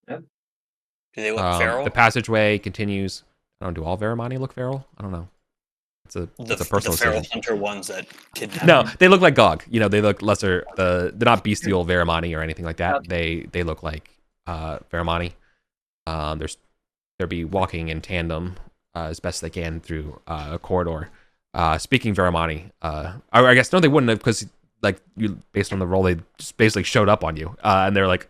S6: Do they look feral?
S2: The passageway continues. I don't know. Do all Veramani look feral? I don't know. It's a personal
S6: the feral
S2: decision.
S6: hunter ones that kidnap.
S2: No, they look like Gog. You know, they look lesser. They're not bestial Veramani or anything like that.
S3: Okay.
S2: They look like Veramani. They'll be walking in tandem as best they can through a corridor. Speaking Veramani, I guess no, they wouldn't have, because like you, based on the role, they just basically showed up on you, and they're like,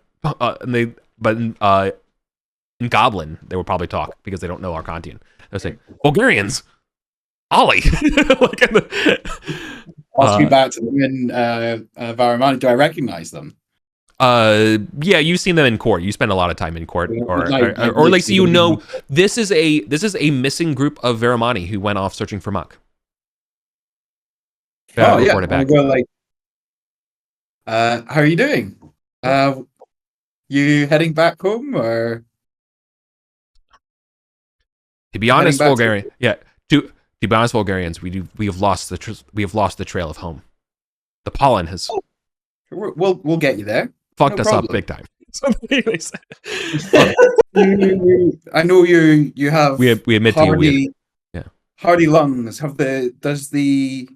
S2: in Goblin, they would probably talk because they don't know Arcantian. They'll say, Bulgarians, Ollie.
S4: Ask me back to them in Varamani. Do I recognize them?
S2: Yeah, you've seen them in court. You spend a lot of time in court, or at least you know this is a missing group of Veramani who went off searching for Muck.
S4: Oh yeah,
S2: report it back.
S4: I'll go like, how are you doing? You heading back home, or?
S2: To be honest, Vulgarian, To be honest, Vulgarians, we have lost the trail of home. The pollen has.
S4: We'll get you there.
S2: Fucked us up big time.
S4: I know you have.
S2: We admit to you.
S4: Hardy lungs. Does the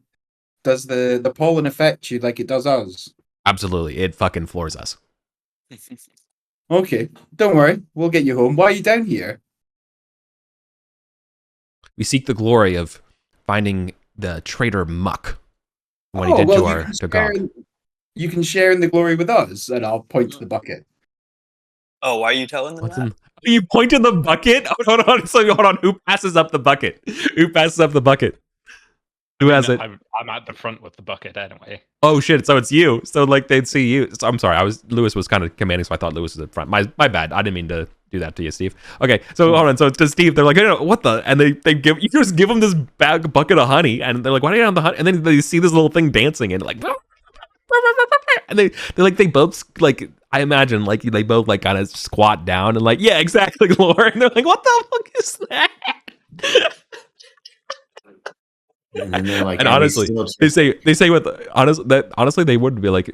S4: pollen affect you like it does us?
S2: Absolutely, it fucking floors us.
S4: Okay, don't worry. We'll get you home. Why are you down here?
S2: We seek the glory of finding the traitor Muck. What he did to God.
S4: You can share in the glory with us, and I'll point to the bucket.
S6: Oh, why are you telling them that?
S2: You point in the bucket? Hold on. Who passes up the bucket? Who passes up the bucket? Who has it?
S7: I'm at the front with the bucket anyway.
S2: Oh shit! So it's you. So like they'd see you. So, I'm sorry. Lewis was kind of commanding, so I thought Lewis was at front. My bad. I didn't mean to do that to you, Steve. Okay, so hold on. So to Steve, they're like, no, what the? And they just give him this bucket of honey, and they're like, why do you have the honey? And then they see this little thing dancing, and like, and they both like, I imagine like they both like kind of squat down and like, yeah, exactly, Laura. And they're like, what the fuck is that?
S5: And they're like,
S2: and honestly, they say honestly they would be like,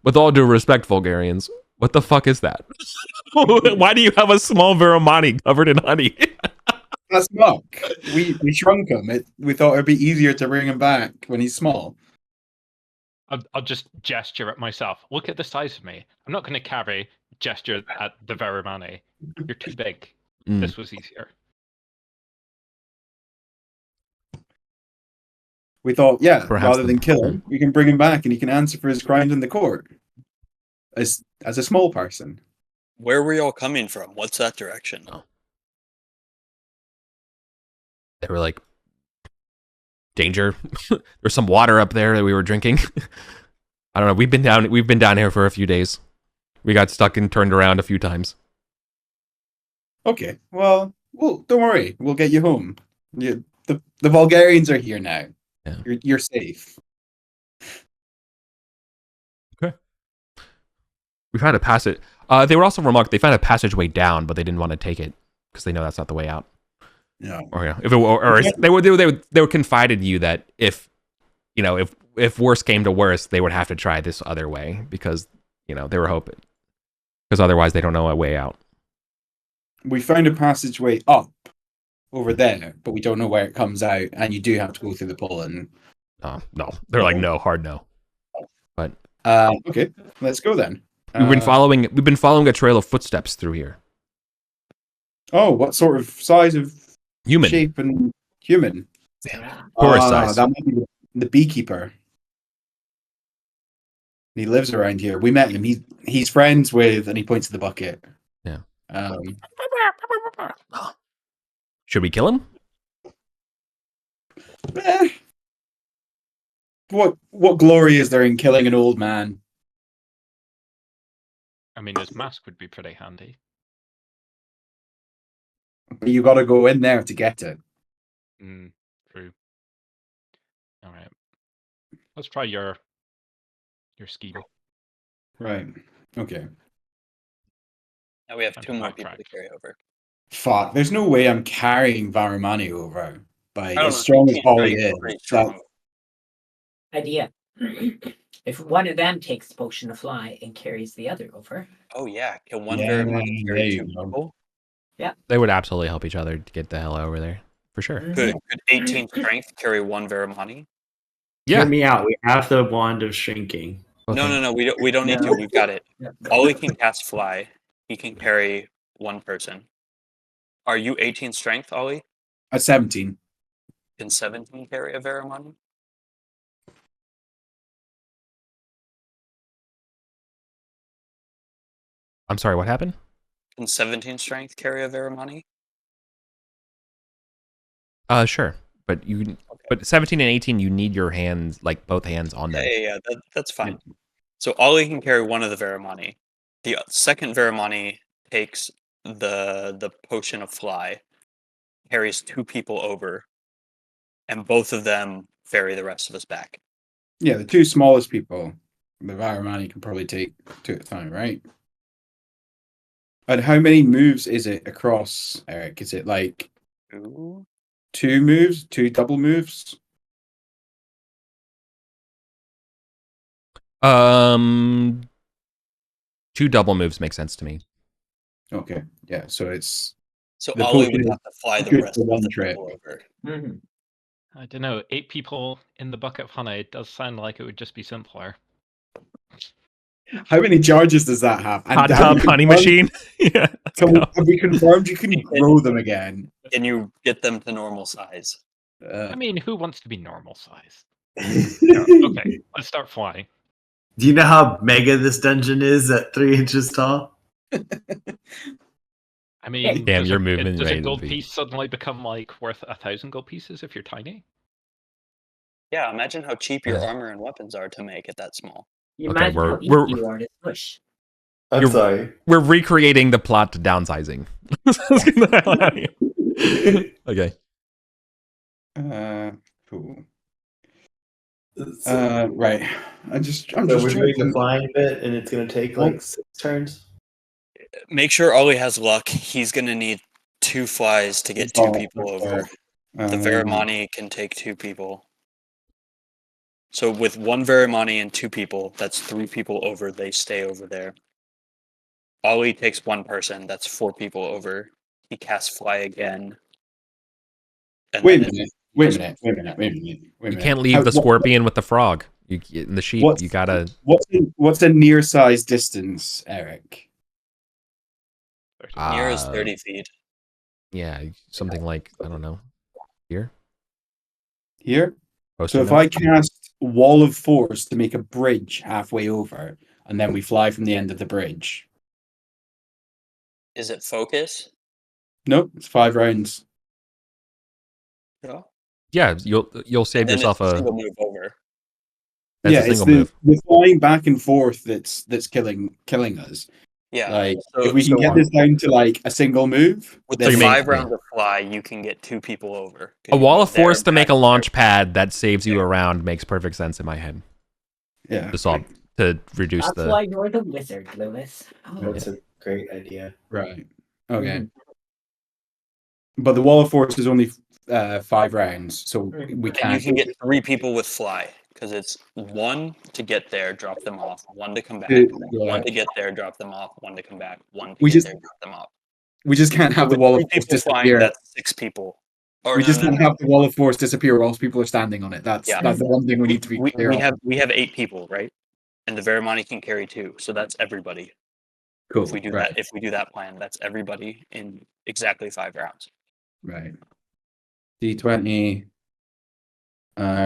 S2: with all due respect, Vulgarians, what the fuck is that? Why do you have a small Veramani covered in honey?
S4: That's Muck. We shrunk him. We thought it'd be easier to bring him back when he's small.
S7: I'll just gesture at myself. Look at the size of me. I'm not going to gesture at the Veramani. You're too big. This was easier.
S4: We thought, rather than kill him, we can bring him back and he can answer for his crimes in the court. As a small person.
S6: Where were y'all coming from? What's that direction?
S2: They were like, danger. There's some water up there that we were drinking. I don't know. We've been down here for a few days. We got stuck and turned around a few times.
S4: Okay. Well, don't worry. We'll get you home. The Vulgarians are here now.
S2: Yeah.
S4: You're safe.
S2: Okay. We found a passage. They were also remarked they found a passageway down, but they didn't want to take it because they know that's not the way out.
S4: Yeah.
S2: They were confided to you that if worse came to worse, they would have to try this other way because they were hoping, because otherwise they don't know a way out.
S4: We found a passageway up over there, but we don't know where it comes out, and you do have to go through the pollen.
S2: No, they're like no, hard no. But
S4: okay, let's go then.
S2: We've been following a trail of footsteps through here.
S4: Oh, what sort of size of
S2: human
S4: shape and human?
S2: Taurus size.
S4: That might be the beekeeper. He lives around here. We met him. He's friends with, and he points to the bucket.
S2: Yeah.
S4: Um,
S2: Should we kill him?
S4: What glory is there in killing an old man?
S7: I mean, his mask would be pretty handy.
S4: But you got to go in there to get it.
S7: True. All right. Let's try your scheme.
S4: Right. Okay.
S6: Now we have
S7: And
S6: 2 more people
S7: backtrack.
S6: to carry over.
S4: Fuck. There's no way I'm carrying Varamani over. By
S6: I don't
S4: as
S6: know,
S4: strong as
S6: 18
S4: Polly
S6: strength
S4: is.
S6: pretty
S4: That,
S6: strong.
S3: Idea. If one of them takes the potion of fly and carries the other over.
S6: Oh yeah, can one
S4: Yeah,
S6: Varamani
S4: there
S6: carry
S4: you
S6: 2
S4: go.
S6: people?
S2: They would absolutely help each other to get the hell over there. For sure.
S6: Could 18 strength carry 1 Varamani?
S2: Yeah.
S5: Hear me out. We have the wand of shrinking.
S6: No, we don't need to. We've got it. Ollie can cast fly. He can carry 1 person. Are you 18 strength, Ollie?
S4: at 17.
S6: Can 17 carry a Varamani?
S2: I'm sorry, what happened?
S6: Can 17 strength carry a Varamani?
S2: Sure. But but 17 and 18, you need your hands, like both hands on them.
S6: Yeah, that's fine. So Ollie can carry 1 of the Varamani. The second Varamani takes the potion of fly, carries 2 people over, and both of them ferry the rest of us back.
S4: Yeah, the 2 smallest people, the Varamani can probably take 2 at a time, right? And how many moves is it across, Eric? Is it like
S6: 2?
S4: 2 moves? 2 double moves?
S2: 2 double moves make sense to me.
S4: Okay, yeah, so it's...
S6: So
S4: The
S6: Ollie
S4: potion
S6: would
S4: is
S6: have to fly the
S4: good
S6: rest
S4: for
S6: of
S4: one
S6: the
S4: trip.
S6: people over.
S7: I don't know. 8 people in the bucket of honey does sound like it would just be simpler.
S4: How many charges does that have? And
S2: Hot
S4: have
S2: tub
S4: we
S2: honey
S4: confirmed-
S2: machine. Yeah. let's
S4: Have
S2: go.
S4: we confirmed you can grow them again?
S6: Can you get them to normal size?
S7: I mean, who wants to be normal size? Yeah, okay, let's start flying.
S5: Do you know how mega this dungeon is at 3 inches tall?
S7: I mean,
S2: Damn,
S7: does
S2: your
S7: a,
S2: movement
S7: does a
S2: rate
S7: gold
S2: would be-
S7: piece suddenly become like worth 1,000 gold pieces if you're tiny?
S6: Yeah, imagine how cheap your armor and weapons are to make it that small.
S3: You
S2: Okay,
S3: imagine how easy
S2: we're-
S3: you are to push.
S5: I'm
S2: You're-
S5: sorry.
S2: We're recreating the plot to downsizing. Let's get the hell out of here. Okay.
S4: Cool.
S5: So,
S4: Right. I'm
S5: so
S4: just
S5: we're
S4: trying
S5: doing
S4: to...
S5: the flying bit, and it's going to take like 6 turns.
S6: Make sure Ollie has luck. He's gonna need 2 flies to get 2 people over. The Varamani can take 2 people. So with 1 Varamani and 2 people, that's 3 people over. They stay over there. Ollie takes 1 person. That's 4 people over. He casts fly again. And
S4: Wait a
S6: then
S4: minute. Wait a minute.
S2: You can't leave the scorpion with the frog. You in the sheep.
S4: What's-
S2: You gotta.
S4: What's a near size distance, Eric?
S6: Near is 30 feet.
S2: Yeah, something like I don't know. Here.
S4: Here?
S2: Close
S4: So if
S2: enough?
S4: I cast Wall of Force to make a bridge halfway over, and then we fly from the end of the bridge.
S6: Is it focus?
S4: Nope, it's 5 rounds.
S6: No.
S2: Yeah, you'll save
S6: And then
S2: yourself
S6: it's
S2: a.
S6: single move over.
S2: That's
S4: yeah,
S2: a
S4: it's
S2: single move.
S4: the flying back and forth that's killing us.
S6: Yeah.
S4: Like
S6: So-
S4: if we can
S6: so
S4: get this down to like a single move,
S6: With
S4: then
S6: the
S2: you mean-
S6: 5 rounds of fly, you can get 2 people over.
S2: A wall of
S6: There,
S2: force to make a
S6: back,
S2: launch pad that saves you around makes perfect sense in my head.
S4: yeah,
S2: To solve to reduce
S3: That's
S2: the.
S3: why you're the wizard, Lewis. Oh.
S5: That's a great idea.
S4: right. Okay,
S3: Mm-hmm.
S4: but the Wall of Force is only 5 rounds, so we
S6: And you
S4: can't.
S6: can get 3 people with fly because it's 1 to get there, drop them off, 1 to come back,
S4: Yeah.
S6: 1 to get there, drop them off, 1 to come back, 1 to
S4: We
S6: get
S4: just-
S6: there, drop them off.
S4: We just can't have
S6: So
S4: the
S6: with
S4: Wall
S6: 3
S4: of Force
S6: people flying,
S4: disappear.
S6: that's 6 people. Or
S4: We
S6: no,
S4: just
S6: no,
S4: can't
S6: no.
S4: have the Wall of Force disappear whilst people are standing on it. That's
S6: Yeah.
S4: the one thing we need to be
S6: we,
S4: clear
S6: we
S4: on.
S6: have 8 people, right? And the Varamani can carry 2, so that's everybody.
S4: Cool.
S6: If we do
S4: right.
S6: that, if we do that plan, that's everybody in exactly 5 rounds.
S4: Right. D20.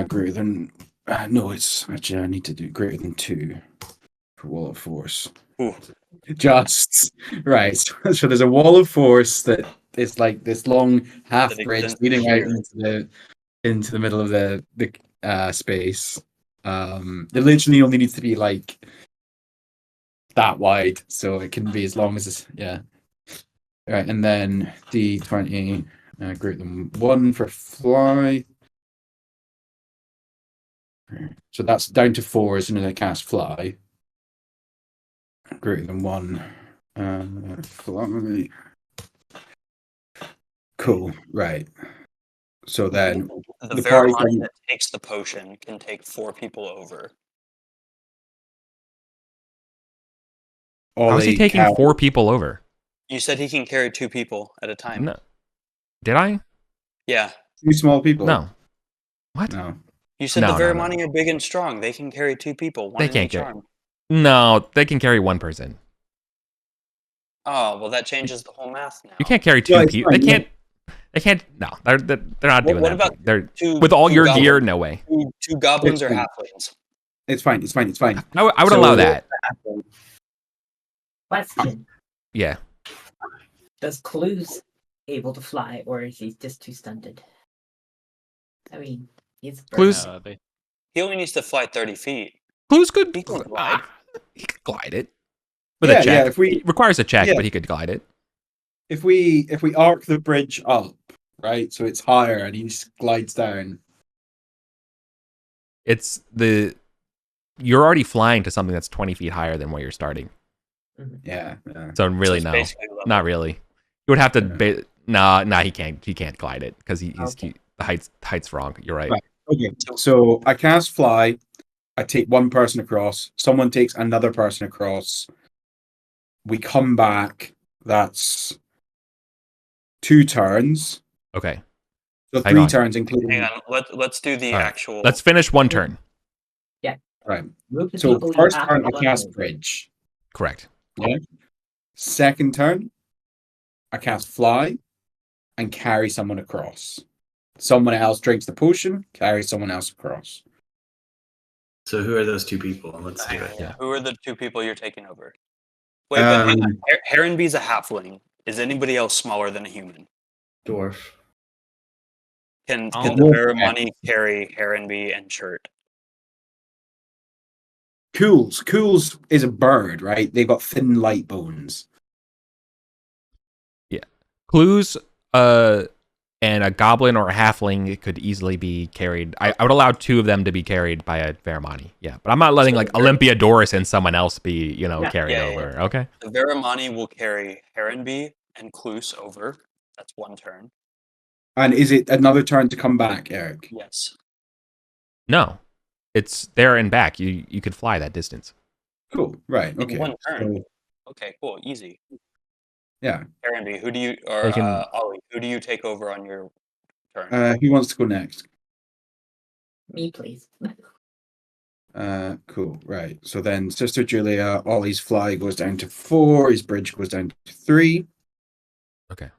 S4: Greater than. No, it's actually I need to do greater than 2 for Wall of Force.
S6: Ooh.
S4: Just right. So there's a Wall of Force that is like this long half
S6: That
S4: bridge
S6: extends
S4: leading out
S6: here.
S4: into the into the middle of the space. It literally only needs to be like that wide, so it can be as long as it's Right, and then D20, greater than 1 for fly. So that's down to 4 as soon as I cast fly. Greater than 1. Fly. Cool, right. So then
S6: The
S4: the
S6: Veramani
S4: party
S6: that takes the potion can take 4 people over.
S2: How is he taking 4 people over?
S6: You said he can carry 2 people at a time.
S2: No. Did I?
S6: Yeah.
S4: 2 small people?
S2: No. What?
S4: No.
S6: You said
S2: No,
S6: the
S2: no,
S6: Veramani are big and strong. They can carry 2 people. One
S2: They
S6: in
S2: can't
S6: each
S2: carry-
S6: arm.
S2: No, they can carry 1 person.
S6: Oh, well, that changes the whole math now.
S2: You can't carry 2 people. They can't. They can't. No, they're not doing
S6: What
S2: that.
S6: about
S2: They're
S6: two-
S2: with all
S6: two
S2: your
S6: goblins?
S2: gear. No way.
S6: 2 goblins or
S4: It's fine.
S6: halflings?
S4: It's fine. It's fine. It's fine.
S2: I would
S4: So-
S2: allow that.
S3: Question:
S2: Yeah.
S3: Does Clues able to fly, or is he just too stunted? I mean, he's a bird.
S2: Clues-
S7: They,
S6: He only needs to fly 30 feet.
S2: Clues could
S6: He can glide.
S2: He could glide it with
S4: Yeah,
S2: a check.
S4: yeah, if we-
S2: It requires a check,
S4: yeah.
S2: but he could glide it.
S4: If we arc the bridge up, right, so it's higher and he just glides down.
S2: It's you're already flying to something that's 20 feet higher than where you're starting.
S4: Yeah.
S2: So really,
S6: it's
S2: no,
S6: basically level.
S2: not really. You would have to.
S4: Yeah.
S2: Nah, he can't glide it because
S3: Okay.
S2: the height's wrong. You're right.
S4: Right. Okay. So I cast fly. I take 1 person across. Someone takes another person across. We come back. That's 2 turns.
S2: Okay.
S4: So
S2: Hang
S4: 3
S2: on.
S4: turns, including.
S6: Hang on. Let's do the
S2: All right.
S6: actual.
S2: Let's finish 1 turn.
S4: Right.
S3: Move the
S4: So
S3: people you
S4: first
S3: have
S4: turn, I
S3: to
S4: cast
S3: unmove.
S4: bridge.
S2: Correct.
S4: Yeah. Second turn, I cast fly and carry someone across. Someone else drinks the potion, carry someone else across.
S5: So who are those 2 people? Let's do it.
S2: Yeah.
S6: Who are the 2 people you're taking over? Wait, but hang on. Heronby's a halfling. Is anybody else smaller than a human?
S5: Dwarf.
S6: Can
S7: Oh.
S6: the Veramani carry Heronby and Chert?
S4: Cools. Cools is a bird, right? They've got thin, light bones.
S2: Clues, and a goblin or a halfling could easily be carried. I would allow 2 of them to be carried by a Veramani. Yeah, but I'm not letting
S6: So
S2: like Olympiadorus and someone else be,
S3: Yeah.
S2: carried
S6: Yeah, yeah,
S2: over. Okay.
S6: The Veramani will carry Heronby and Cluse over. That's 1 turn.
S4: And is it another turn to come back, Eric?
S6: Yes.
S2: No, it's there and back. You could fly that distance.
S4: Cool. Right.
S6: In
S4: Okay.
S6: 1 turn.
S4: So,
S6: Okay, cool. Easy.
S4: yeah.
S6: Heronby, who do you or
S2: They can-
S6: Ollie, who do you take over on your turn?
S4: Who wants to go next?
S3: Me, please.
S4: Cool. Right. So then, Sister Julia, Ollie's fly goes down to 4. His bridge goes down to 3.
S2: Okay.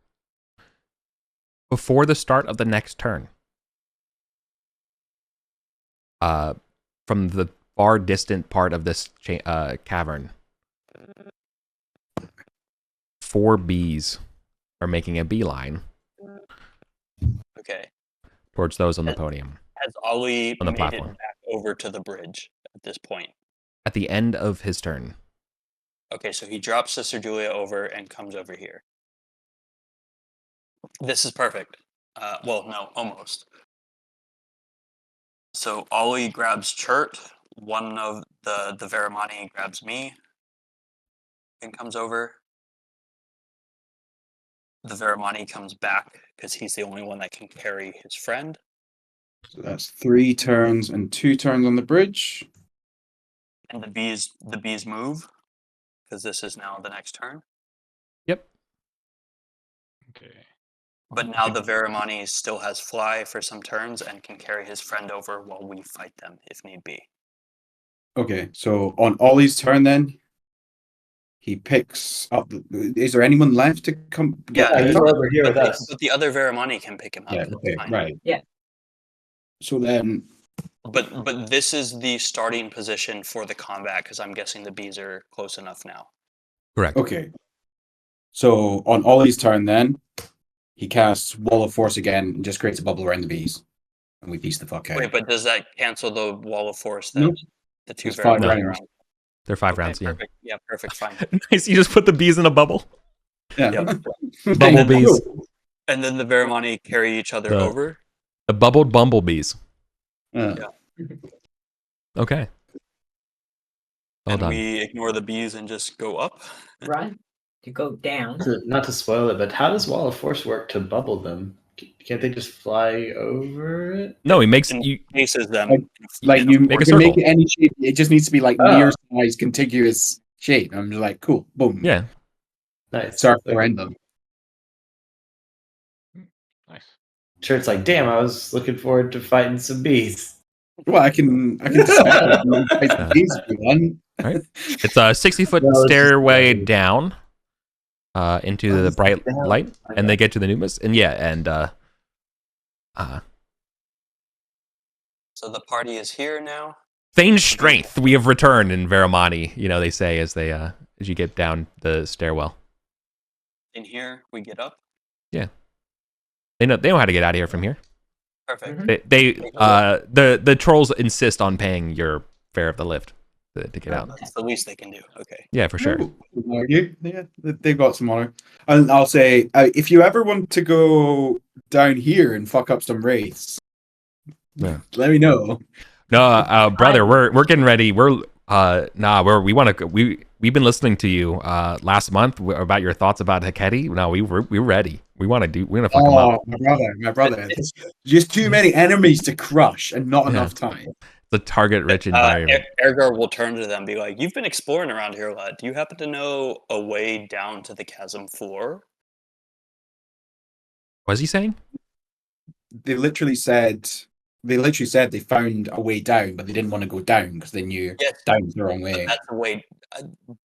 S2: Before the start of the next turn, from the far distant part of this cavern, 4 bees are making a beeline
S6: Okay.
S2: towards those on the podium.
S6: Has Ollie
S2: On the
S6: made
S2: platform.
S6: it back over to the bridge at this point?
S2: At the end of his turn.
S6: Okay, so he drops Sister Julia over and comes over here. This is perfect. Well, no, almost. So Ollie grabs Chert. One of the Veramani grabs me and comes over. The Veramani comes back because he's the only one that can carry his friend.
S4: So that's 3 turns and 2 turns on the bridge.
S6: And the bees move because this is now the next turn.
S2: Yep.
S7: okay.
S6: But now the Veramani still has fly for some turns and can carry his friend over while we fight them if need be.
S4: Okay, so on Ollie's turn then, he picks up. Is there anyone left to come?
S6: Yeah,
S5: he's
S4: up?
S5: over here with us.
S6: But the other Veramani can pick him up.
S4: Yeah,
S6: That's
S4: okay,
S6: fine.
S4: right.
S3: Yeah.
S4: So then,
S6: But this is the starting position for the combat because I'm guessing the bees are close enough now.
S2: Correct.
S4: okay. So on Ollie's turn then, he casts Wall of Force again and just creates a bubble around the bees. and we piece the fuck out.
S6: Wait, but does that cancel the wall of force that
S4: Nope.
S6: the two
S4: It's 5
S6: Vermani
S4: rounds.
S6: are on?
S2: They're 5
S6: Okay,
S2: rounds, yeah.
S6: perfect. Yeah, perfect, fine.
S2: Nice, you just put the bees in a bubble.
S4: Yeah.
S6: Yep.
S2: Bumblebees.
S6: And then the Vermani carry each other over?
S2: The bubbled bumblebees.
S4: Yeah.
S2: Okay. Well
S6: And
S2: done.
S6: we ignore the bees and just go up?
S3: Run to go down.
S5: Not to spoil it, but how does Wall of Force work to bubble them? Can't they just fly over it?
S2: No, he makes
S6: And
S2: you.
S6: faces them.
S4: Like
S6: know,
S4: you
S2: Make a
S4: can make
S2: circle.
S4: it any shape. It just needs to be like
S5: Oh.
S4: near size, contiguous shape. I'm just like, cool, boom.
S2: Yeah.
S5: Nice.
S4: Circle around them.
S7: Nice.
S5: Sure, it's like, damn, I was looking forward to fighting some bees.
S4: Well, I can dismantle them if these if you want.
S2: Right. It's a 60-foot
S5: No, it's just-
S2: stairway down into
S5: Oh,
S2: the
S5: it's
S2: bright
S5: down.
S2: light, and they get to the Numas. And yeah, and
S6: So the party is here now?
S2: Thane's strength, we have returned in Vermani, you know, they say as they as you get down the stairwell.
S6: In here, we get up?
S2: They know how to get out of here from here.
S6: Perfect.
S3: Mhm.
S2: The trolls insist on paying your fare of the lift to get out.
S6: That's the least they can do. Okay.
S2: Yeah, for sure.
S4: Wouldn't argue. Yeah, they've got some honor. And I'll say, if you ever want to go down here and fuck up some wraiths,
S2: Yeah.
S4: let me know.
S2: No, brother, we're getting ready. We've been listening to you last month about your thoughts about Heketi. No, we're ready. We're gonna fuck them up.
S4: My brother. There's just too many enemies to crush and not enough time.
S2: It's a target-rich environment.
S6: Ergar will turn to them and be like, "You've been exploring around here a lot. Do you happen to know a way down to the chasm floor?"
S2: What was he saying?
S4: They literally said they found a way down, but they didn't want to go down because they knew
S6: Yes.
S4: down's the wrong way.
S6: That's the way.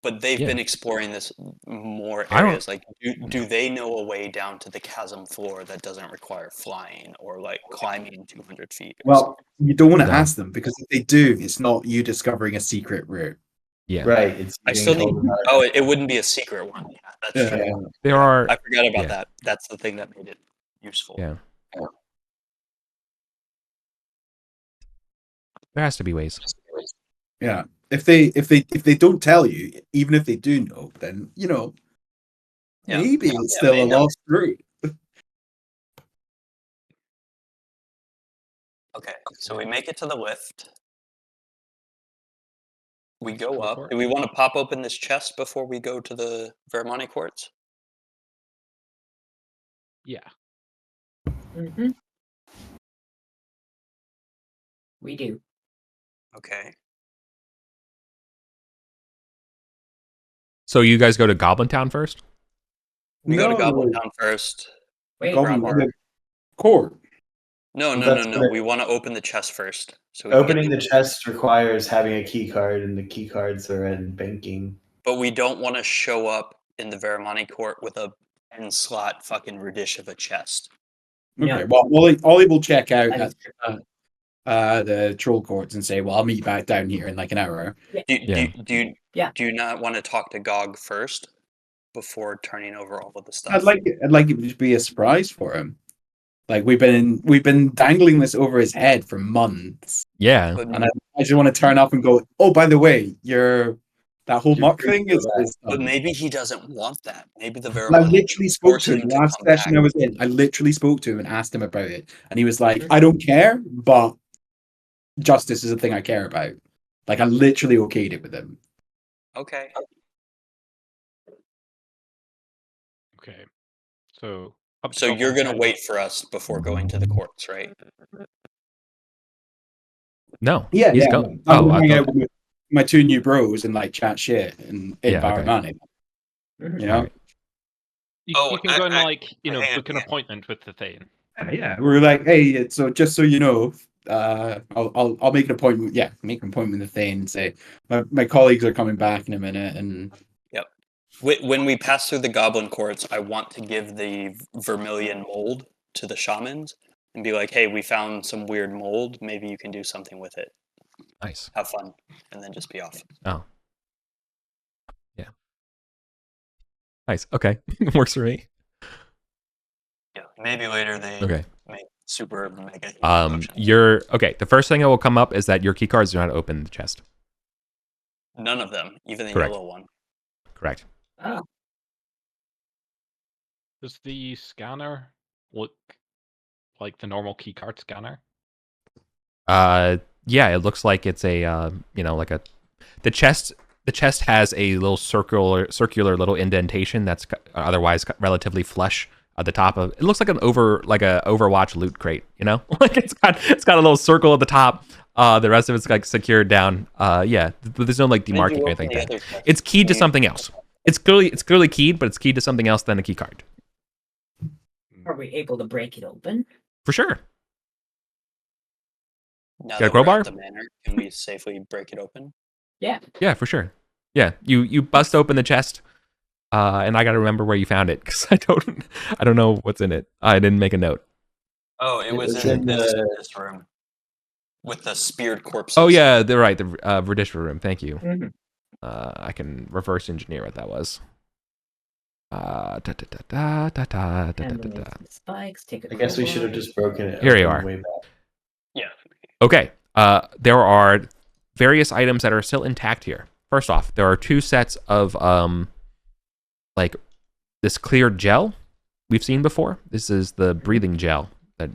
S6: But they've
S2: Yeah.
S6: been exploring this more
S2: I don't-
S6: areas. Like, do they know a way down to the chasm floor that doesn't require flying or like climbing 200 feet? or
S4: Well, you don't want to
S2: No.
S4: ask them because if they do, it's not you discovering a secret route.
S2: Yeah,
S5: Right. It's
S6: I
S5: being
S6: still need.
S5: told about it.
S6: Oh, it wouldn't be a secret one. Yeah, that's true.
S4: Yeah.
S2: there are.
S6: I forgot about
S2: yeah.
S6: that. That's the thing that made it useful.
S2: Yeah. There has to be ways.
S4: Yeah. If they don't tell you, even if they do know, then
S6: Yeah.
S4: maybe
S6: Yeah,
S4: it's still a
S6: maybe.
S4: lost route.
S6: Okay, so we make it to the lift. We go
S7: Go
S6: up.
S7: for it.
S6: Do we want to pop open this chest before we go to the Vermani quartz?
S7: Yeah.
S3: Mm-hmm. We do.
S6: Okay.
S2: So you guys go to Goblin Town first?
S6: We go to
S4: No.
S6: Goblin Town first.
S3: Wait,
S4: Goblin
S6: grab our-
S4: the court.
S6: No,
S5: Well,
S6: no, no,
S5: that's
S6: no.
S5: gonna-
S6: We want to open the chest first. So we can get
S5: Opening the chest requires having a key card, and the key cards are in banking.
S6: But we don't want to show up in the Vermani court with a 10 slot fucking radish of a chest.
S3: No.
S4: Okay. Well, Ollie will check out
S3: That
S4: at
S3: is
S4: the troll courts and say, "Well, I'll meet you back down here in like an hour."
S6: Do
S3: Yeah.
S6: you not want to talk to Gog first before turning over all of the stuff?
S4: I'd like it to be a surprise for him. Like we've been dangling this over his head for months,
S2: Yeah.
S6: But,
S4: and I just want to turn up and go, "Oh, by the way, that whole
S5: You're
S4: muck
S5: free
S4: thing
S5: for
S4: is."
S5: that.
S4: is
S6: but
S4: done."
S6: maybe he doesn't want that. Maybe the
S4: I
S6: Vermani
S4: literally spoke
S6: force
S4: to him
S6: him
S4: the
S6: to
S4: last
S6: come
S4: session
S6: back.
S4: I was in. I literally spoke to him and asked him about it, and he was like, "I don't care, but justice is a thing I care about." Like I literally okayed it with him.
S6: Okay.
S7: Okay. So. Up to
S6: So you're
S7: Goblin
S6: gonna
S7: Town.
S6: wait for us before going to the courts, right?
S2: No.
S4: Yeah,
S2: He's
S4: yeah.
S2: going.
S4: I'm
S2: Oh,
S4: gonna
S2: I
S4: hang
S2: thought.
S4: out with my two new bros and like chat shit and in
S2: Yeah, okay.
S4: Barramani. You know?
S2: Alright.
S7: You can go and
S6: hang on,
S7: book an
S6: hang on.
S7: appointment with the Thane.
S4: Yeah, we're like, hey, so just so you know, I'll make an appointment. Yeah, make an appointment with the thing and say my colleagues are coming back in a minute, and
S6: When we pass through the goblin courts, I want to give the vermilion mold to the shamans and be like, hey, we found some weird mold. Maybe you can do something with it.
S2: Nice.
S6: Have fun. And then just be off.
S2: Oh. Yeah. Nice. Okay. Works for me.
S6: Yeah. Maybe later they
S2: Okay.
S6: make super mega huge potion.
S2: You're okay. The first thing that will come up is that your key cards do not open the chest.
S6: None of them, even the
S2: Correct.
S6: yellow one.
S2: Correct.
S3: Oh,
S7: Does the scanner look like the normal keycard scanner?
S2: Yeah, it looks like it's a like a the chest has a little circular little indentation that's otherwise relatively flush at the top of it. Looks like an Overwatch loot crate, like it's got a little circle at the top. The rest of it's like secured down. Yeah, but there's no like demarking or anything like that. It's keyed to something else. It's clearly keyed, but it's keyed to something else than a key card.
S3: are we able to break it open?
S2: For sure.
S6: Now
S2: Got a
S6: that we're
S2: crowbar?
S6: at the manor, can we safely break it open?
S3: Yeah.
S2: Yeah, for sure. Yeah, you bust open the chest, and I got to remember where you found it because I don't know what's in it. I didn't make a note.
S6: Oh, it was in this room with the speared corpses.
S2: Oh yeah, they're right. The Verdishra room. Thank you.
S3: Mm-hmm.
S2: I can reverse engineer what that was.
S3: Spikes. Take a
S5: I guess we should have
S3: crowbar.
S5: just broken it.
S2: Here you
S5: open
S2: are.
S5: way back.
S6: Yeah.
S2: Okay. There are various items that are still intact here. First off, there are 2 sets of like this clear gel we've seen before. This is the breathing gel that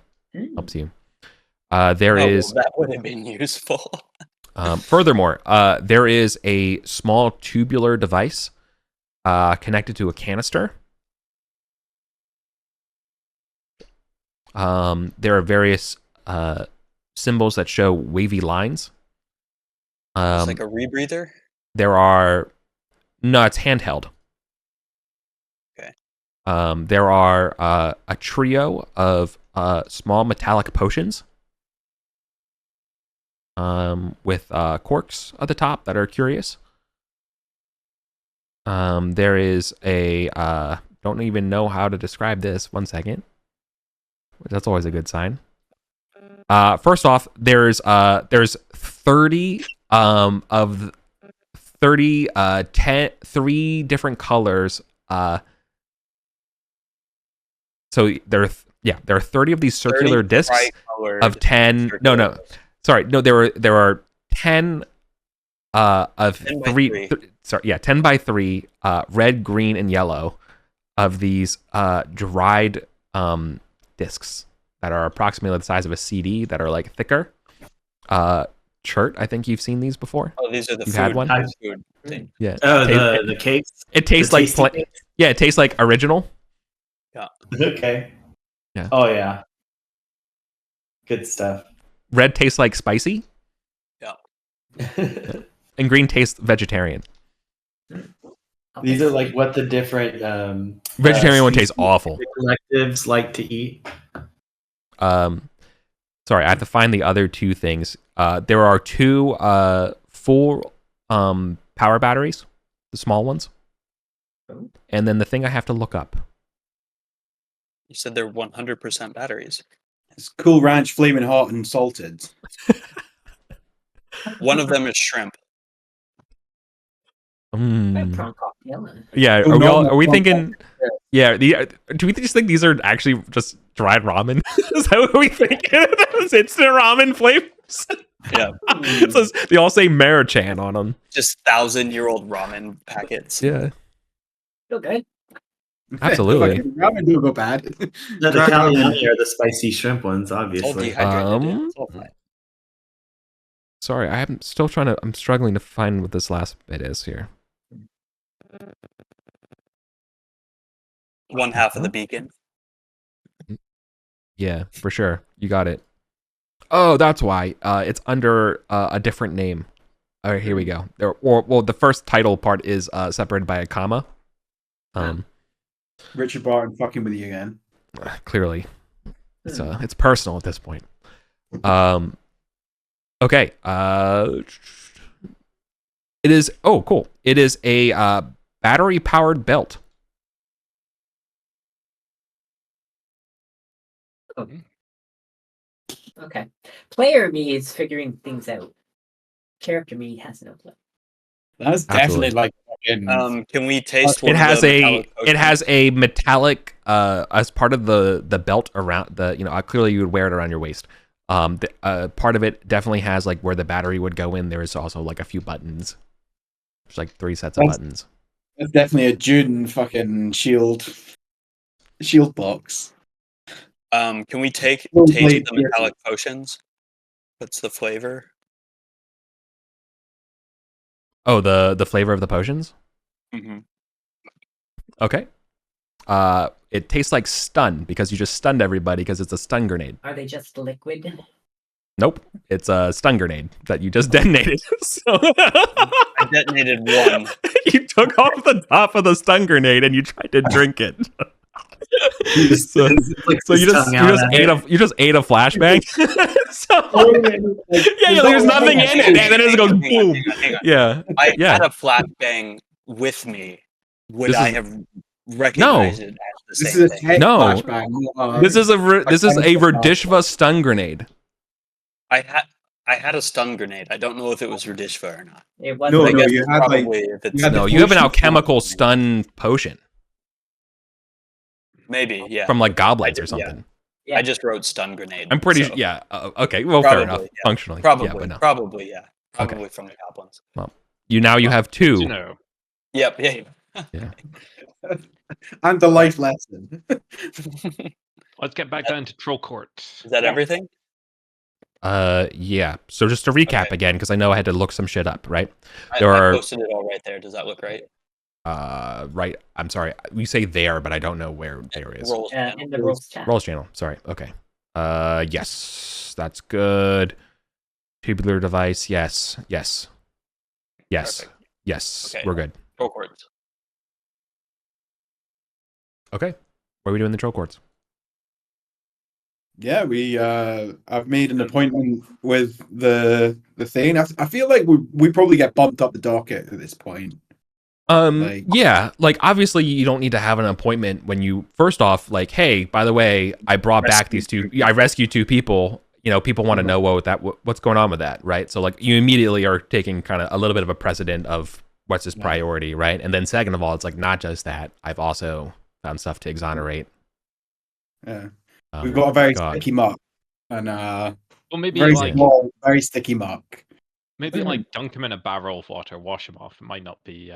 S2: helps you. There is
S6: that would have been useful.
S2: furthermore, there is a small tubular device connected to a canister. There are various symbols that show wavy lines.
S6: It's like a rebreather.
S2: There are it's handheld.
S6: Okay.
S2: There are a trio of small metallic potions with corks at the top that are curious. There is a don't even know how to describe this. 1 second. That's always a good sign. First off, there's 30 of 30 3 different colors. So there are 30 of these circular discs of 10. No. Sorry, no. There are 10 of
S6: 10 by
S2: 3. 10 by 3, red, green, and yellow of these dried discs that are approximately the size of a CD that are like thicker. Chert, I think you've seen these before.
S6: Oh, these are the
S2: You've
S6: food,
S2: had one?
S6: food thing.
S2: Yeah.
S5: Oh, the cakes.
S2: It tastes
S5: The
S2: like
S5: tasty cakes?
S2: yeah, it tastes like original.
S5: Okay.
S2: Yeah.
S5: Oh yeah. Good stuff.
S2: Red tastes like spicy, and green tastes vegetarian.
S5: These are like what the different
S2: Vegetarian one tastes
S5: species
S2: awful.
S5: collectives like to eat.
S2: Sorry, I have to find the other 2 things. There are 2 full power batteries, the small ones, and then the thing I have to look up.
S6: You said they're 100% batteries.
S4: It's Cool Ranch, Flaming Hot, and Salted.
S6: One of them is shrimp.
S3: Prawn cocktail.
S2: Yeah, are we thinking? Yeah, do we just think these are actually just dried ramen? Is that what we think? It's instant ramen flavors.
S6: Yeah.
S2: So they all say Marichan on them.
S6: Just 1,000-year-old ramen packets.
S2: Yeah,
S3: Okay.
S2: absolutely.
S4: Fucking ramen don't go bad.
S5: The Italiani are the spicy shrimp ones,
S6: All
S5: obviously.
S6: dehydrated. Yeah, it's all fine.
S2: Sorry, I'm struggling to find what this last bit is here.
S6: 1/2 of the beacon.
S2: Yeah, for sure. You got it. Oh, that's why. It's under a different name. All right, here we go. The first title part is separated by a comma.
S4: Richard Barton fucking with you again.
S2: Clearly, it's personal at this point. Okay. It is. Oh, cool. It is a battery-powered belt.
S3: Okay. Player me is figuring things out. Character me has no clue.
S4: That's
S2: Absolutely.
S4: definitely like
S6: Can we taste one
S2: It
S6: of
S2: has
S6: the
S2: a
S6: metallic
S2: it has a metallic as part of the belt around the clearly you would wear it around your waist. Part of it definitely has like where the battery would go in. There is also like a few buttons. There's like 3 sets of buttons.
S4: That's definitely a June fucking shield box.
S6: Can we taste
S4: Blade
S6: the metallic potions? What's the flavor?
S2: Oh, the flavor of the potions?
S6: Mm-hmm.
S2: Okay. It tastes like stun because you just stunned everybody because it's a stun grenade.
S3: Are they just liquid?
S2: Nope, it's a stun grenade that you just detonated. So
S6: I detonated one.
S2: You took off the top of the stun grenade and you tried to drink it. So you just ate a flashbang. Yeah, there's nothing in it, and then it goes boom.
S6: Hang on.
S2: Yeah,
S6: I had a flashbang with me. Would I have recognized it as the
S4: This
S6: same
S4: is a
S6: thing?
S4: tech
S2: No.
S4: flashbang.
S2: This is a Radishva stun grenade.
S6: I had a stun grenade. I don't know if it was Radishva or not.
S3: It was.
S4: No,
S6: I guess
S4: you
S6: it's
S4: had, like-
S6: probably if it's
S4: you had the
S2: No, you have an
S4: potion
S2: alchemical
S4: flashbang.
S2: stun potion
S6: maybe
S2: from like goblins or
S6: Yeah.
S2: something.
S3: Yeah.
S6: I just wrote stun grenade.
S2: I'm pretty
S6: so
S2: sure. Yeah. Okay. Well, fair enough.
S6: Probably, yeah.
S2: Functionally.
S6: Probably,
S2: Yeah, but no.
S6: probably, yeah.
S2: Okay.
S6: Probably from the goblins.
S2: You have 2.
S7: No.
S6: Yep, yeah.
S2: Yeah.
S4: And the life lesson.
S7: Let's get back down to Troll Court.
S6: Is that everything?
S2: Yeah. So just to recap
S6: Okay.
S2: again, because I know I had to look some shit up, right?
S6: I
S2: There are
S6: posted it all right there. Does that look right?
S2: right. I'm sorry. We say there, but I don't know where there is.
S6: Rolls channel.
S3: In the rolls chat.
S2: Rolls channel. Sorry. Okay. Yes. That's good. Tubular device. Yes. Yes. Yes.
S6: Perfect.
S2: Yes.
S6: Okay.
S2: We're good.
S6: Troll quartz.
S2: Okay. What are we doing in the troll courts?
S4: Yeah, I've made an appointment with the thing. I feel like we probably get bumped up the docket at this point.
S2: Yeah, like obviously you don't need to have an appointment when you first off like, hey, by the way, I brought back these 2. I rescued 2 people. People want to know what's going on with that, right? So like you immediately are taking kind of a little bit of a precedent of what's his priority, right? And then second of all, it's like not just that. I've also found stuff to exonerate.
S4: Yeah. We've got a very sticky muck, and
S7: Well, maybe
S4: very
S7: like
S4: small, very sticky muck.
S7: maybe like dunk him in a barrel of water, wash him off. It might not be.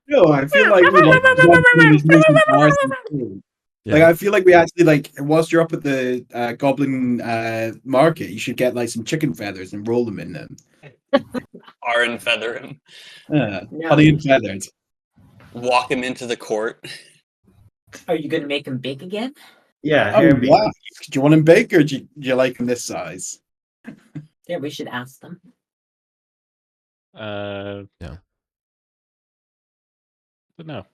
S4: No, I feel like we like I feel like we actually like whilst you're up at the goblin market, you should get like some chicken feathers and roll them in them.
S6: Arden feather him.
S4: Yeah,
S3: No.
S4: honey and feathered.
S6: Walk him into the court.
S3: Are you gonna make him big again?
S5: Yeah,
S4: Oh,
S5: here we
S4: wow. Do you want him big or do you like him this size?
S3: Yeah, we should ask them.
S2: Yeah.
S7: But no,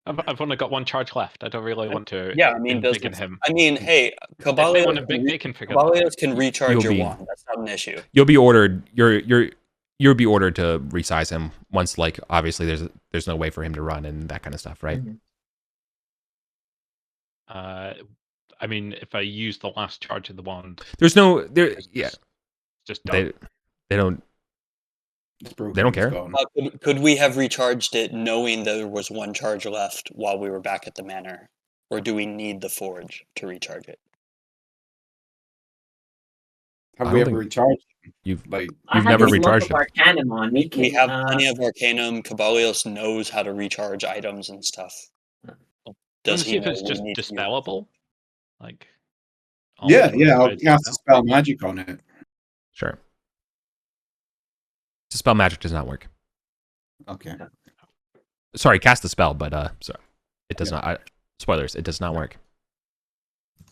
S7: I've only got 1 charge left. I don't really want to.
S6: Yeah, I mean,
S7: embiggen him.
S6: I mean, hey,
S7: If they want to big,
S6: Cabalios
S7: they can figure that out.
S6: Cabalios can recharge
S2: You'll
S6: your
S2: be-
S6: wand. That's not an issue.
S2: You'll be ordered. You'll be ordered to resize him once, like obviously there's no way for him to run and that kind of stuff, right?
S3: Mhm.
S7: I mean, if I use the last charge of the wand,
S2: There's no there. Yeah,
S7: just done.
S2: they don't.
S4: It's broken.
S2: They don't
S4: it's
S2: care.
S4: gone.
S6: Could we have recharged it knowing there was 1 charge left while we were back at the manor? Or do we need the forge to recharge it?
S4: Have
S2: I
S4: we
S2: don't
S4: ever
S2: think-
S4: recharged?
S2: You've
S4: Like,
S3: I
S2: You've
S3: have
S2: never
S3: this lump
S2: recharged
S3: of
S2: him.
S3: Arcanum on me.
S6: We
S3: Can,
S6: have plenty of Arcanum. Cabalios knows how to recharge items and stuff. Does
S7: see
S6: he
S7: if
S6: know
S7: it's
S6: we
S7: just
S6: need to use it?
S7: dispellable? Like,
S4: yeah,
S7: I'll
S4: I'll
S7: try to
S4: cast a
S7: dispel.
S4: spell magic on it.
S2: Sure. Dispel magic does not work.
S4: Okay.
S2: Sorry, cast the spell, but sorry, it does
S4: Yeah.
S2: not. Spoilers, it does not work.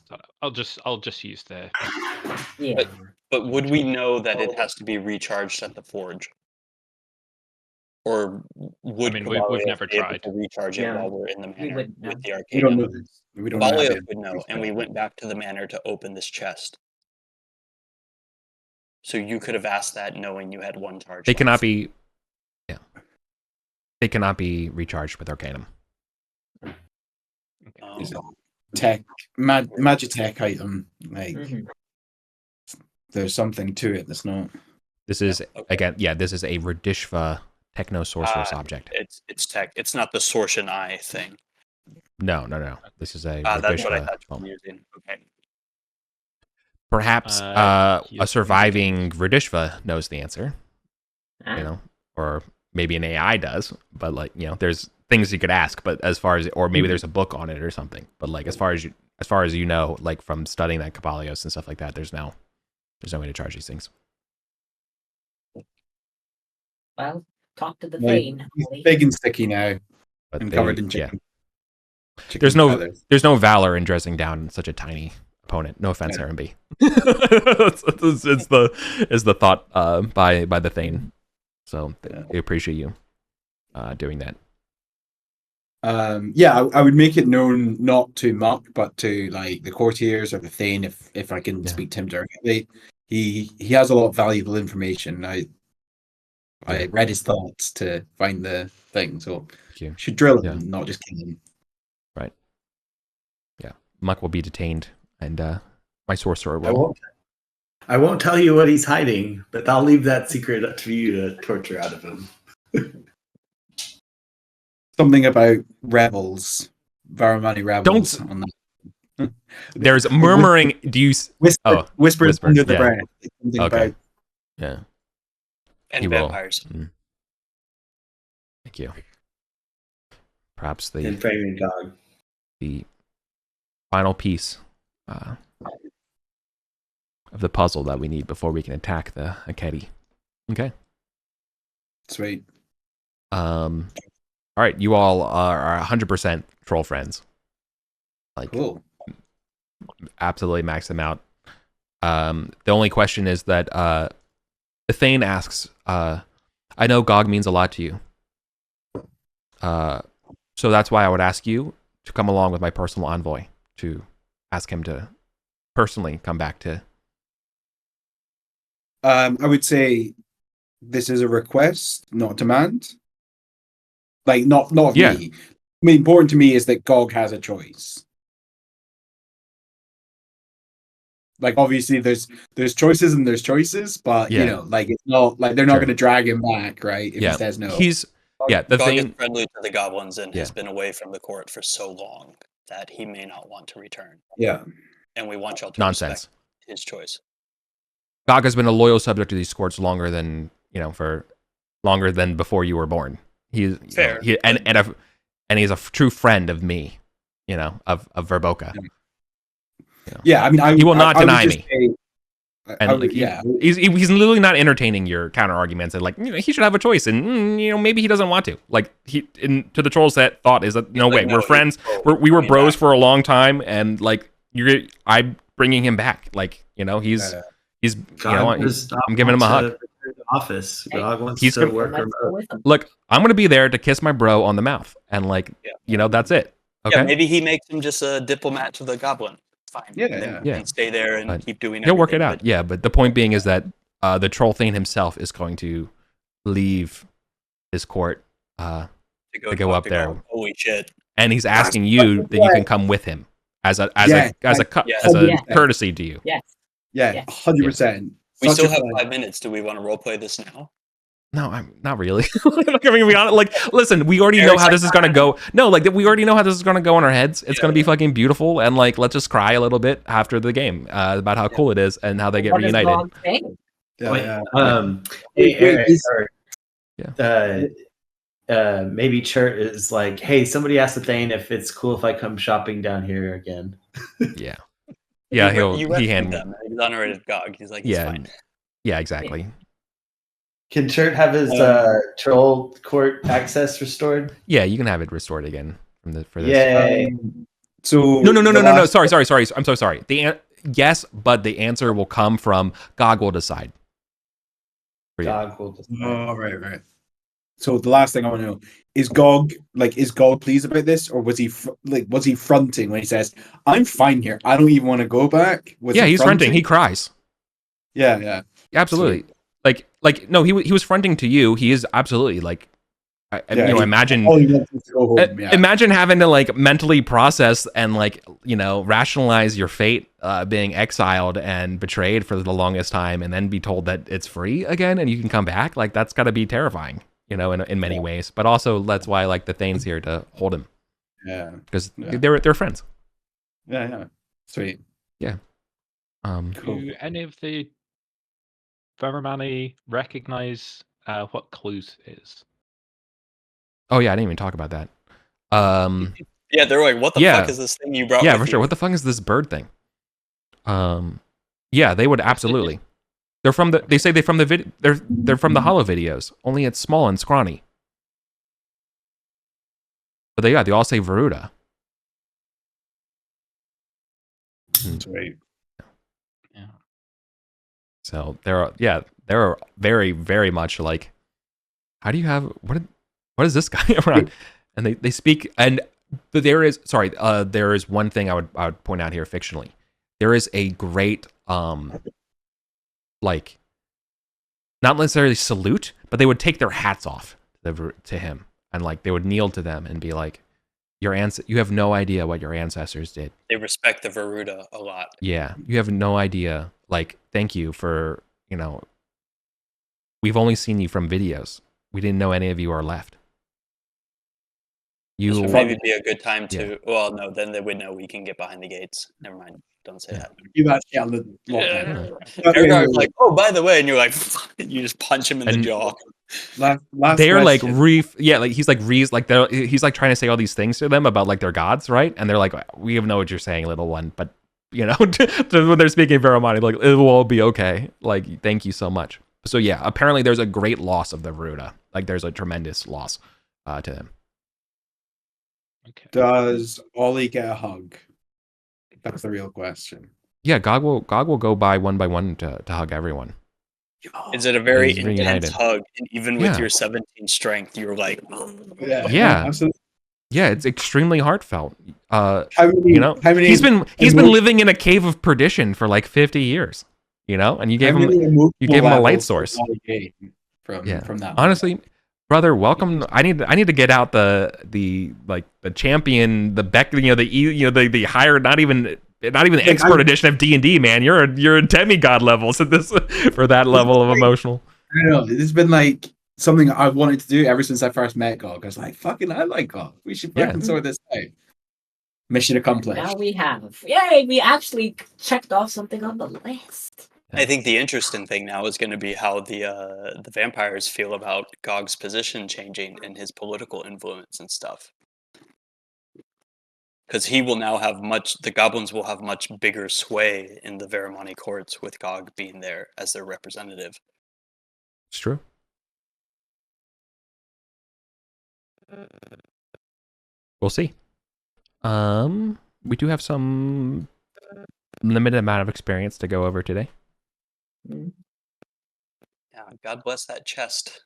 S7: So I'll just use the.
S3: Yeah.
S6: But would we know that it has to be recharged at the forge? Or would
S7: I mean, we've
S6: Cabalios
S7: never
S6: be able
S7: tried.
S6: to recharge it
S3: Yeah.
S6: while we're in the
S3: We
S6: manor
S3: wouldn't know.
S6: with the
S4: We don't know
S6: Arcanum?
S4: this. We don't know. how
S6: Cabalios
S4: to-
S6: would know, and we went back to the manor to open this chest. So you could have asked that knowing you had 1 charge.
S2: They
S6: left.
S2: cannot be. Yeah. They cannot be recharged with Arcanum.
S6: Oh.
S4: Is it tech, magitech item? Like,
S3: Mhm.
S4: there's something to it that's not.
S2: This is
S6: Okay.
S2: again, yeah. This is a Radishva Techno sorceress object.
S6: It's tech. It's not the Sortian Eye thing.
S2: No. This is a
S6: That's what I
S2: Radishva
S6: thought you were
S2: moment.
S6: using. Okay.
S2: Perhaps a surviving Radishva knows the answer. You know, or maybe an AI does, but like, you know, there's things you could ask, but as far as, or maybe there's a book on it or something, but like as far as you know, like from studying that Kabalios and stuff like that, there's no way to charge these things.
S3: Well, talk to the Thane.
S4: He's big and sticky now,
S2: But
S4: and
S2: they-
S4: covered in chicken. chicken
S2: There's no
S4: feathers.
S2: there's no valor in dressing down such a tiny opponent. No offense,
S4: Yeah.
S2: Aaron B. it's the thought by the Thane. So we appreciate you doing that.
S4: I would make it known not to Muck, but to like the courtiers or the Thane, if I can speak to him directly. He has a lot of valuable information. I read his thoughts to find the thing, so should drill him, not just kill him.
S2: Right. Yeah. Muck will be detained, and my sorcerer will.
S5: I won't tell you what he's hiding, but I'll leave that secret up to you to torture out of him.
S4: Something about rebels, Varamani rebels. On that.
S2: There's murmuring. Do you
S4: whispers under the breath? Something
S2: okay.
S4: About...
S6: And
S2: he
S6: vampires.
S2: Will. Thank you. Perhaps the
S5: and framing dog.
S2: The final piece of the puzzle that we need before we can attack the Akedi. Okay.
S4: Sweet.
S2: All right, you all are 100% troll friends. Like,
S4: cool.
S2: Absolutely max them out. The only question is that the Thane asks, I know Gog means a lot to you. So that's why I would ask you to come along with my personal envoy to ask him to personally come back to.
S4: I would say this is a request, not a demand. Like, not of me. I mean, important to me is that Gog has a choice. Like, obviously, there's choices and there's choices, but you know, like, it's not like they're not going to drag him back, right? If he says no.
S2: The
S6: Gog
S2: Thane
S6: is friendly to the goblins and has been away from the court for so long that he may not want to return.
S4: Yeah,
S6: and we want y'all to
S2: nonsense.
S6: Respect his choice.
S2: Gog has been a loyal subject to these courts longer than before you were born. He's
S6: fair,
S2: and he's a true friend of me, of Verboka.
S4: Yeah, I mean,
S2: he will not deny me. He's literally not entertaining your counter arguments and he should have a choice, and maybe he doesn't want to. Like to the trolls, that thought is that we're friends. We were bros for a long time, and I'm bringing him back. I'm giving him a hug.
S5: Office. Gog wants to work remote.
S2: Look, I'm gonna be there to kiss my bro on the mouth, and that's it. Okay.
S6: Yeah, maybe he makes him just a diplomat to the goblin. Fine.
S2: And
S6: stay there and keep doing.
S2: He'll work it out. Yeah, but the point being is that the troll Thane himself is going to leave his court to go up there.
S6: Holy shit!
S2: And he's asking you that you can come with him as a courtesy to you.
S3: Yes.
S4: Yeah, 100%.
S6: We still have 5 minutes. Do we want to roleplay this now?
S2: No, I'm not really. I'm gonna be honest. Listen, we already know how this is gonna go. No, we already know how this is gonna go in our heads. It's gonna be fucking beautiful, and let's just cry a little bit after the game about how cool it is and how they get reunited.
S5: Maybe Chert is like, hey, somebody asked the Thane if it's cool if I come shopping down here again.
S2: Yeah. Yeah,
S6: he exonerated Gog. He's like, it's fine.
S2: Yeah, exactly.
S5: Can Chert have his troll court access restored?
S2: Yeah, you can have it restored again for this.
S5: Yay!
S4: So
S2: no. Sorry. I'm so sorry. Yes, but the answer will come from Gog will decide.
S5: Gog will decide.
S4: Oh, right. So the last thing I want to know is Gog pleased about this, or was he fronting when he says, "I'm fine here. I don't even want to go back"?
S2: He's fronting. He cries.
S4: Yeah.
S2: Absolutely. Sweet. No, he was fronting to you. He is absolutely imagine imagine having to mentally process and rationalize your fate, being exiled and betrayed for the longest time, and then be told that it's free again and you can come back. That's got to be terrifying. you know, in many ways. But also that's why I like the Thane's here to hold him.
S4: Yeah.
S2: Because they're friends.
S4: Yeah. Sweet.
S2: Yeah.
S4: Cool.
S7: Do any of the Vermani recognize what clues is?
S2: Oh yeah, I didn't even talk about that.
S6: Yeah, they're like, what the fuck is this thing you brought?
S2: Yeah,
S6: with
S2: for sure.
S6: you?
S2: What the fuck is this bird thing? Yeah, they would absolutely. They're from the. They say they're from the They're from the Hollow videos. Only it's small and scrawny. But they all say Veruda.
S4: Sweet.
S7: Yeah.
S2: So they're very, very much like, how do you have what is this guy around? And they speak, and there is one thing I would point out here fictionally. There is a great like, not necessarily salute, but they would take their hats off to him, and like they would kneel to them and be like, you have no idea what your ancestors did.
S6: They respect the Veruda a lot.
S2: Yeah, you have no idea. Like, thank you for, you know, we've only seen you from videos. We didn't know any of you are left.
S6: This would maybe be a good time to. Yeah. Well, no, then they would know we can get behind the gates. Never mind. Don't say that.
S4: You actually on the lockdown.
S6: Everyone's like, oh, by the way, and you're like, you just punch him in the jaw.
S2: They're like he's like trying to say all these things to them about like their gods, right? And they're like, we have know what you're saying, little one, but you know, when they're speaking Veromani, like, it will all be okay. Like, thank you so much. So yeah, apparently there's a great loss of the Veruda. Like, there's a tremendous loss to them.
S7: Okay.
S4: Does Ollie get a hug? That's the real question.
S2: Yeah, Gog will go by one to hug everyone.
S6: Is it a very intense hug? And even with your 17 strength, you're like,
S2: yeah, absolutely. Yeah, it's extremely heartfelt.
S4: He's
S2: been living in a cave of perdition for like 50 years, you know, and you gave him a light source
S4: from that.
S2: Honestly, brother, welcome. I need to get out the champion, the higher, not even expert edition of D&D, man. You're a demigod level, so this for that level of emotional.
S4: I know it's been like something I've wanted to do ever since I first met Gog. I was like, fucking, I like Gog. We should fucking sort this out. Mission accomplished.
S3: Now we have. Yay, we actually checked off something on the list.
S6: I think the interesting thing now is going to be how the vampires feel about Gog's position changing and his political influence and stuff. Because he will now have the goblins will have much bigger sway in the Veromani courts with Gog being there as their representative.
S2: It's true. We'll see. We do have some limited amount of experience to go over today.
S6: Yeah, God bless that chest.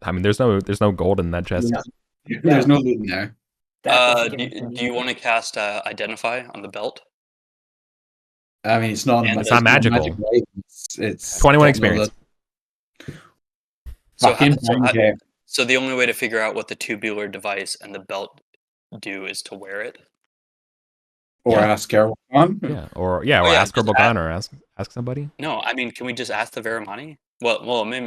S2: I mean, there's no gold in that chest.
S4: Yeah. There's no loot in there.
S6: Do you want to cast Identify on the belt?
S4: I mean, it's not
S2: magical.
S4: It's
S2: 21 experience.
S6: So the only way to figure out what the tubular device and the belt do is to wear it?
S4: Or ask Erwin.
S2: Yeah, or ask Erwin, or ask somebody.
S6: No, I mean, can we just ask the Veromani? Well, maybe.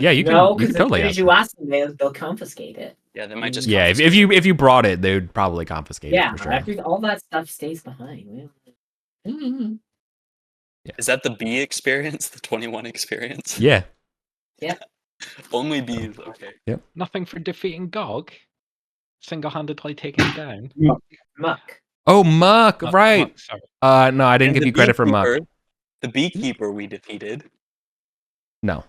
S2: Yeah, you can.
S3: No,
S2: you can totally
S3: as you ask them, they'll confiscate it.
S6: Yeah, they might just.
S2: Yeah, if you brought it, they would probably confiscate it. For sure.
S3: All that stuff stays behind.
S2: Yeah.
S6: Is that the B experience? The 21 experience?
S2: Yeah.
S3: Yeah.
S6: Only B's. Okay.
S2: Yep.
S7: Nothing for defeating Gog. Single-handedly taking him down.
S3: Muck.
S2: Oh, Muck, right. Muck, no, I didn't give you credit for Muck.
S6: The beekeeper we defeated.
S2: No.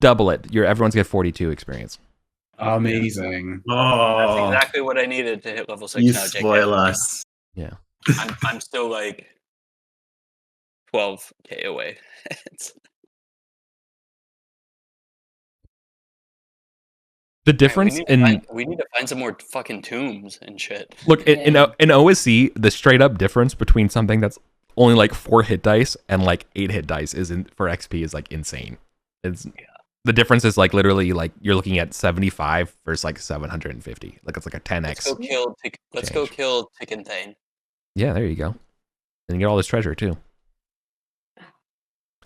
S2: Double it. Everyone's got 42 experience.
S4: Amazing.
S6: Oh, that's exactly what I needed to hit level 6
S5: you
S6: now, JK.
S5: Spoil us.
S2: Yeah.
S6: I'm still like 12k away.
S2: The difference
S6: we need to find some more fucking tombs and shit.
S2: Look, in OSC, the straight up difference between something that's only like 4 hit dice and like 8 hit dice for XP is like insane. The difference is like literally like you're looking at 75 versus like 750. Like it's like a 10x.
S6: Let's go kill Tick-and-Thane.
S2: Yeah, there you go. And you get all this treasure too.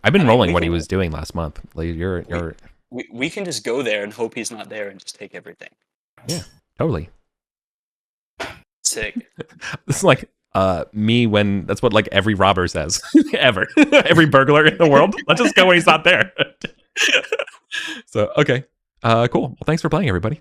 S2: I've been
S6: I mean,
S2: rolling
S6: we
S2: what he
S6: can-
S2: was doing last month. Like you're
S6: We can just go there and hope he's not there and just take everything.
S2: totally.
S6: Sick.
S2: This is like me when that's what like every robber says ever. Every burglar in the world. Let's just go when he's not there. So okay. Cool. Well, thanks for playing, everybody.